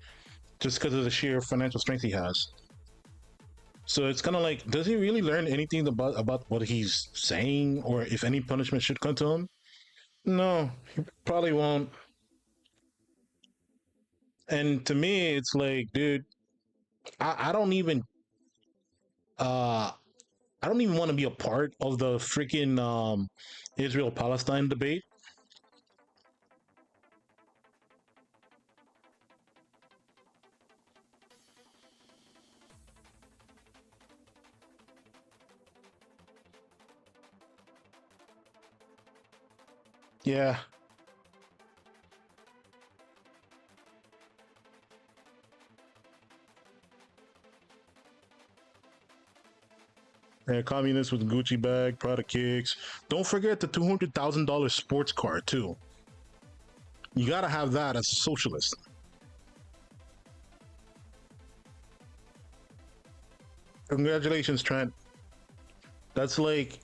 just because of the sheer financial strength he has. So it's kind of like, does he really learn anything about what he's saying, or if any punishment should come to him? No, he probably won't. And to me, it's like, dude, I don't even uh I don't even want to be a part of the freaking Israel Palestine debate. Yeah, yeah, communist with Gucci bag, Prada kicks. Don't forget the $200,000 sports car too. You gotta have that as a socialist. Congratulations, Trent. That's like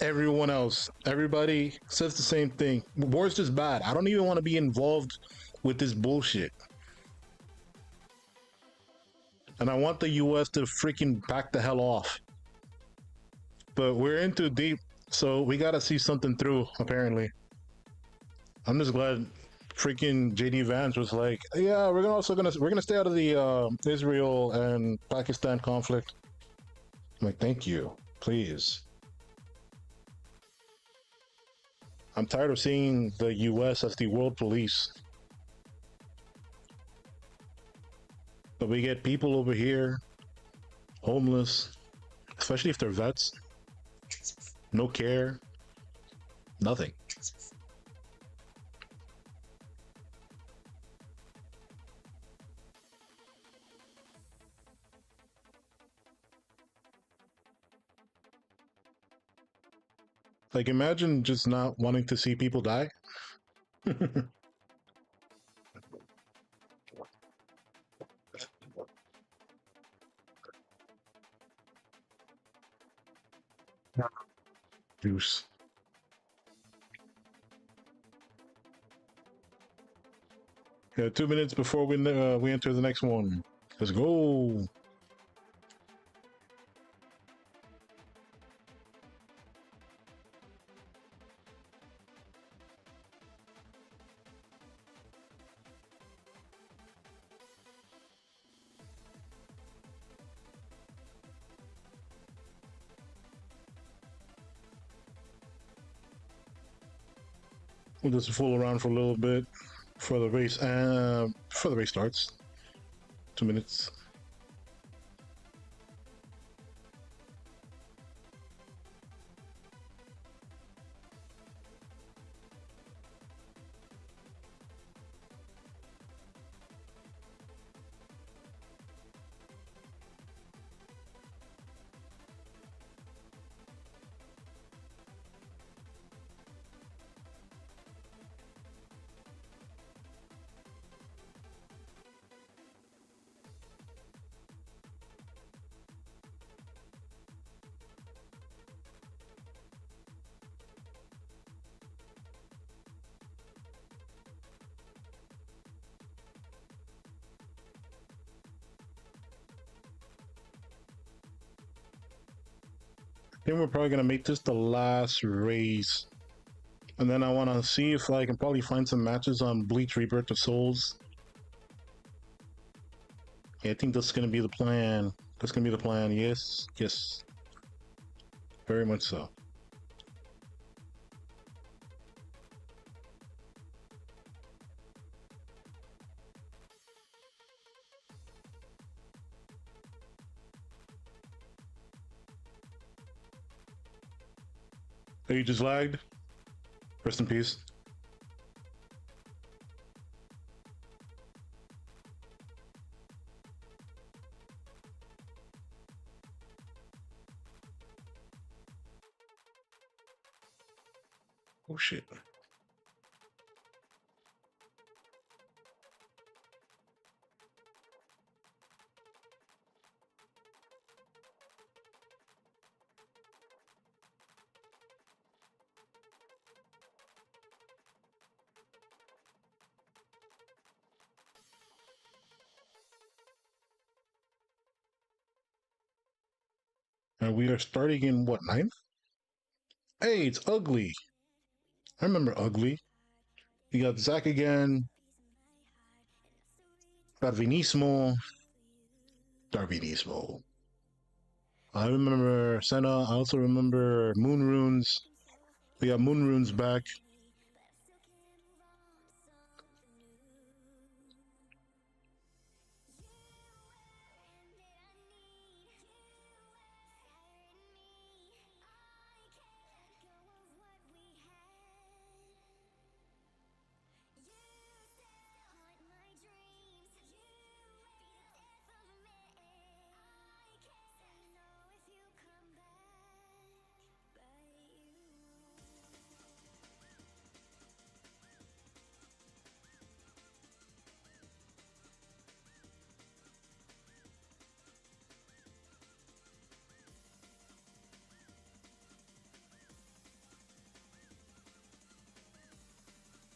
everyone else. Everybody says the same thing. War's just bad. I don't even want to be involved with this bullshit. And I want the US to freaking back the hell off. But we're in too deep, so we gotta see something through, apparently. I'm just glad freaking JD Vance was like, yeah, we're gonna stay out of the Israel and Pakistan conflict. I'm like, thank you, please. I'm tired of seeing the US as the world police. But we get people over here, homeless, especially if they're vets, no care, nothing. Like, imagine just not wanting to see people die. Deuce. Yeah, 2 minutes before we enter the next one. Let's go. We'll just fool around for a little bit before the race. Before the race starts. 2 minutes. I think we're probably gonna make this the last race. And then I want to see if I can probably find some matches on Bleach Rebirth of Souls. Yeah, I think that's gonna be the plan. That's gonna be the plan. Yes, yes. Very much so. Oh, you just lagged? Rest in peace. Oh shit. And we are starting in what, 9th? Hey, it's Ugly. I remember Ugly. You got Zack again. Darwinismo. Darwinismo. I remember Senna. I also remember Moon Runes. We got Moon Runes back.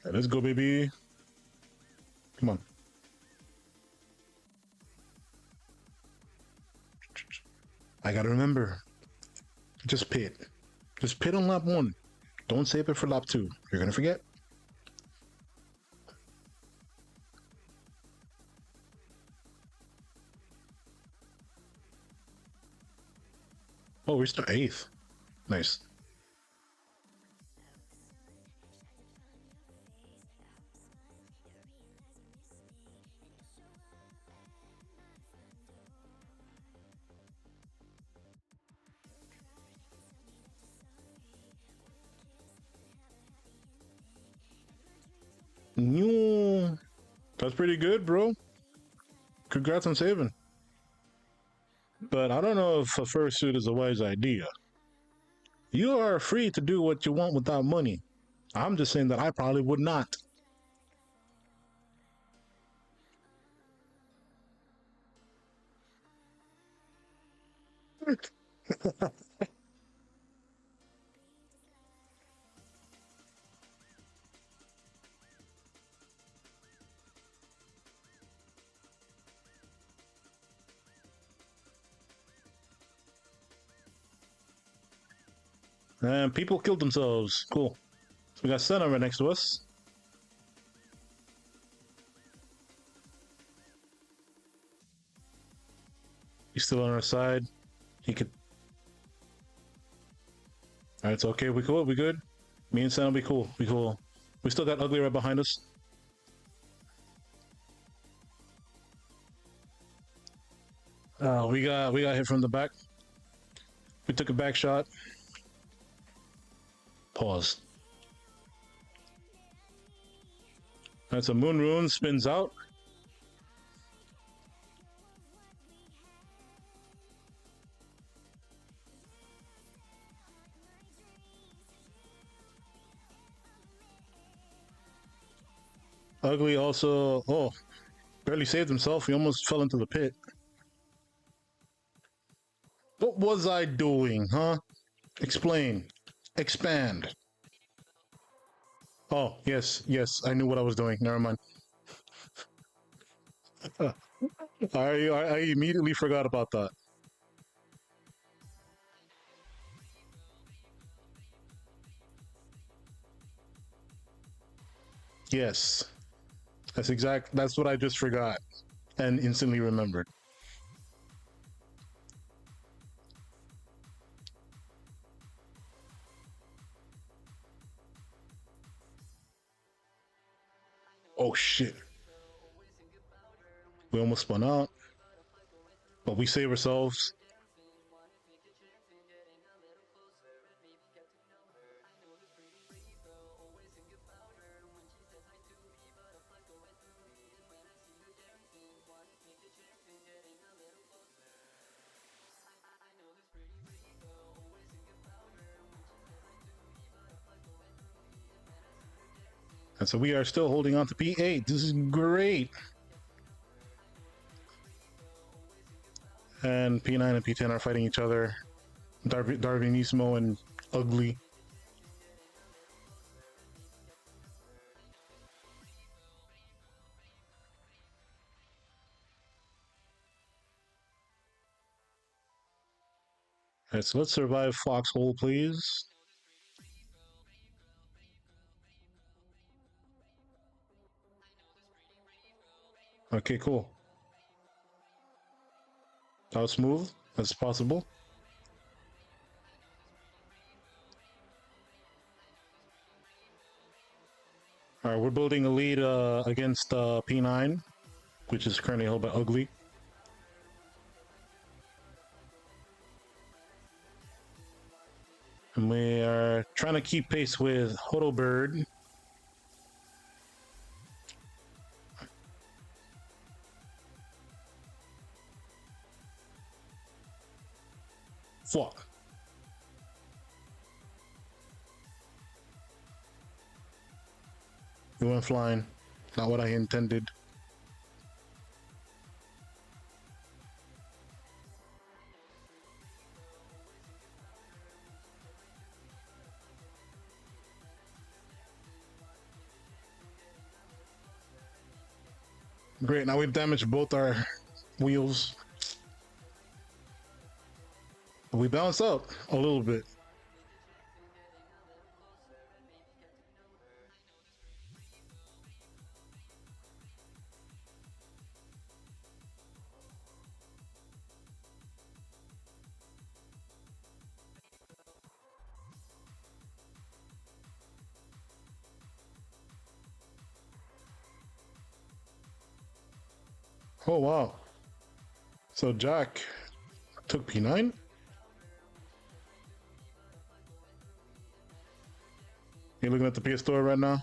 Right, let's go, baby. Come on. I gotta remember. Just pit. Just pit on lap 1. Don't save it for lap 2. You're gonna forget. Oh, we're still 8th. Nice. New. That's pretty good, bro. Congrats on saving. But I don't know if a fursuit is a wise idea. You are free to do what you want without money. I'm just saying that I probably would not. And people killed themselves. Cool. So we got Senna right next to us. He's still on our side. He could. All right, it's okay. We cool. We good. Me and Senna, we cool. We cool. We still got Ugly right behind us. We got hit from the back. We took a back shot. Pause. That's a Moon Rune spins out. Ugly also, barely saved himself. He almost fell into the pit. What was I doing, huh? Explain. Expand. Oh, yes, I knew what I was doing. Never mind. I immediately forgot about that. Yes, that's what I just forgot and instantly remembered. Oh shit. We almost spun out, but we save ourselves. And so we are still holding on to P8. This is great. And P9 and P10 are fighting each other. Darwinismo and Ugly. Alright, so let's survive Foxhole, please. Okay, cool. That was smooth as possible. Alright, we're building a lead against P9, which is currently held by Ugly. And we are trying to keep pace with Hodobird. Fuck. We went flying. Not what I intended. Great, now we've damaged both our wheels. We bounce out a little bit. Oh wow. So Jack took P9. You looking at the PS Store right now?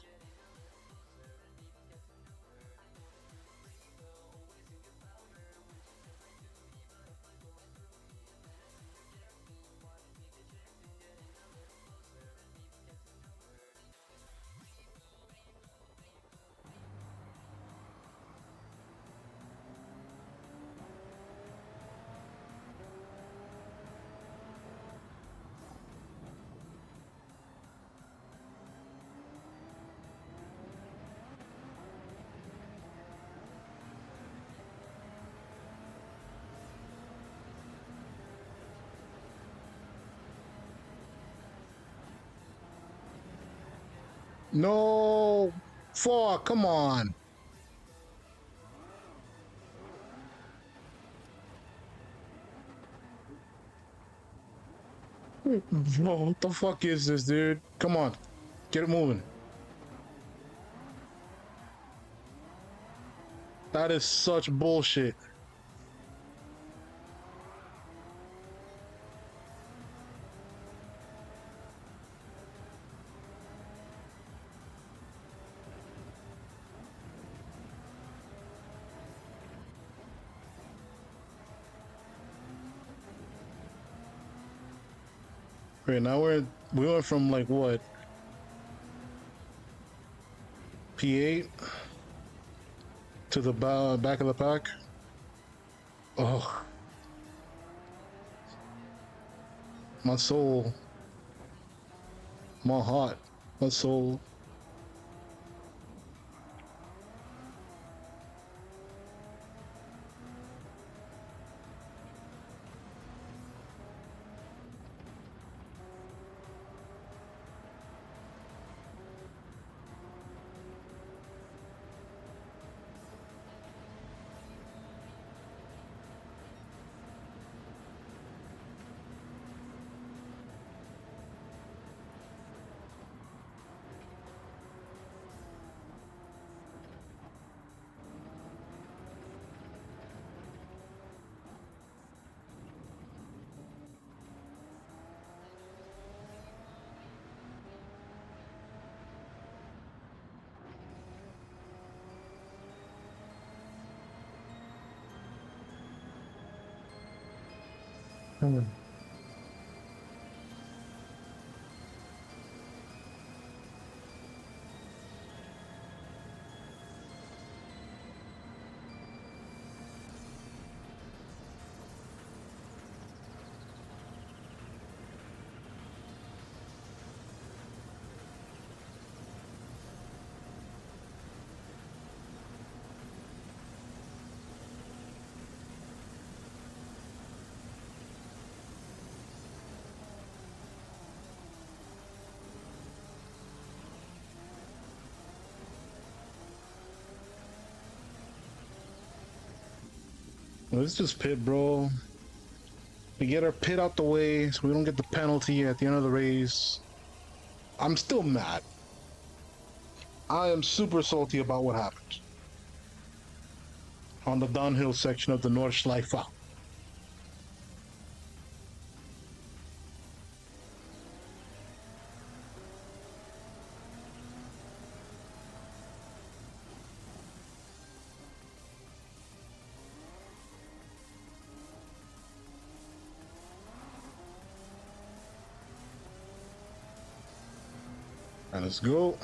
No! Fuck, come on! Bro, what the fuck is this, dude? Come on, get it moving. That is such bullshit. Right now we went from like what, P8 to the back of the pack. Oh, my soul, my heart, my soul. Hmm. Let's just pit, bro. We get our pit out the way so we don't get the penalty at the end of the race. I'm still mad. I am super salty about what happened on the downhill section of the Nordschleife. And let's go.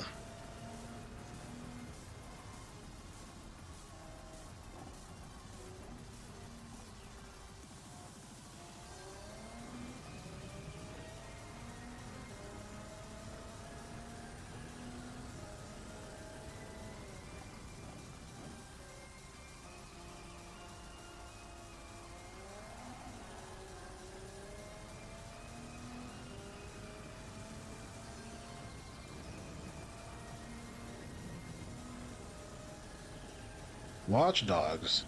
Watch Dogs.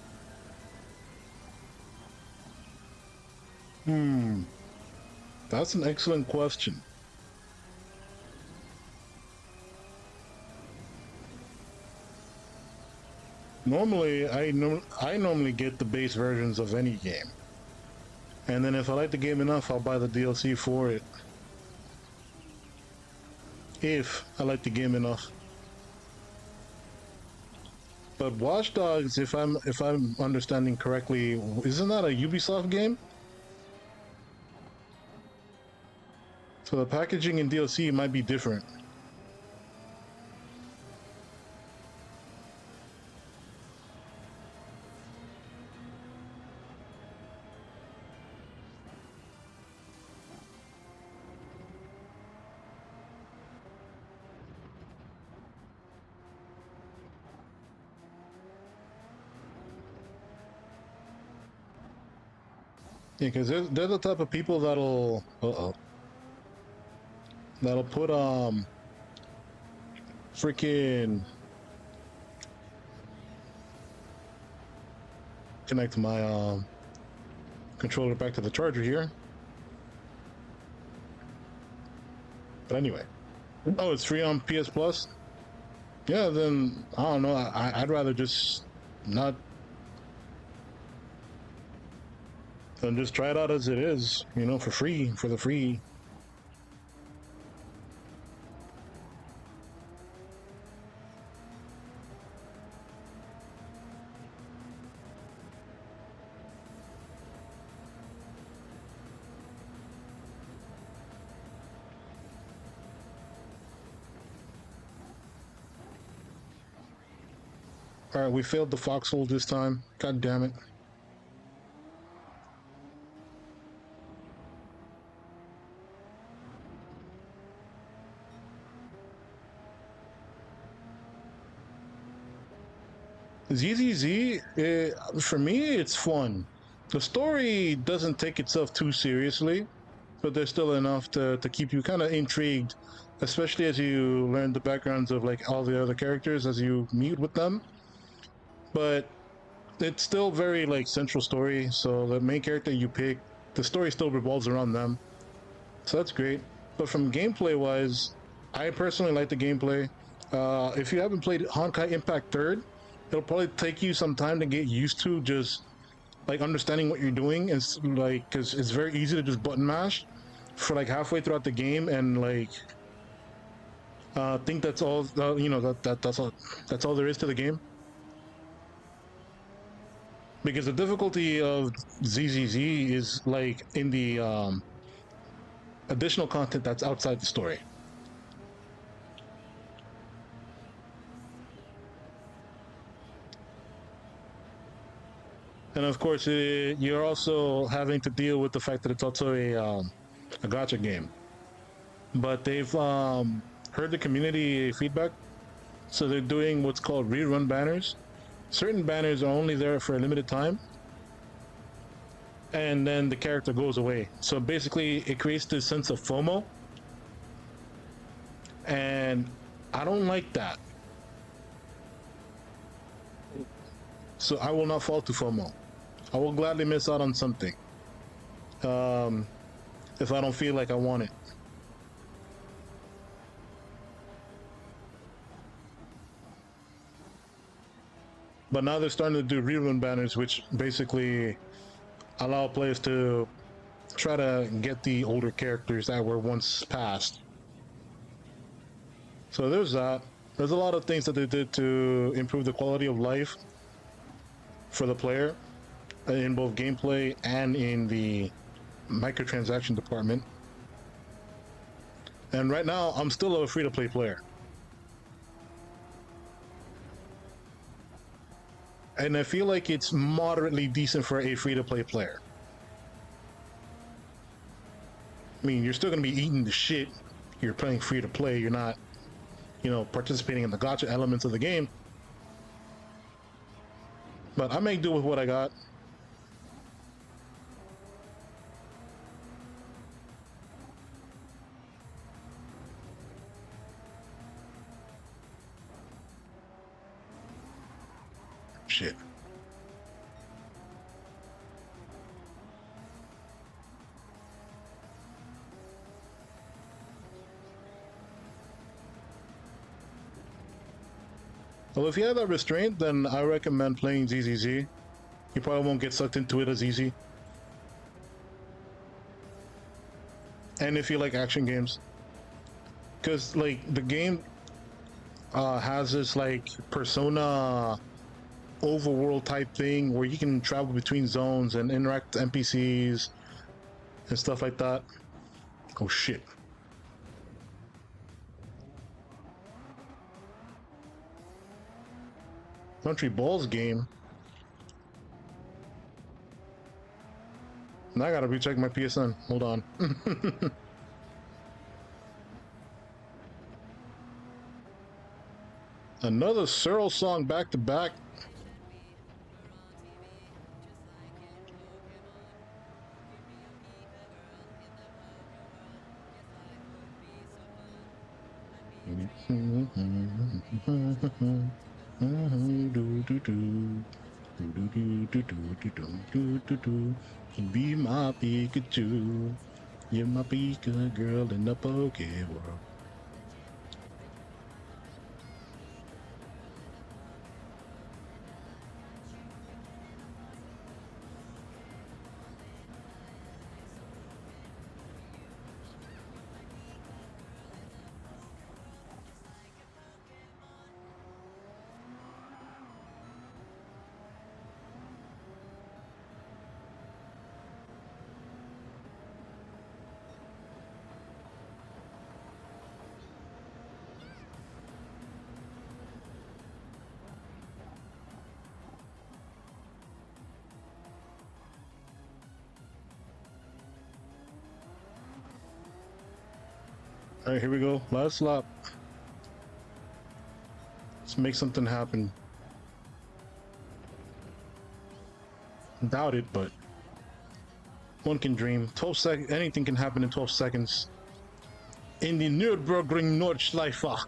That's an excellent question. Normally, I normally get the base versions of any game, and then if I like the game enough, I'll buy the DLC for it. If I like the game enough. But Watch Dogs, if I'm understanding correctly, isn't that a Ubisoft game? So the packaging in DLC might be different. Yeah, because they're the type of people that'll that'll put freaking connect my controller back to the charger here. But anyway, oh, it's free on PS Plus. Yeah, then I don't know. I'd rather just not than just try it out as it is, you know, for free, for the free. All right, we failed the foxhole this time. God damn it. ZZZ, for me, it's fun. The story doesn't take itself too seriously, but there's still enough to keep you kind of intrigued, especially as you learn the backgrounds of like all the other characters as you meet with them. But it's still very like central story, so the main character you pick, the story still revolves around them. So that's great. But from gameplay wise, I personally like the gameplay. If you haven't played Honkai Impact Third, it'll probably take you some time to get used to just like understanding what you're doing. It's like because it's very easy to just button mash for like halfway throughout the game and like think that's all you know that's all there is to the game. Because the difficulty of ZZZ is like in the additional content that's outside the story. And of course, you're also having to deal with the fact that it's also a gacha game. But they've heard the community feedback, so they're doing what's called rerun banners. Certain banners are only there for a limited time, and then the character goes away. So basically, it creates this sense of FOMO, and I don't like that. So I will not fall to FOMO. I will gladly miss out on something if I don't feel like I want it. But now they're starting to do rerun banners, which basically allow players to try to get the older characters that were once passed. So there's that. There's a lot of things that they did to improve the quality of life for the player in both gameplay and in the microtransaction department. And right now, I'm still a free-to-play player. And I feel like it's moderately decent for a free-to-play player. I mean, you're still going to be eating the shit. You're playing free-to-play. You're not, you know, participating in the gacha elements of the game. But I make do with what I got. Shit. Well, if you have that restraint, then I recommend playing ZZZ. You probably won't get sucked into it as easy. And if you like action games. Because, like, the game has this, like, Persona overworld type thing where you can travel between zones and interact with NPCs and stuff like that. Oh, shit. Country Balls game. Now I gotta recheck my PSN. Hold on. Another Searle song back to back. Be my Pikachu. You're my Pika girl in the Poke world. All right, here we go. Last lap. Let's make something happen. Doubt it, but one can dream. 12 seconds. Anything can happen in 12 seconds. In the Nürburgring Nordschleife.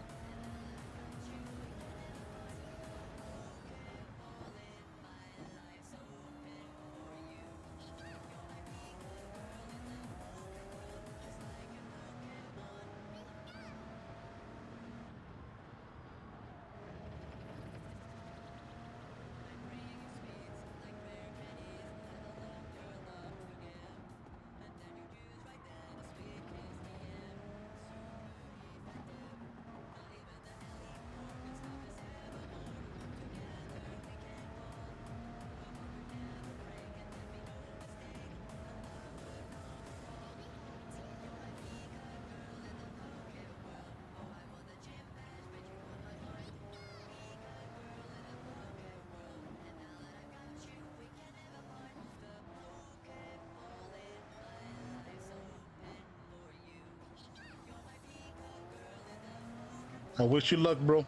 I wish you luck, bro.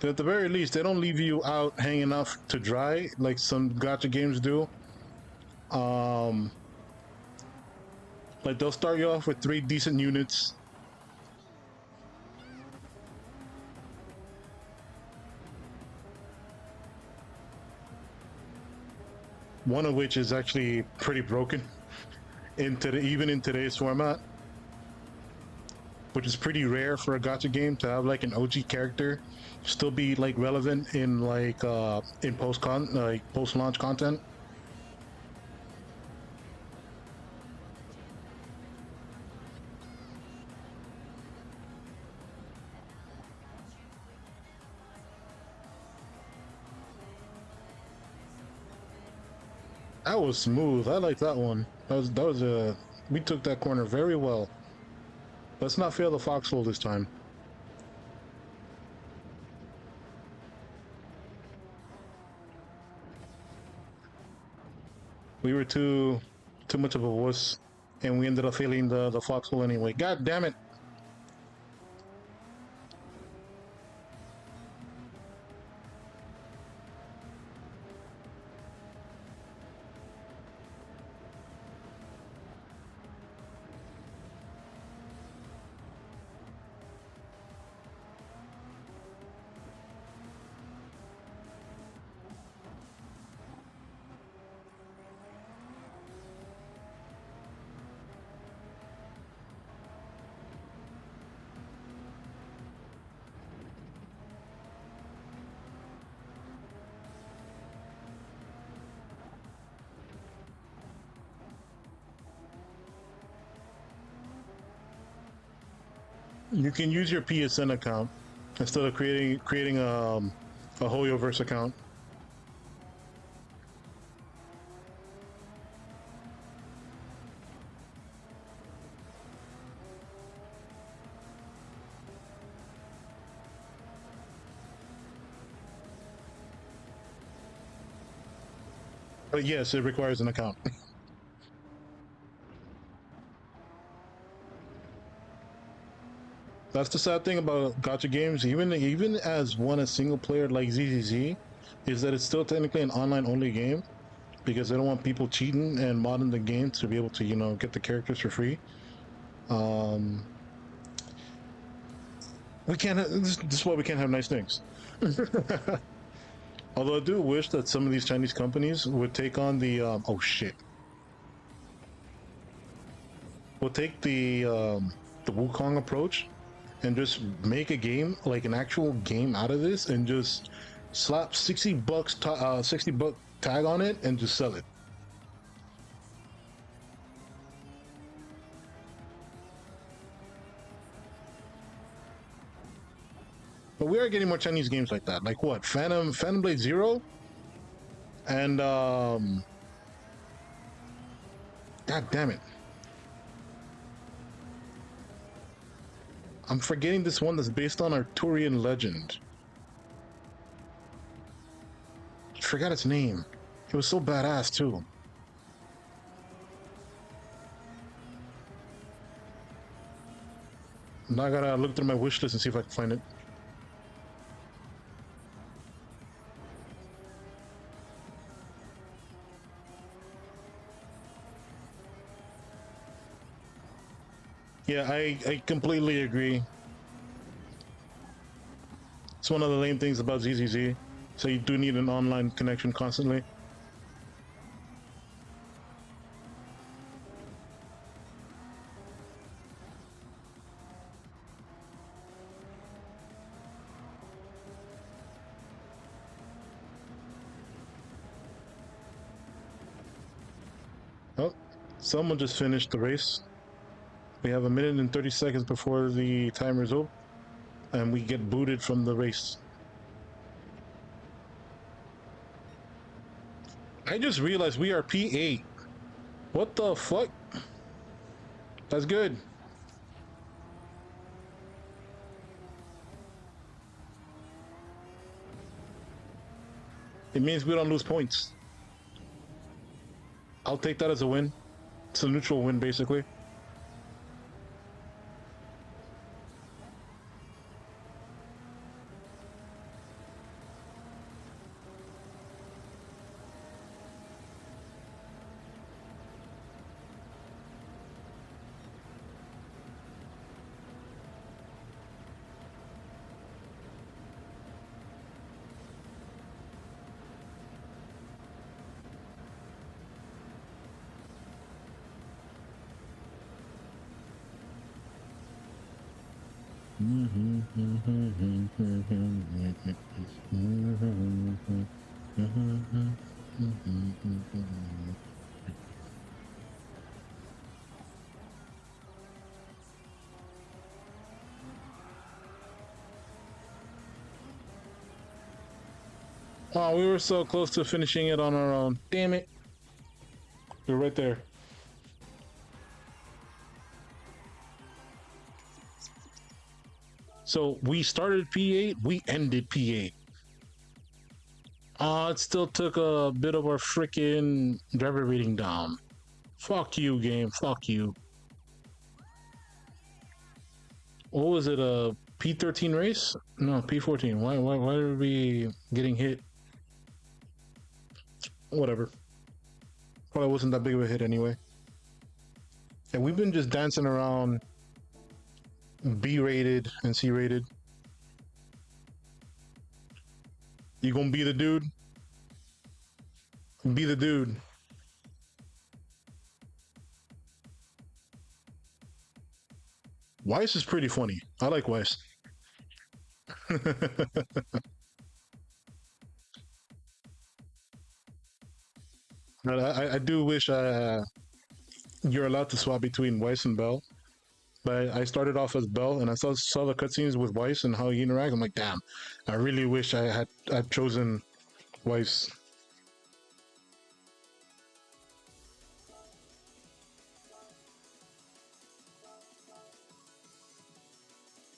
At the very least, they don't leave you out hanging off to dry like some gacha games do. Like they'll start you off with 3 decent units. One of which is actually pretty broken even in today's format, which is pretty rare for a gacha game to have like an OG character still be like relevant in like in post launch content. That was smooth. I like that one. That was a we took that corner very well. Let's not fail the foxhole this time. We were too much of a wuss, and we ended up failing the foxhole anyway. God damn it! You can use your PSN account instead of creating a Hoyoverse account. But yes, it requires an account. That's the sad thing about gacha games. Even as a single player like ZZZ, is that it's still technically an online only game because they don't want people cheating and modding the game to be able to, you know, get the characters for free. Um, we can't. This is why we can't have nice things. Although I do wish that some of these Chinese companies would take on the oh shit, would take the Wukong approach and just make a game like an actual game out of this and just slap $60 $60 tag on it and just sell it. But we are getting more Chinese games like that. Like what? Phantom Blade Zero and god damn it. I'm forgetting this one that's based on Arthurian legend. I forgot its name. It was so badass too. Now I gotta look through my wish list and see if I can find it. Yeah, I completely agree. It's one of the lame things about ZZZ. So you do need an online connection constantly. Oh, someone just finished the race. We have 1 minute and 30 seconds before the timer's up, and we get booted from the race. I just realized we are P8. What the fuck? That's good. It means we don't lose points. I'll take that as a win. It's a neutral win, basically. Oh, we were so close to finishing it on our own. Damn it. We're right there. So we started P8, we ended P8. It still took a bit of our freaking driver rating down. Fuck you, game. Fuck you. What was it? A P13 race? No, P14. Why are we getting hit? Whatever. Probably wasn't that big of a hit anyway. And we've been just dancing around B rated and C rated. You gonna be the dude? Be the dude. Weiss is pretty funny. I like Weiss. But I do wish you're allowed to swap between Weiss and Bell. But I started off as Bell, and I saw the cutscenes with Weiss and how he interacts. I'm like, damn, I really wish I'd chosen Weiss.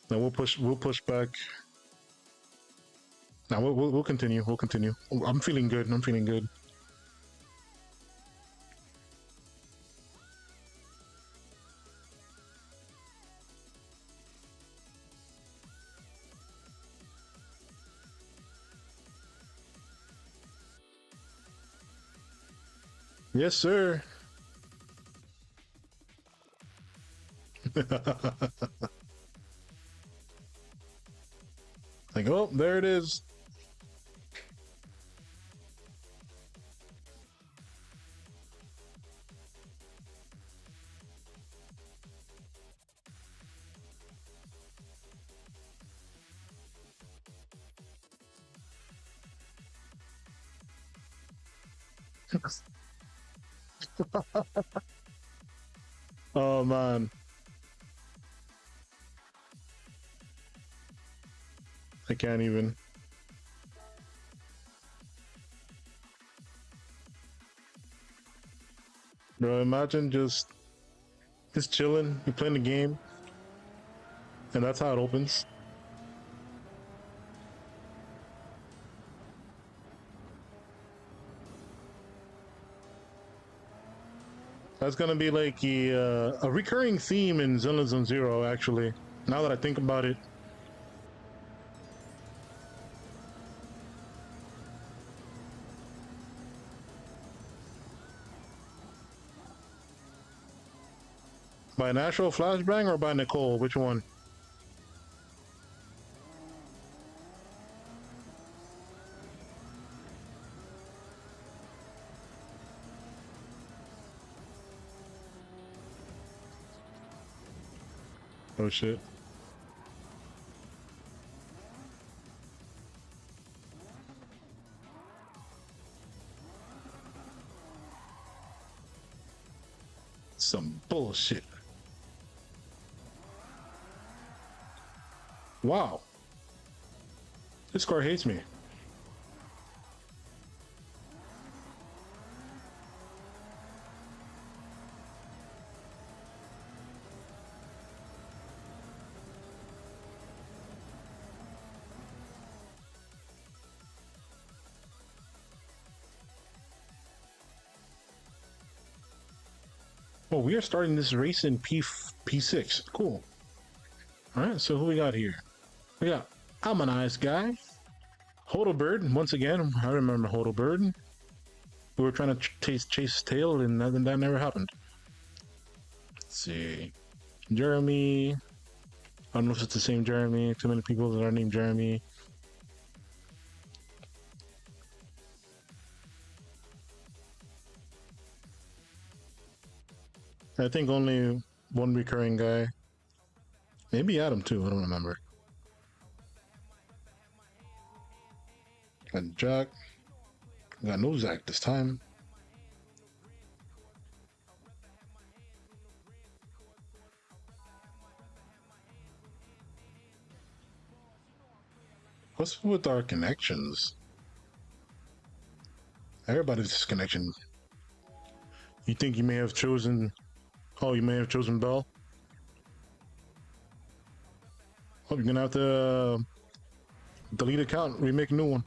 Now we'll push back. Now we'll continue. We'll continue. I'm feeling good. I'm feeling good. Yes, sir. Like, oh, there it is. Oh man, I can't even. Bro, imagine just chilling, you playing the game, and that's how it opens. That's gonna be like a recurring theme in Zenless Zone Zero, actually. Now that I think about it. By Natural Flashbang or by Nicole? Which one? Oh shit. Some bullshit. Wow. This car hates me. Oh, we are starting this race in P6. Cool. All right, so who we got here? We got I'm a nice guy. Hodlbird, once again, I remember Hodlbird. We were trying to chase his tail, and that never happened. Let's see. Jeremy. I don't know if it's the same Jeremy. Too many people that are named Jeremy. I think only one recurring guy. Maybe Adam too, I don't remember. Got Jack. Got no Zach this time. What's with our connections? Everybody's connection. You think you may have chosen... Oh, you may have chosen Bell? Oh, you're gonna have to delete account, remake a new one.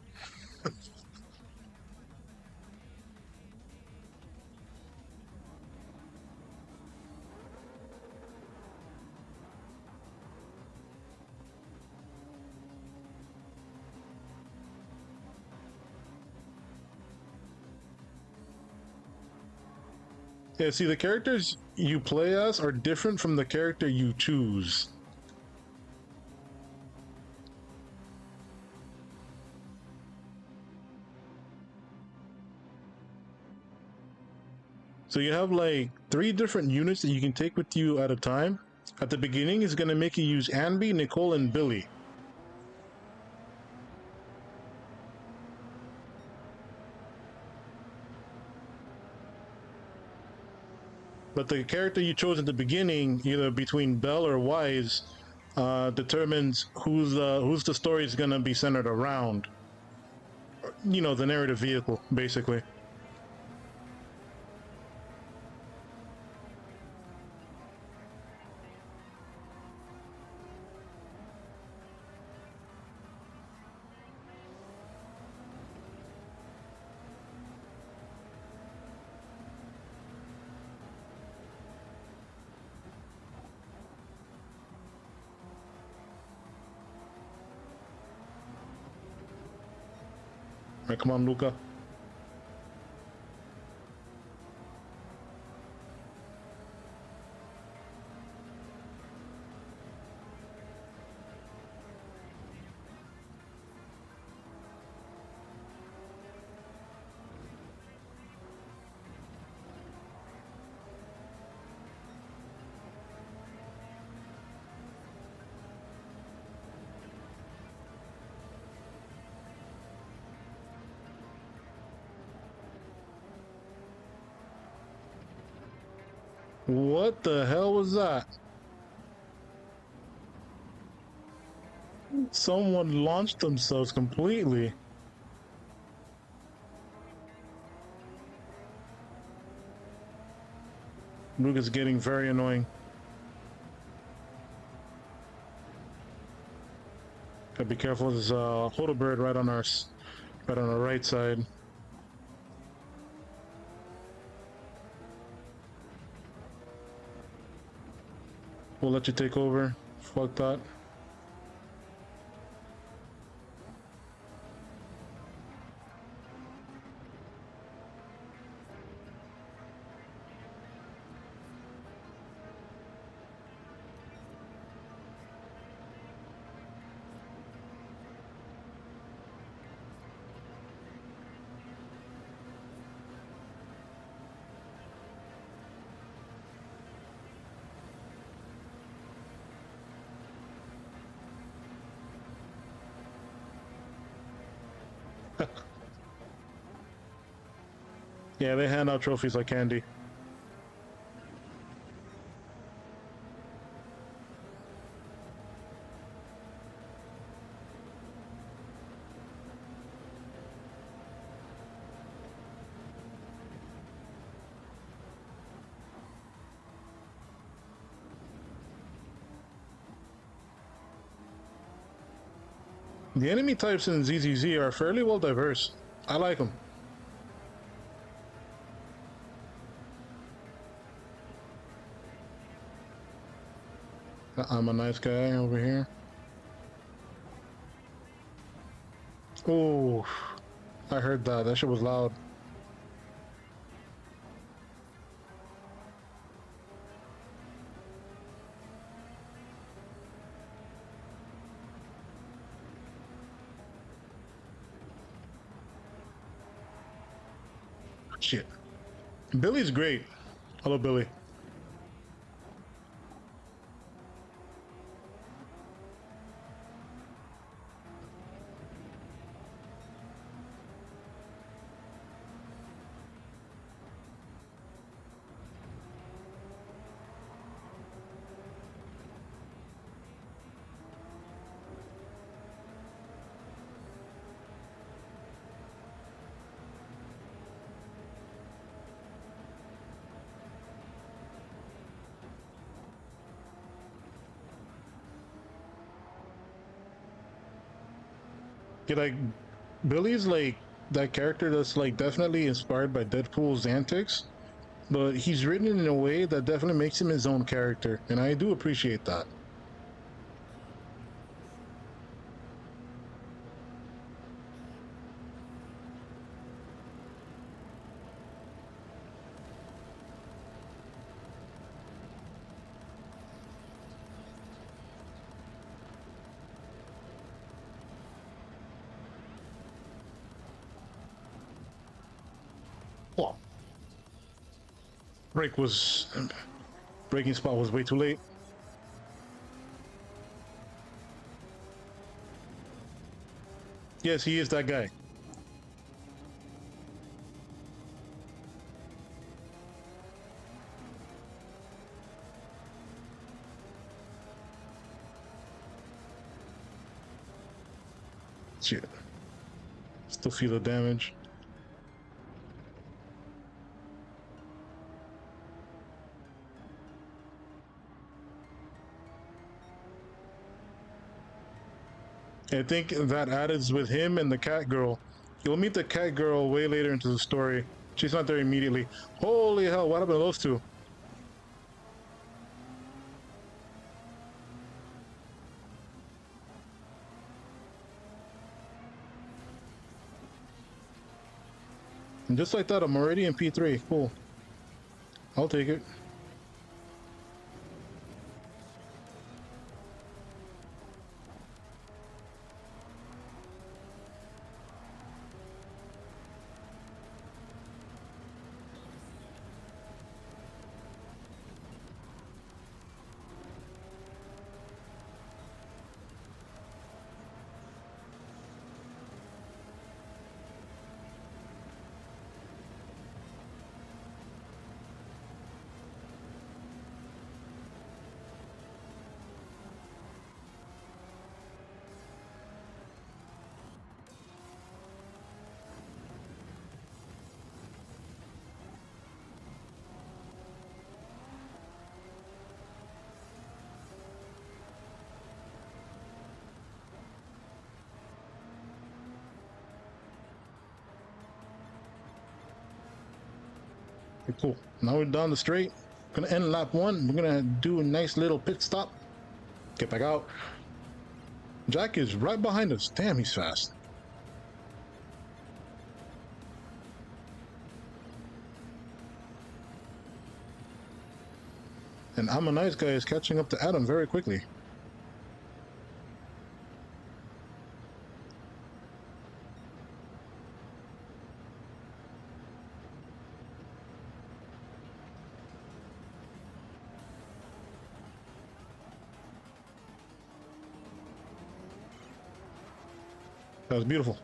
Yeah, see, the characters you play as are different from the character you choose. So you have like 3 different units that you can take with you at a time. At the beginning, it's going to make you use Anby, Nicole, and Billy. But the character you chose at the beginning, either between Bell or Wise, determines who's the story is going to be centered around. You know, the narrative vehicle, basically. All right, come on, Luca. What the hell was that? Someone launched themselves completely. Luke is getting very annoying. Gotta be careful. There's a Hodobird right on our right side. We'll let you take over. Fuck that. Yeah, they hand out trophies like candy. The enemy types in ZZZ are fairly well diverse. I like them. I'm a nice guy over here. Oh, I heard that. That shit was loud. Shit. Billy's great. Hello, Billy. Yeah, like Billy's like that character that's like definitely inspired by Deadpool's antics, but he's written in a way that definitely makes him his own character, and I do appreciate that. Well, break was breaking spot was way too late. Yes, he is that guy. Shit. Still feel the damage. I think that adds with him and the cat girl. You'll meet the cat girl way later into the story. She's not there immediately. Holy hell, what happened to those two? And just like that, I'm already in P3. Cool. I'll take it. Okay, cool. Now we're down the straight. Gonna end lap 1. We're gonna do a nice little pit stop. Get back out. Jack is right behind us. Damn, he's fast. And I'm a Nice Guy is catching up to Adam very quickly. That was beautiful.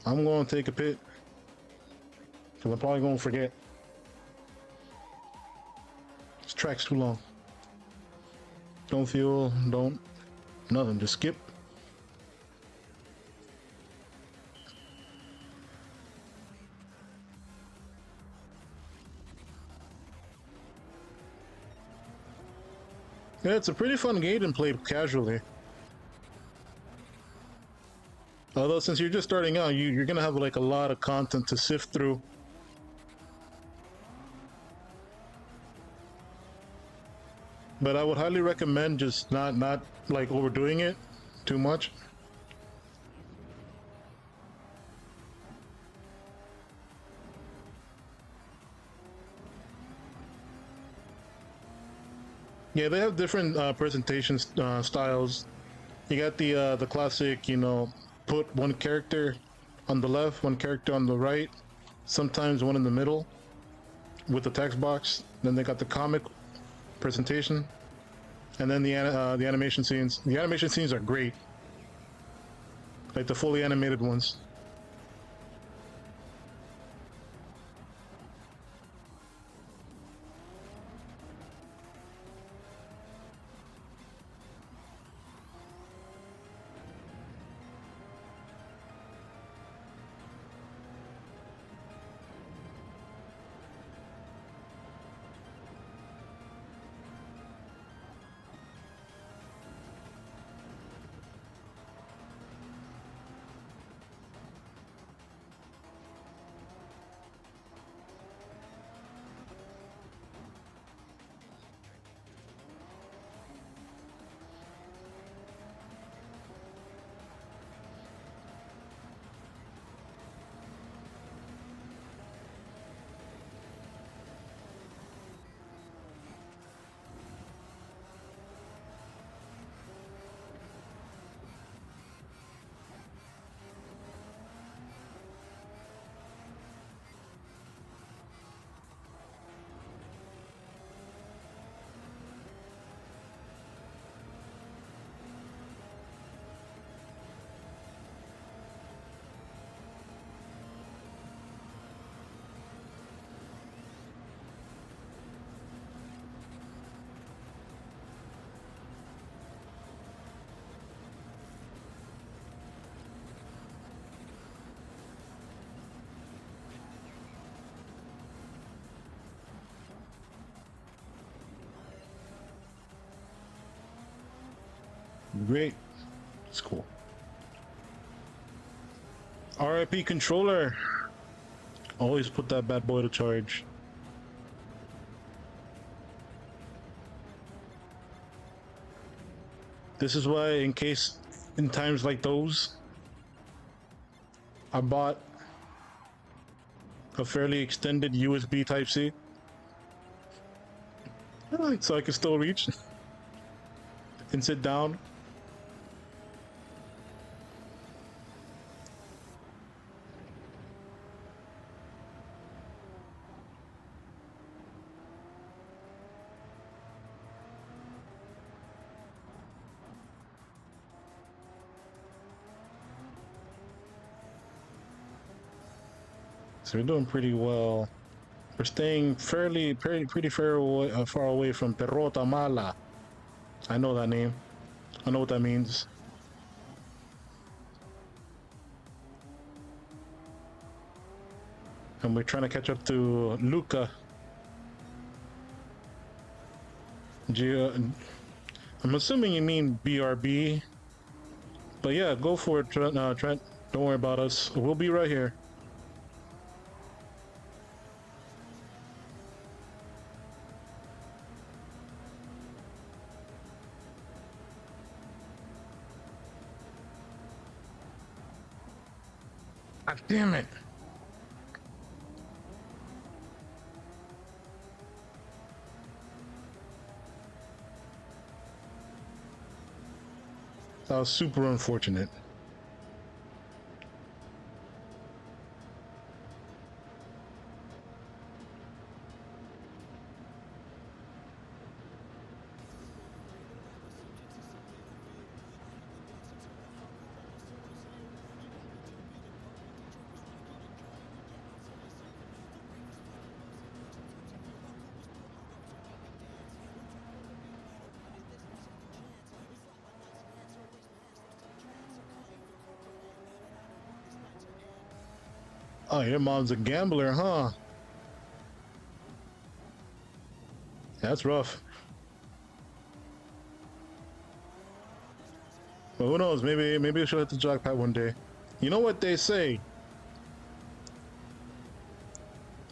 I'm going to take a pit because I'm probably going to forget. This track's too long. Don't fuel, don't nothing, just skip. Yeah, it's a pretty fun game and played casually. Although since you're just starting out, you're gonna have like a lot of content to sift through. But I would highly recommend just not like overdoing it too much. Yeah, they have different presentation styles. You got the classic, you know, put one character on the left, one character on the right, sometimes one in the middle with the text box. Then they got the comic presentation, and then the animation scenes. The animation scenes are great, like the fully animated ones. Great, it's cool. RIP controller. Always put that bad boy to charge. This is why, in case, in times like those, I bought a fairly extended USB Type-C. So I can still reach and sit down. So we're doing pretty well. We're staying pretty far away from Perrota Mala. I know that name. I know what that means. And we're trying to catch up to Luca. I'm assuming you mean BRB. But yeah, go for it, Trent. Don't worry about us. We'll be right here. God damn it. That was super unfortunate. Oh, your mom's a gambler, huh? That's rough. But who knows? Maybe she'll hit the jackpot one day. You know what they say?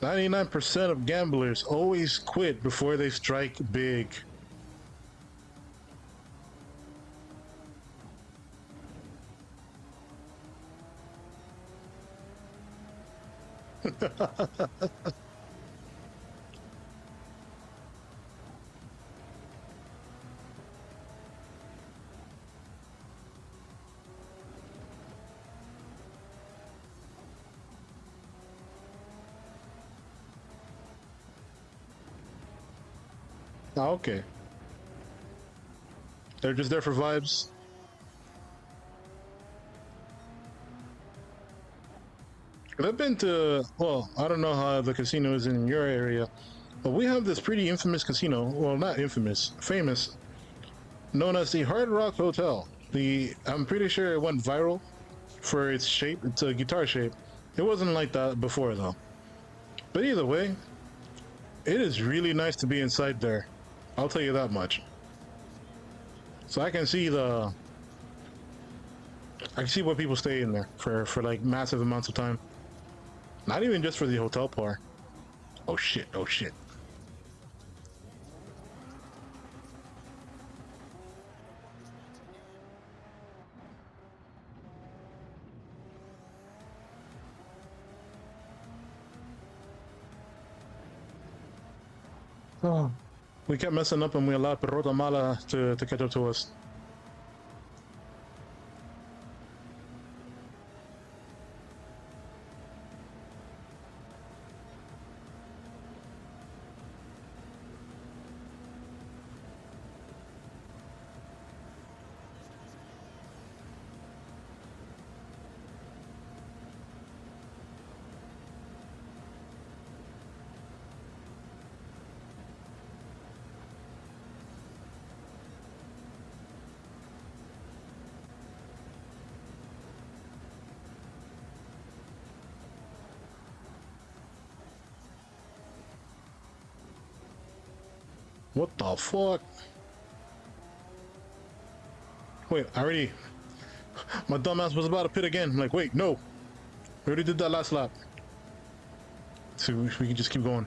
99% of gamblers always quit before they strike big. Ah, okay. They're just there for vibes. I've been to, well, I don't know how the casino is in your area, but we have this pretty infamous casino. Well, not infamous, famous, known as the Hard Rock Hotel. I'm pretty sure it went viral for its shape. It's a guitar shape. It wasn't like that before though. But either way, it is really nice to be inside there. I'll tell you that much. So I can see why people stay in there for like massive amounts of time. Not even just for the hotel part. Oh shit! Oh shit! Oh, we kept messing up and we allowed Perrota Mala to catch up to us. What the fuck? Wait, my dumbass was about to pit again. I'm like, wait, no. We already did that last lap. So we can just keep going.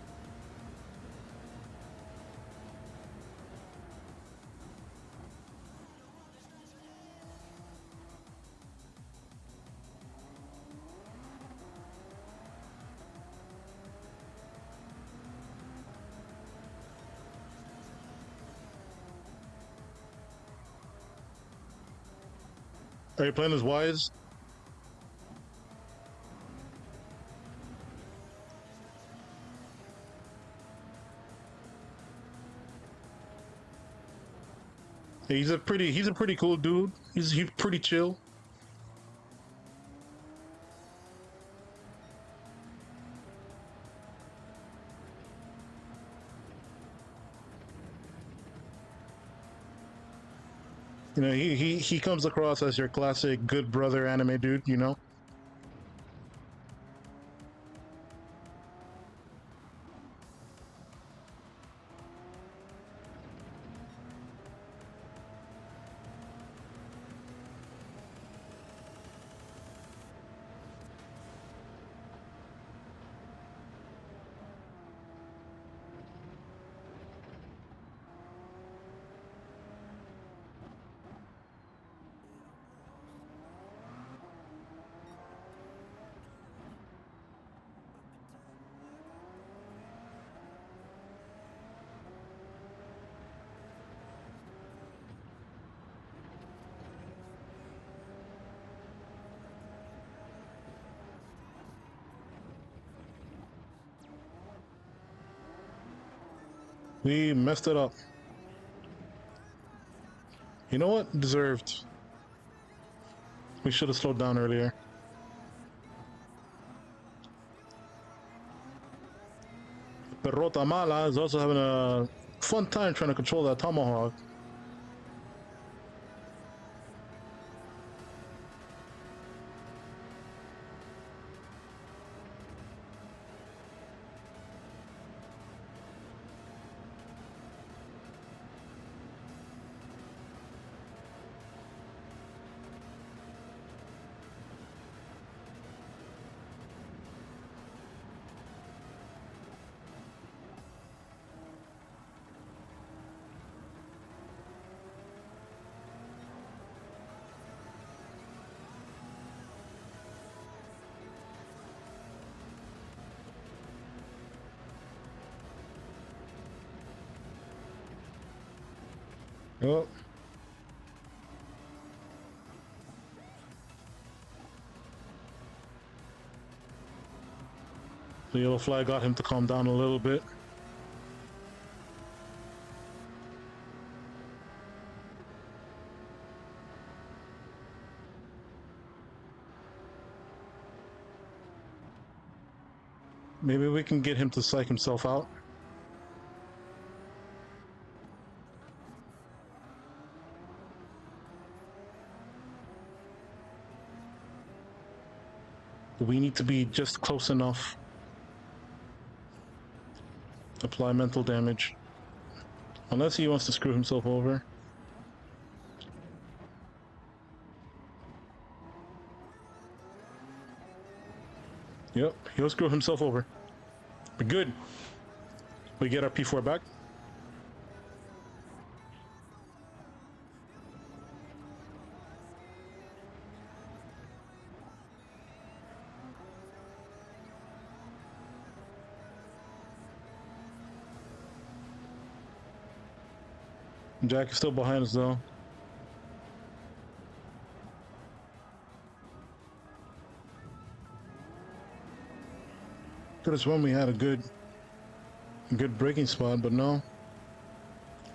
Are you playing as Wise? Yeah, he's a pretty cool dude. He's pretty chill. You know, he comes across as your classic good brother anime dude, you know? We messed it up. You know what? Deserved. We should have slowed down earlier. Perrota Mala is also having a fun time trying to control that tomahawk. Oh. The yellow flag got him to calm down a little bit. Maybe we can get him to psych himself out. We need to be just close enough. Apply mental damage. Unless he wants to screw himself over. Yep, he'll screw himself over. But good. We get our P4 back. Jack is still behind us though. Could have sworn we had a good braking spot, but no.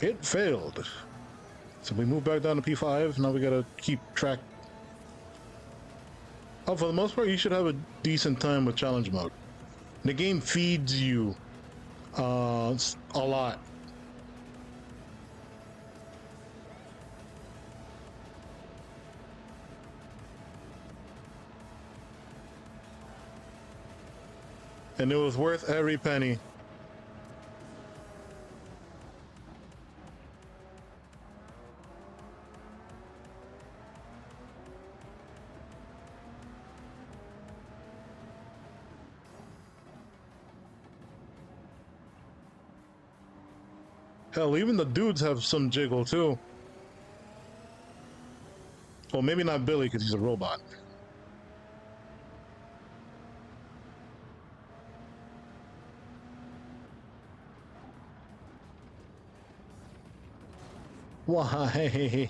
It failed. So we move back down to P5. Now we gotta keep track. Oh, for the most part, you should have a decent time with challenge mode. The game feeds you a lot. And it was worth every penny. Hell, even the dudes have some jiggle too. Well, maybe not Billy because he's a robot. Why?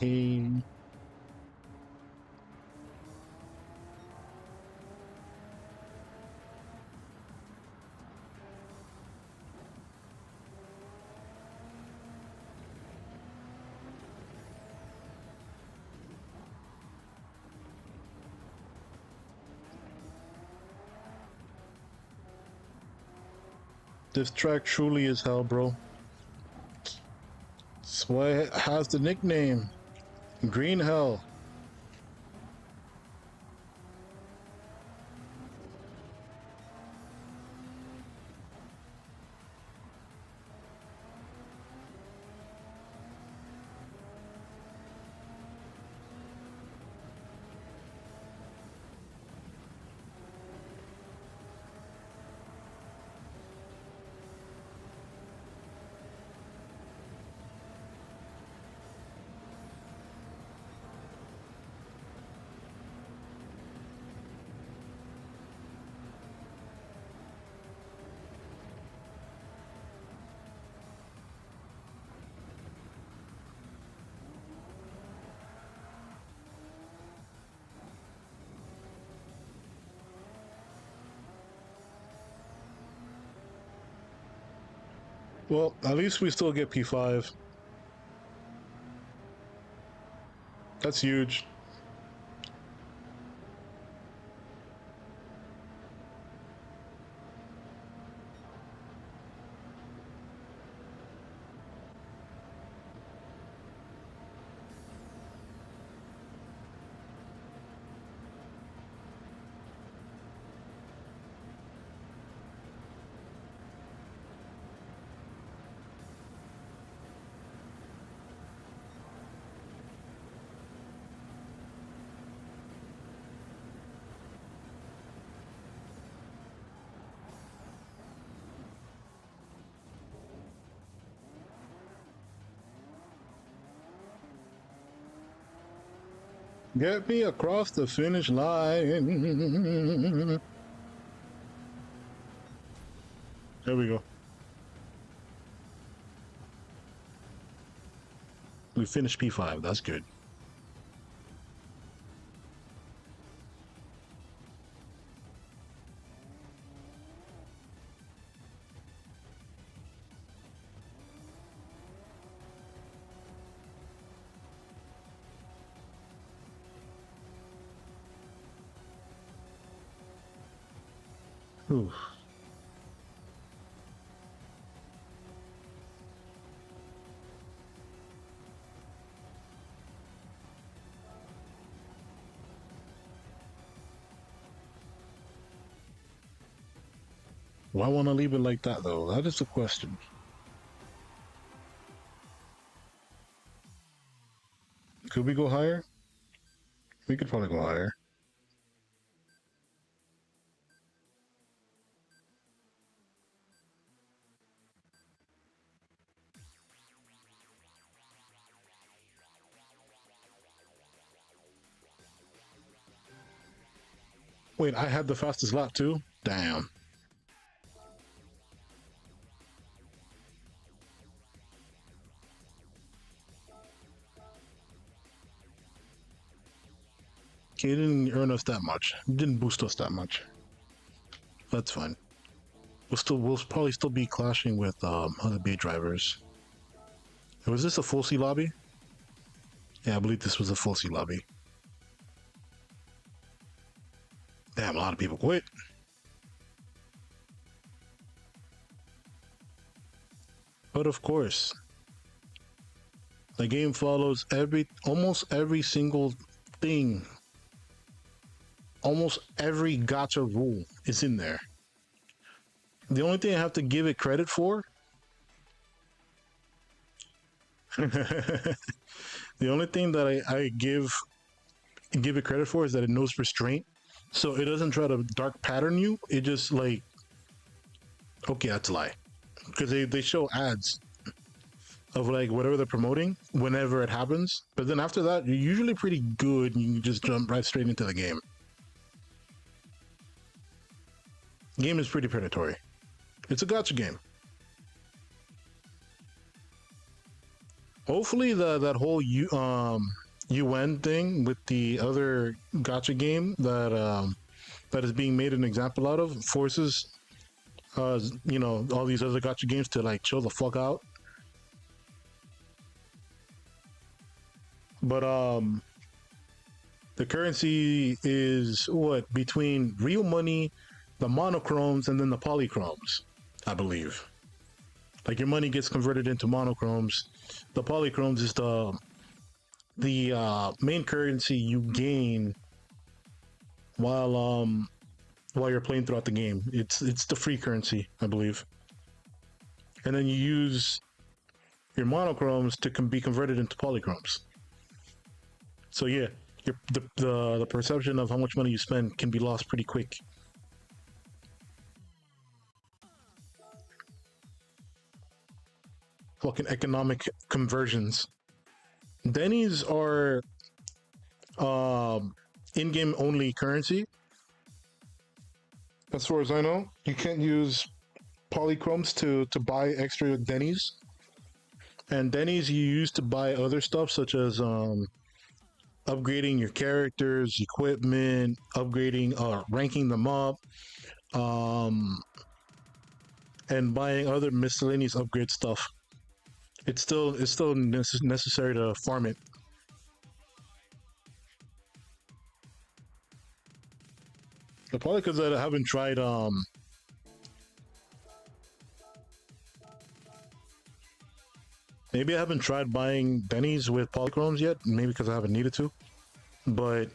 This track truly is hell, bro. That's why it has the nickname Green Hell. Well, at least we still get P5. That's huge. Get me across the finish line. There we go. We finished P5. That's good. Ooh. Why want to leave it like that, though? That is the question. Could we go higher? We could probably go higher. Wait, I had the fastest lap too? Damn. Okay, it didn't earn us that much. It didn't boost us that much. That's fine. We'll probably still be clashing with other B drivers. Was this a full C lobby? Yeah, I believe this was a full C lobby. Damn, a lot of people quit. But of course, the game follows almost every single thing. Almost every gacha rule is in there. The only thing I have to give it credit for the only thing that I give it credit for is that it knows restraint. So it doesn't try to dark pattern you. It just like, okay, that's a lie. Because they show ads of like whatever they're promoting whenever it happens. But then after that, you're usually pretty good and you can just jump right straight into the game. Game is pretty predatory. It's a gacha game. Hopefully that whole UN thing with the other gacha game that is being made an example out of forces all these other gacha games to like chill the fuck out. But the currency is what between real money, the monochromes, and then the polychromes, I believe. Like your money gets converted into monochromes. The polychromes is the main currency you gain while you're playing throughout the game. It's the free currency, I believe. And then you use your monochromes to be converted into polychromes. So yeah, the perception of how much money you spend can be lost pretty quick. Fucking economic conversions. Denny's are in-game only currency. As far as I know, you can't use polychromes to buy extra Denny's. And Denny's you use to buy other stuff such as upgrading your characters, equipment, upgrading ranking them up, and buying other miscellaneous upgrade stuff. It's still necessary to farm it. But probably because I haven't tried maybe I haven't tried buying Bennies with polychromes yet. Maybe because I haven't needed to. But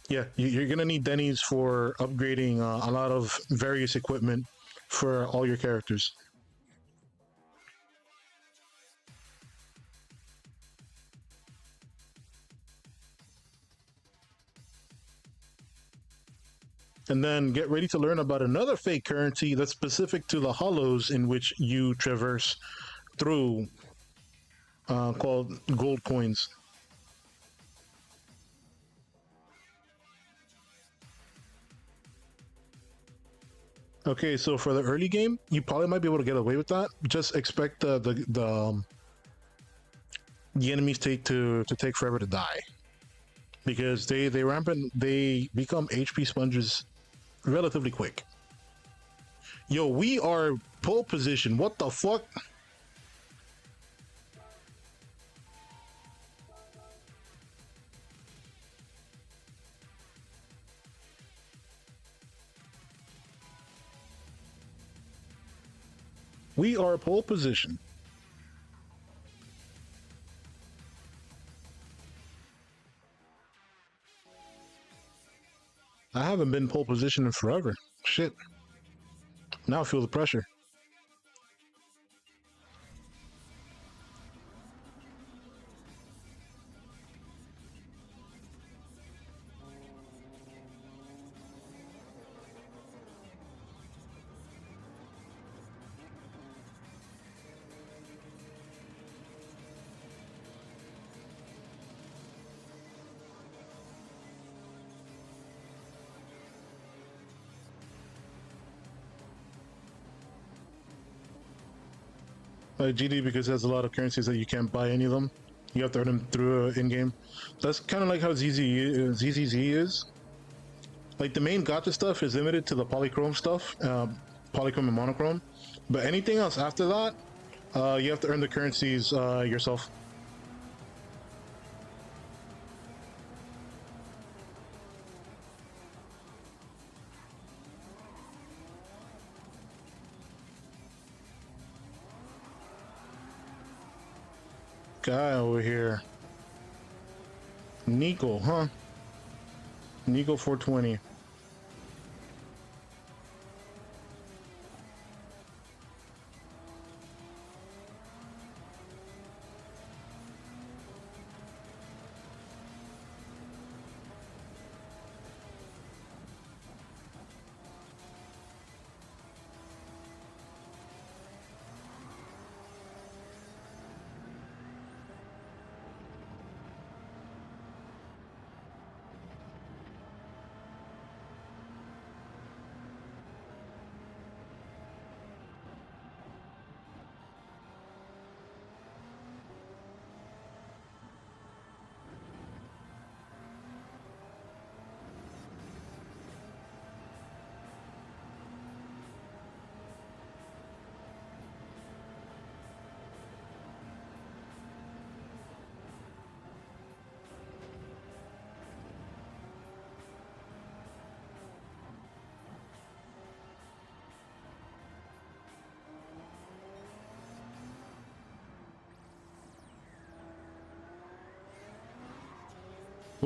yeah, you're gonna need Denny's for upgrading a lot of various equipment for all your characters. And then get ready to learn about another fake currency that's specific to the hollows in which you traverse through, called gold coins. Okay, so for the early game, you probably might be able to get away with that. Just expect the enemies to take forever to die because they become HP sponges relatively quick. Yo, we are pole position. What the fuck? We are pole position. I haven't been pole position in forever. Shit. Now I feel the pressure. GD because it has a lot of currencies that you can't buy any of them. You have to earn them through in game. That's kind of like how ZZZ is. Like the main gacha stuff is limited to the polychrome stuff, polychrome and monochrome. But anything else after that, you have to earn the currencies yourself. Guy over here. Nico, huh? Nico 420.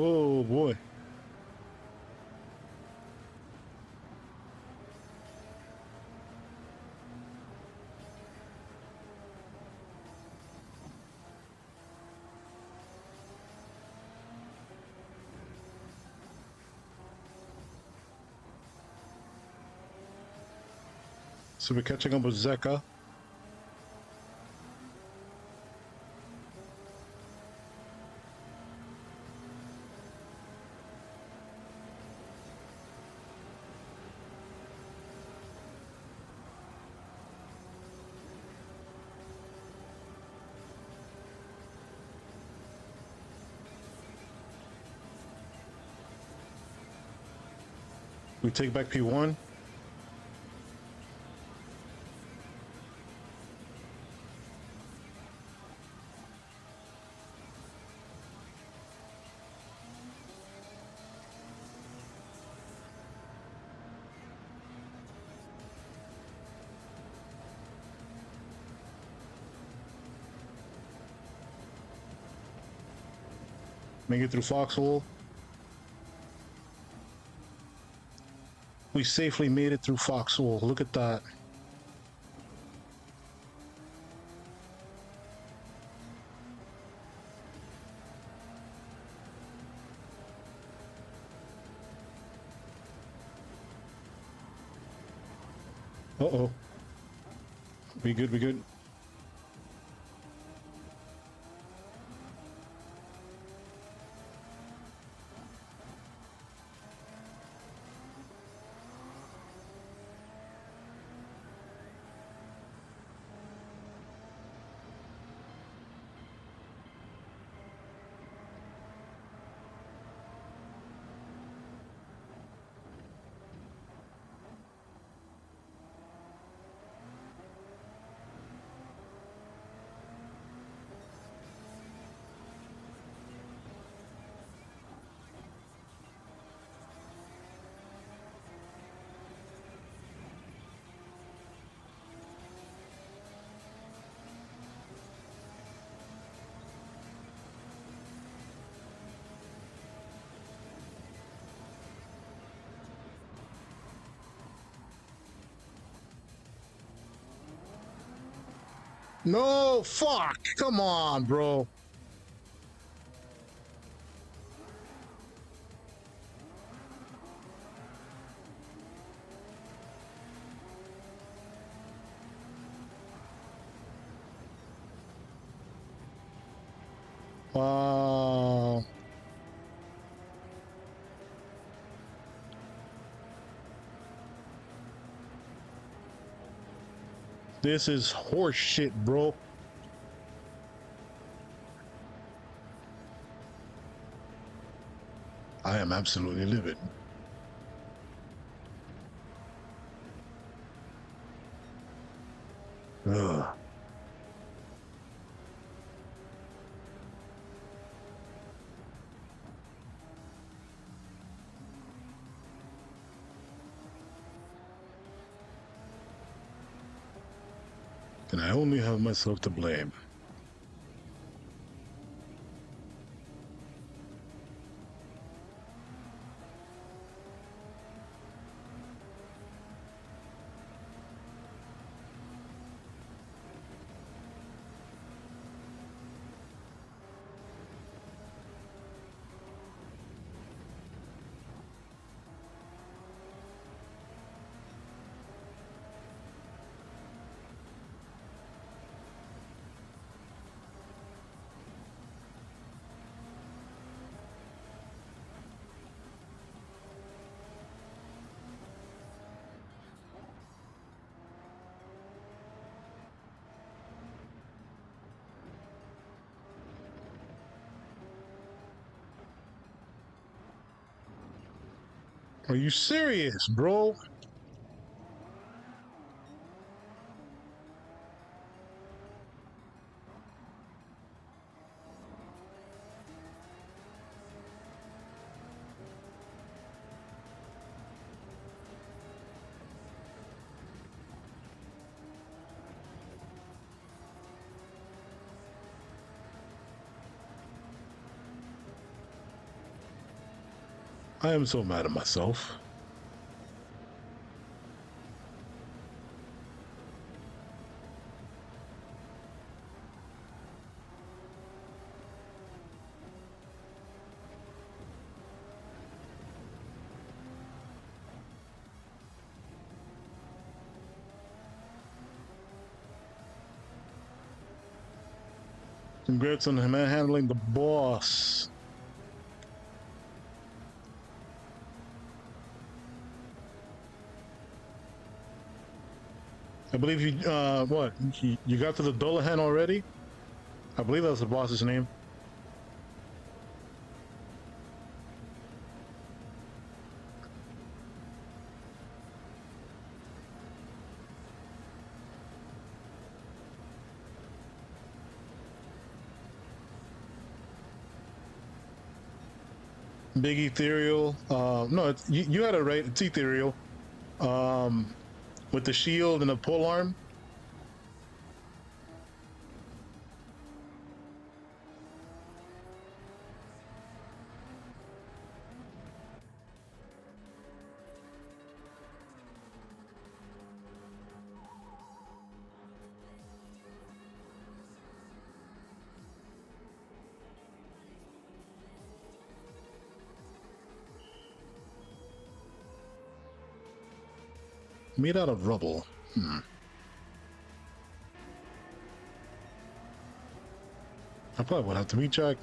Oh boy. So we're catching up with Zeka. We take back P1. Make it through Foxhole. We safely made it through Foxhole. Look at that. Uh-oh. We good, we good. No, fuck. Come on, bro. Wow. This is horse shit, bro. I am absolutely livid. Ugh. And I only have myself to blame. Are you serious, bro? I am so mad at myself. Congrats on handling the boss. I believe you, what? You got to the Dullahan already? I believe that's the boss's name. Big Ethereal. No, you had it right. It's Ethereal. With the shield and the pole arm. Made out of rubble. I probably would have to recheck.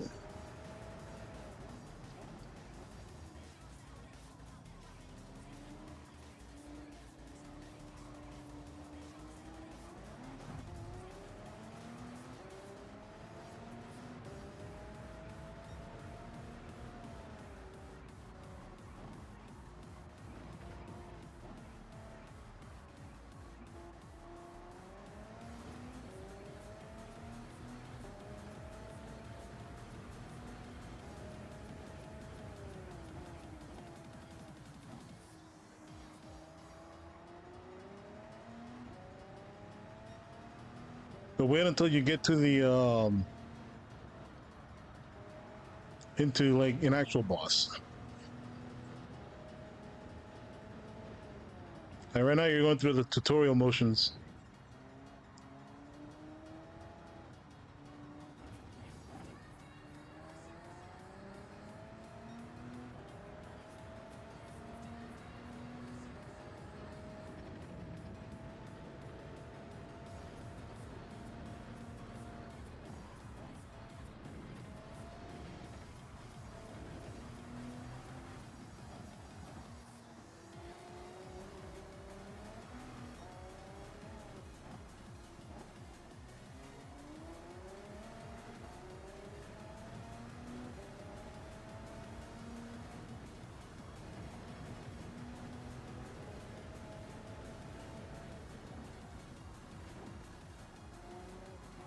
But wait until you get to the into like an actual boss. And right now you're going through the tutorial motions.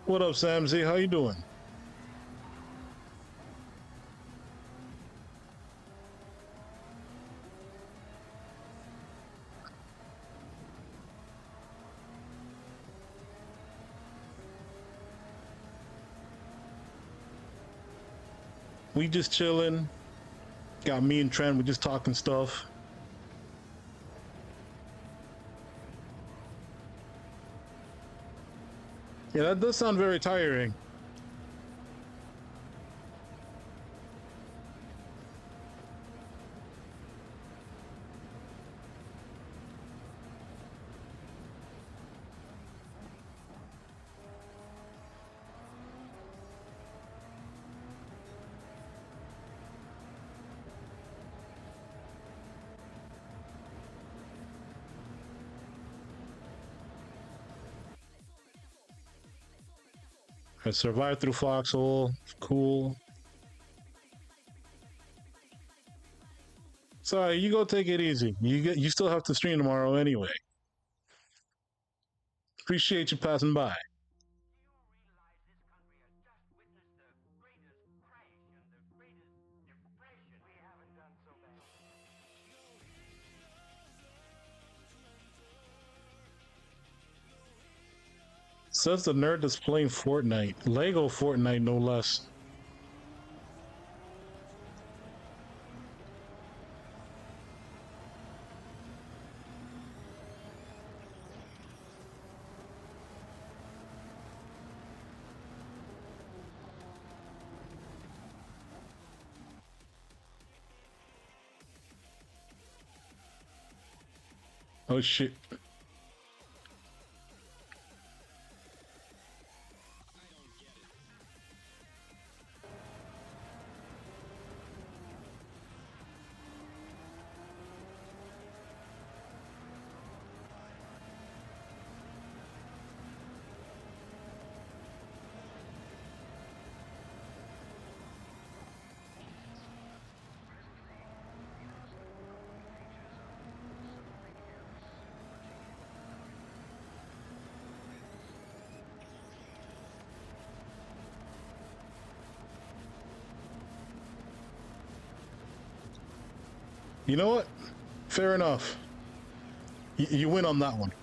What up, Samzy? How you doing? We just chilling. Got me and Trent. We just talking stuff. Yeah, that does sound very tiring. I survived through Foxhole. Cool. Sorry, you go take it easy. You still have to stream tomorrow anyway. Appreciate you passing by. Says the nerd that's playing Fortnite. Lego Fortnite, no less. Oh shit. You know what? Fair enough. You win on that one.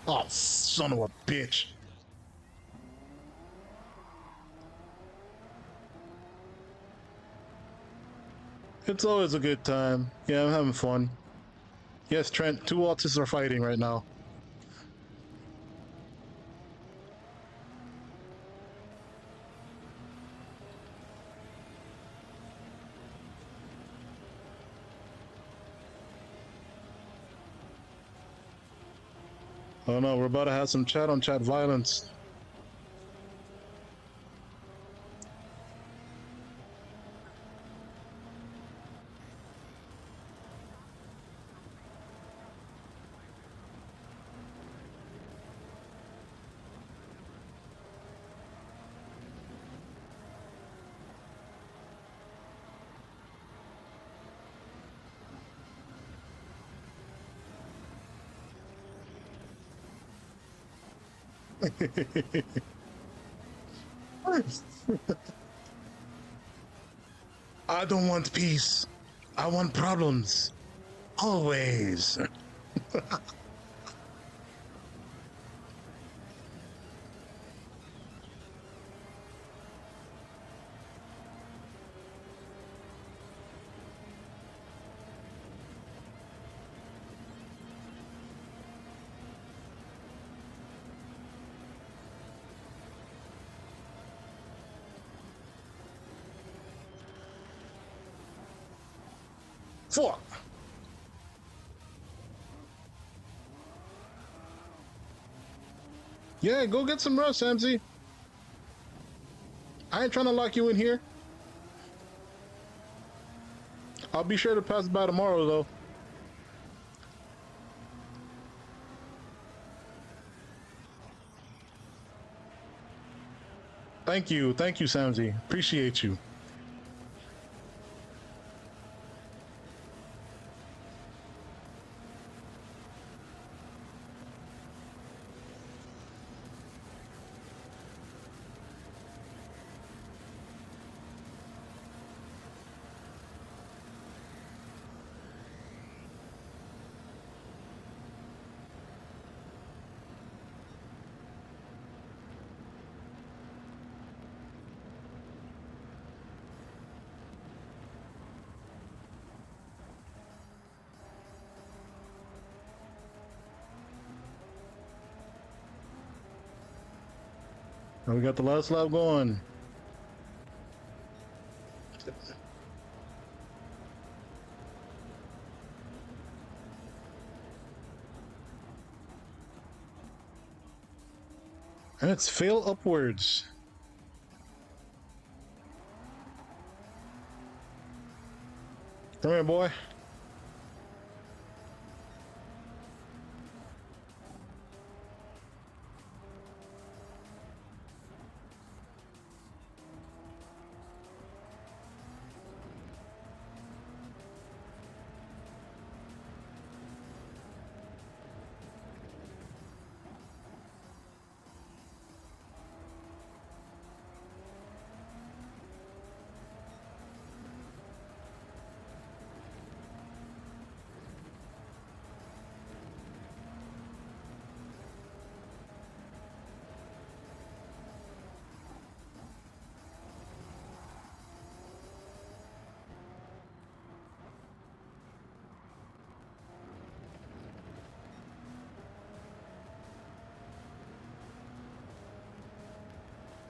Oh, son of a bitch. It's always a good time. Yeah, I'm having fun. Yes, Trent, two autists are fighting right now. Oh no, we're about to have some chat on chat violence. I don't want peace. I want problems. Always. Fuck. Yeah, go get some rest, Samsy. I ain't trying to lock you in here. I'll be sure to pass by tomorrow, though. Thank you, Samsy. Appreciate you. And we got the last lap going. And it's fail upwards. Come here, boy.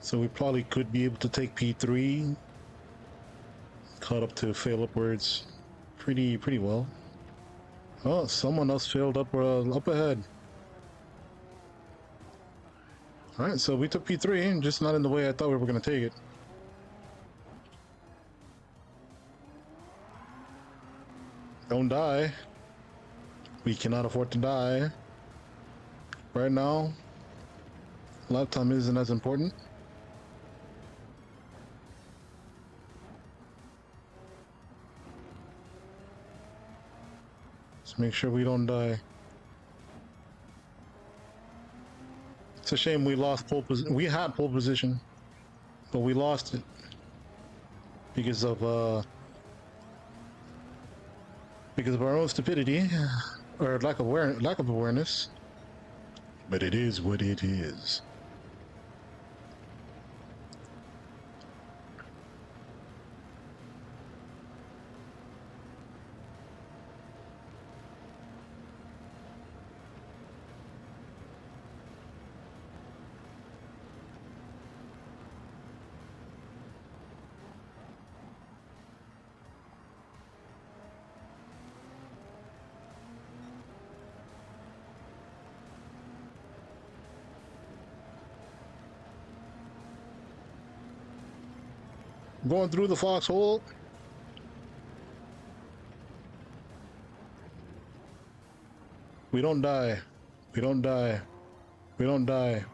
So we probably could be able to take P3. Caught up to fail upwards pretty well. Oh, someone else failed up ahead. Alright, so we took P3, just not in the way I thought we were going to take it. Don't die. We cannot afford to die. Right now, lap time isn't as important. Let's make sure we don't die. It's a shame we lost pole position. We had pole position, but we lost it because of our own stupidity or lack of awareness. But it is what it is. Going through the foxhole. We don't die. We don't die. We don't die.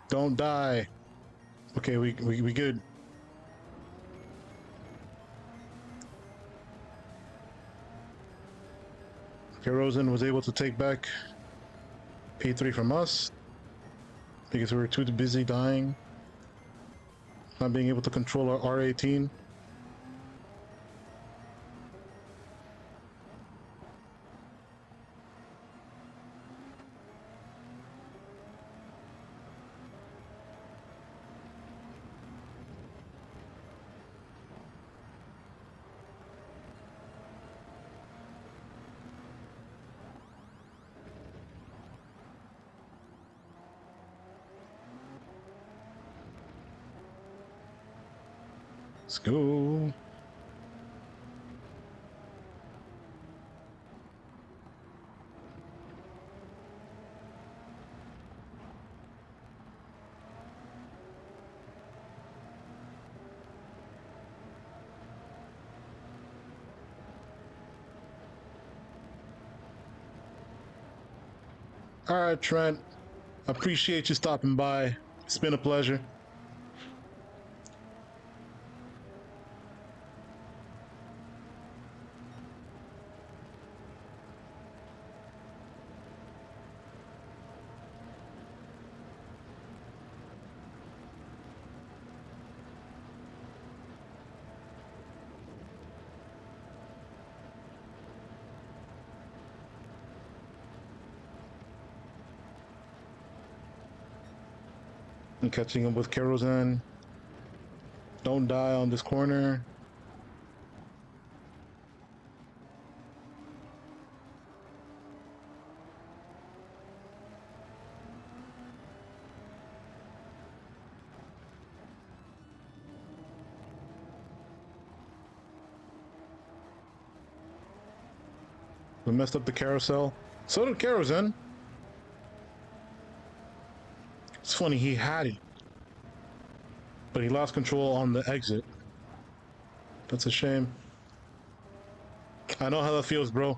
Don't die. Okay, we good. Hirozen was able to take back P3 from us because we were too busy dying, not being able to control our R18. Let's go. All right, Trent. Appreciate you stopping by. It's been a pleasure. And catching up with Kerosene. Don't die on this corner. We messed up the carousel. So did Kerosene. It's funny, he had it, but he lost control on the exit. That's a shame. I know how that feels, bro.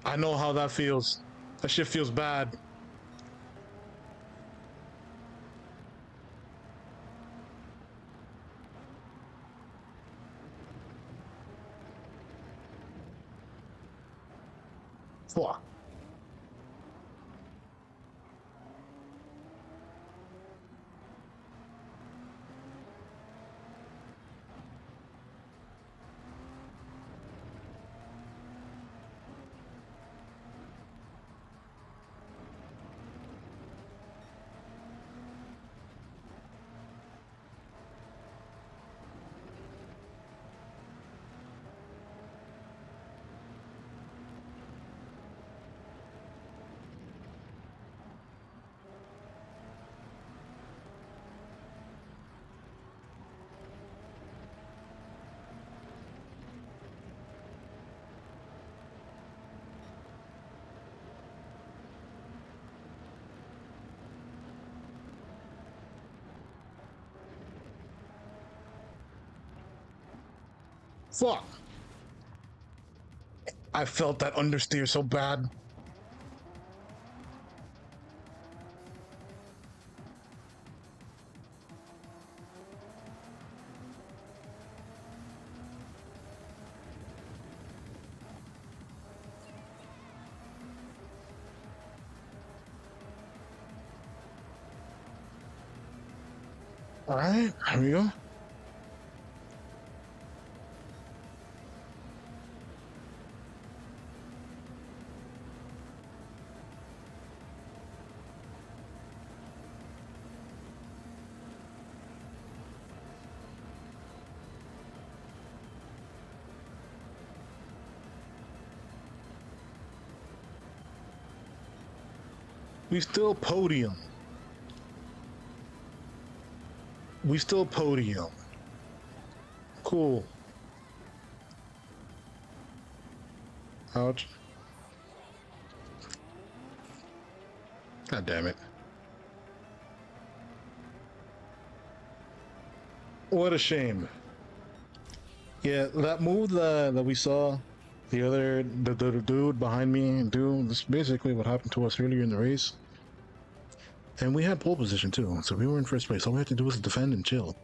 I know how that feels. That shit feels bad. Fuck. Fuck. I felt that understeer so bad. All right, here we go. We still podium. We still podium. Cool. Ouch. God damn it. What a shame. Yeah, that move that we saw, the dude behind me do, this is basically what happened to us earlier in the race. And we had pole position too, so we were in first place. All we had to do was defend and chill.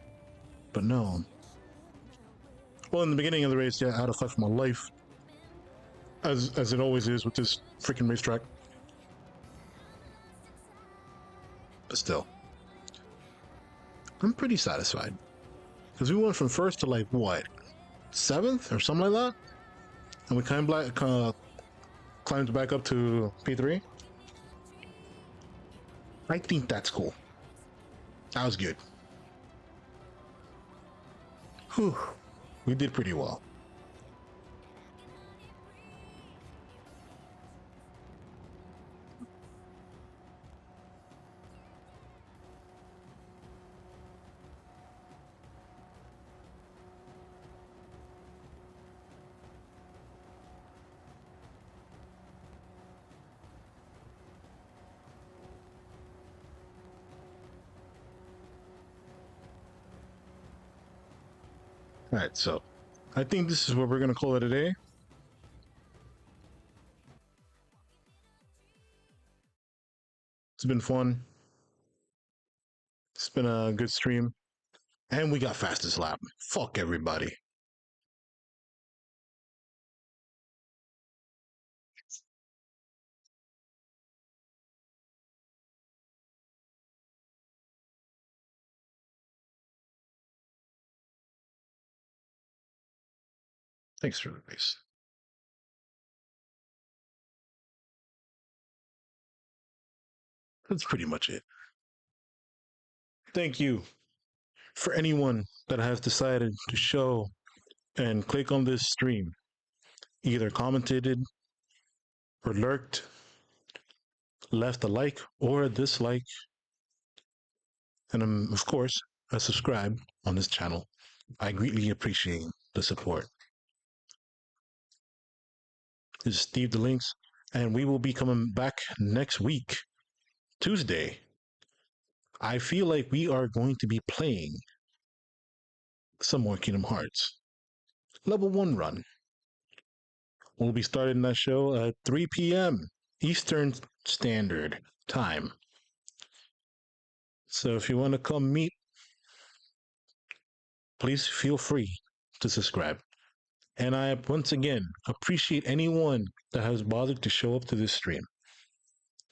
But no. Well, in the beginning of the race, yeah, I had a fight for my life. As it always is with this freaking racetrack. But still. I'm pretty satisfied. Because we went from first to like, what? 7th or something like that? And we climbed back up to P3. I think that's cool. That was good. Whew. We did pretty well. All right, so I think this is what we're going to call it a day. It's been fun. It's been a good stream. And we got fastest lap. Fuck everybody. Thanks for the race. That's pretty much it. Thank you for anyone that has decided to show and click on this stream, either commented or lurked, left a like or a dislike, and of course, a subscribe on this channel. I greatly appreciate the support. This is Steve the Lynx, and we will be coming back next week, Tuesday. I feel like we are going to be playing some more Kingdom Hearts. Level 1 run. We'll be starting that show at 3 p.m. Eastern Standard Time. So if you want to come meet, please feel free to subscribe. And I, once again, appreciate anyone that has bothered to show up to this stream.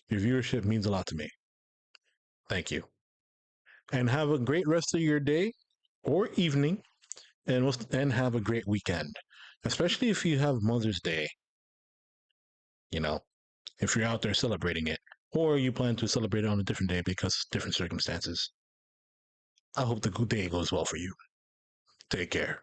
Your viewership means a lot to me. Thank you. And have a great rest of your day or evening, and have a great weekend, especially if you have Mother's Day. You know, if you're out there celebrating it, or you plan to celebrate it on a different day because different circumstances. I hope the day goes well for you. Take care.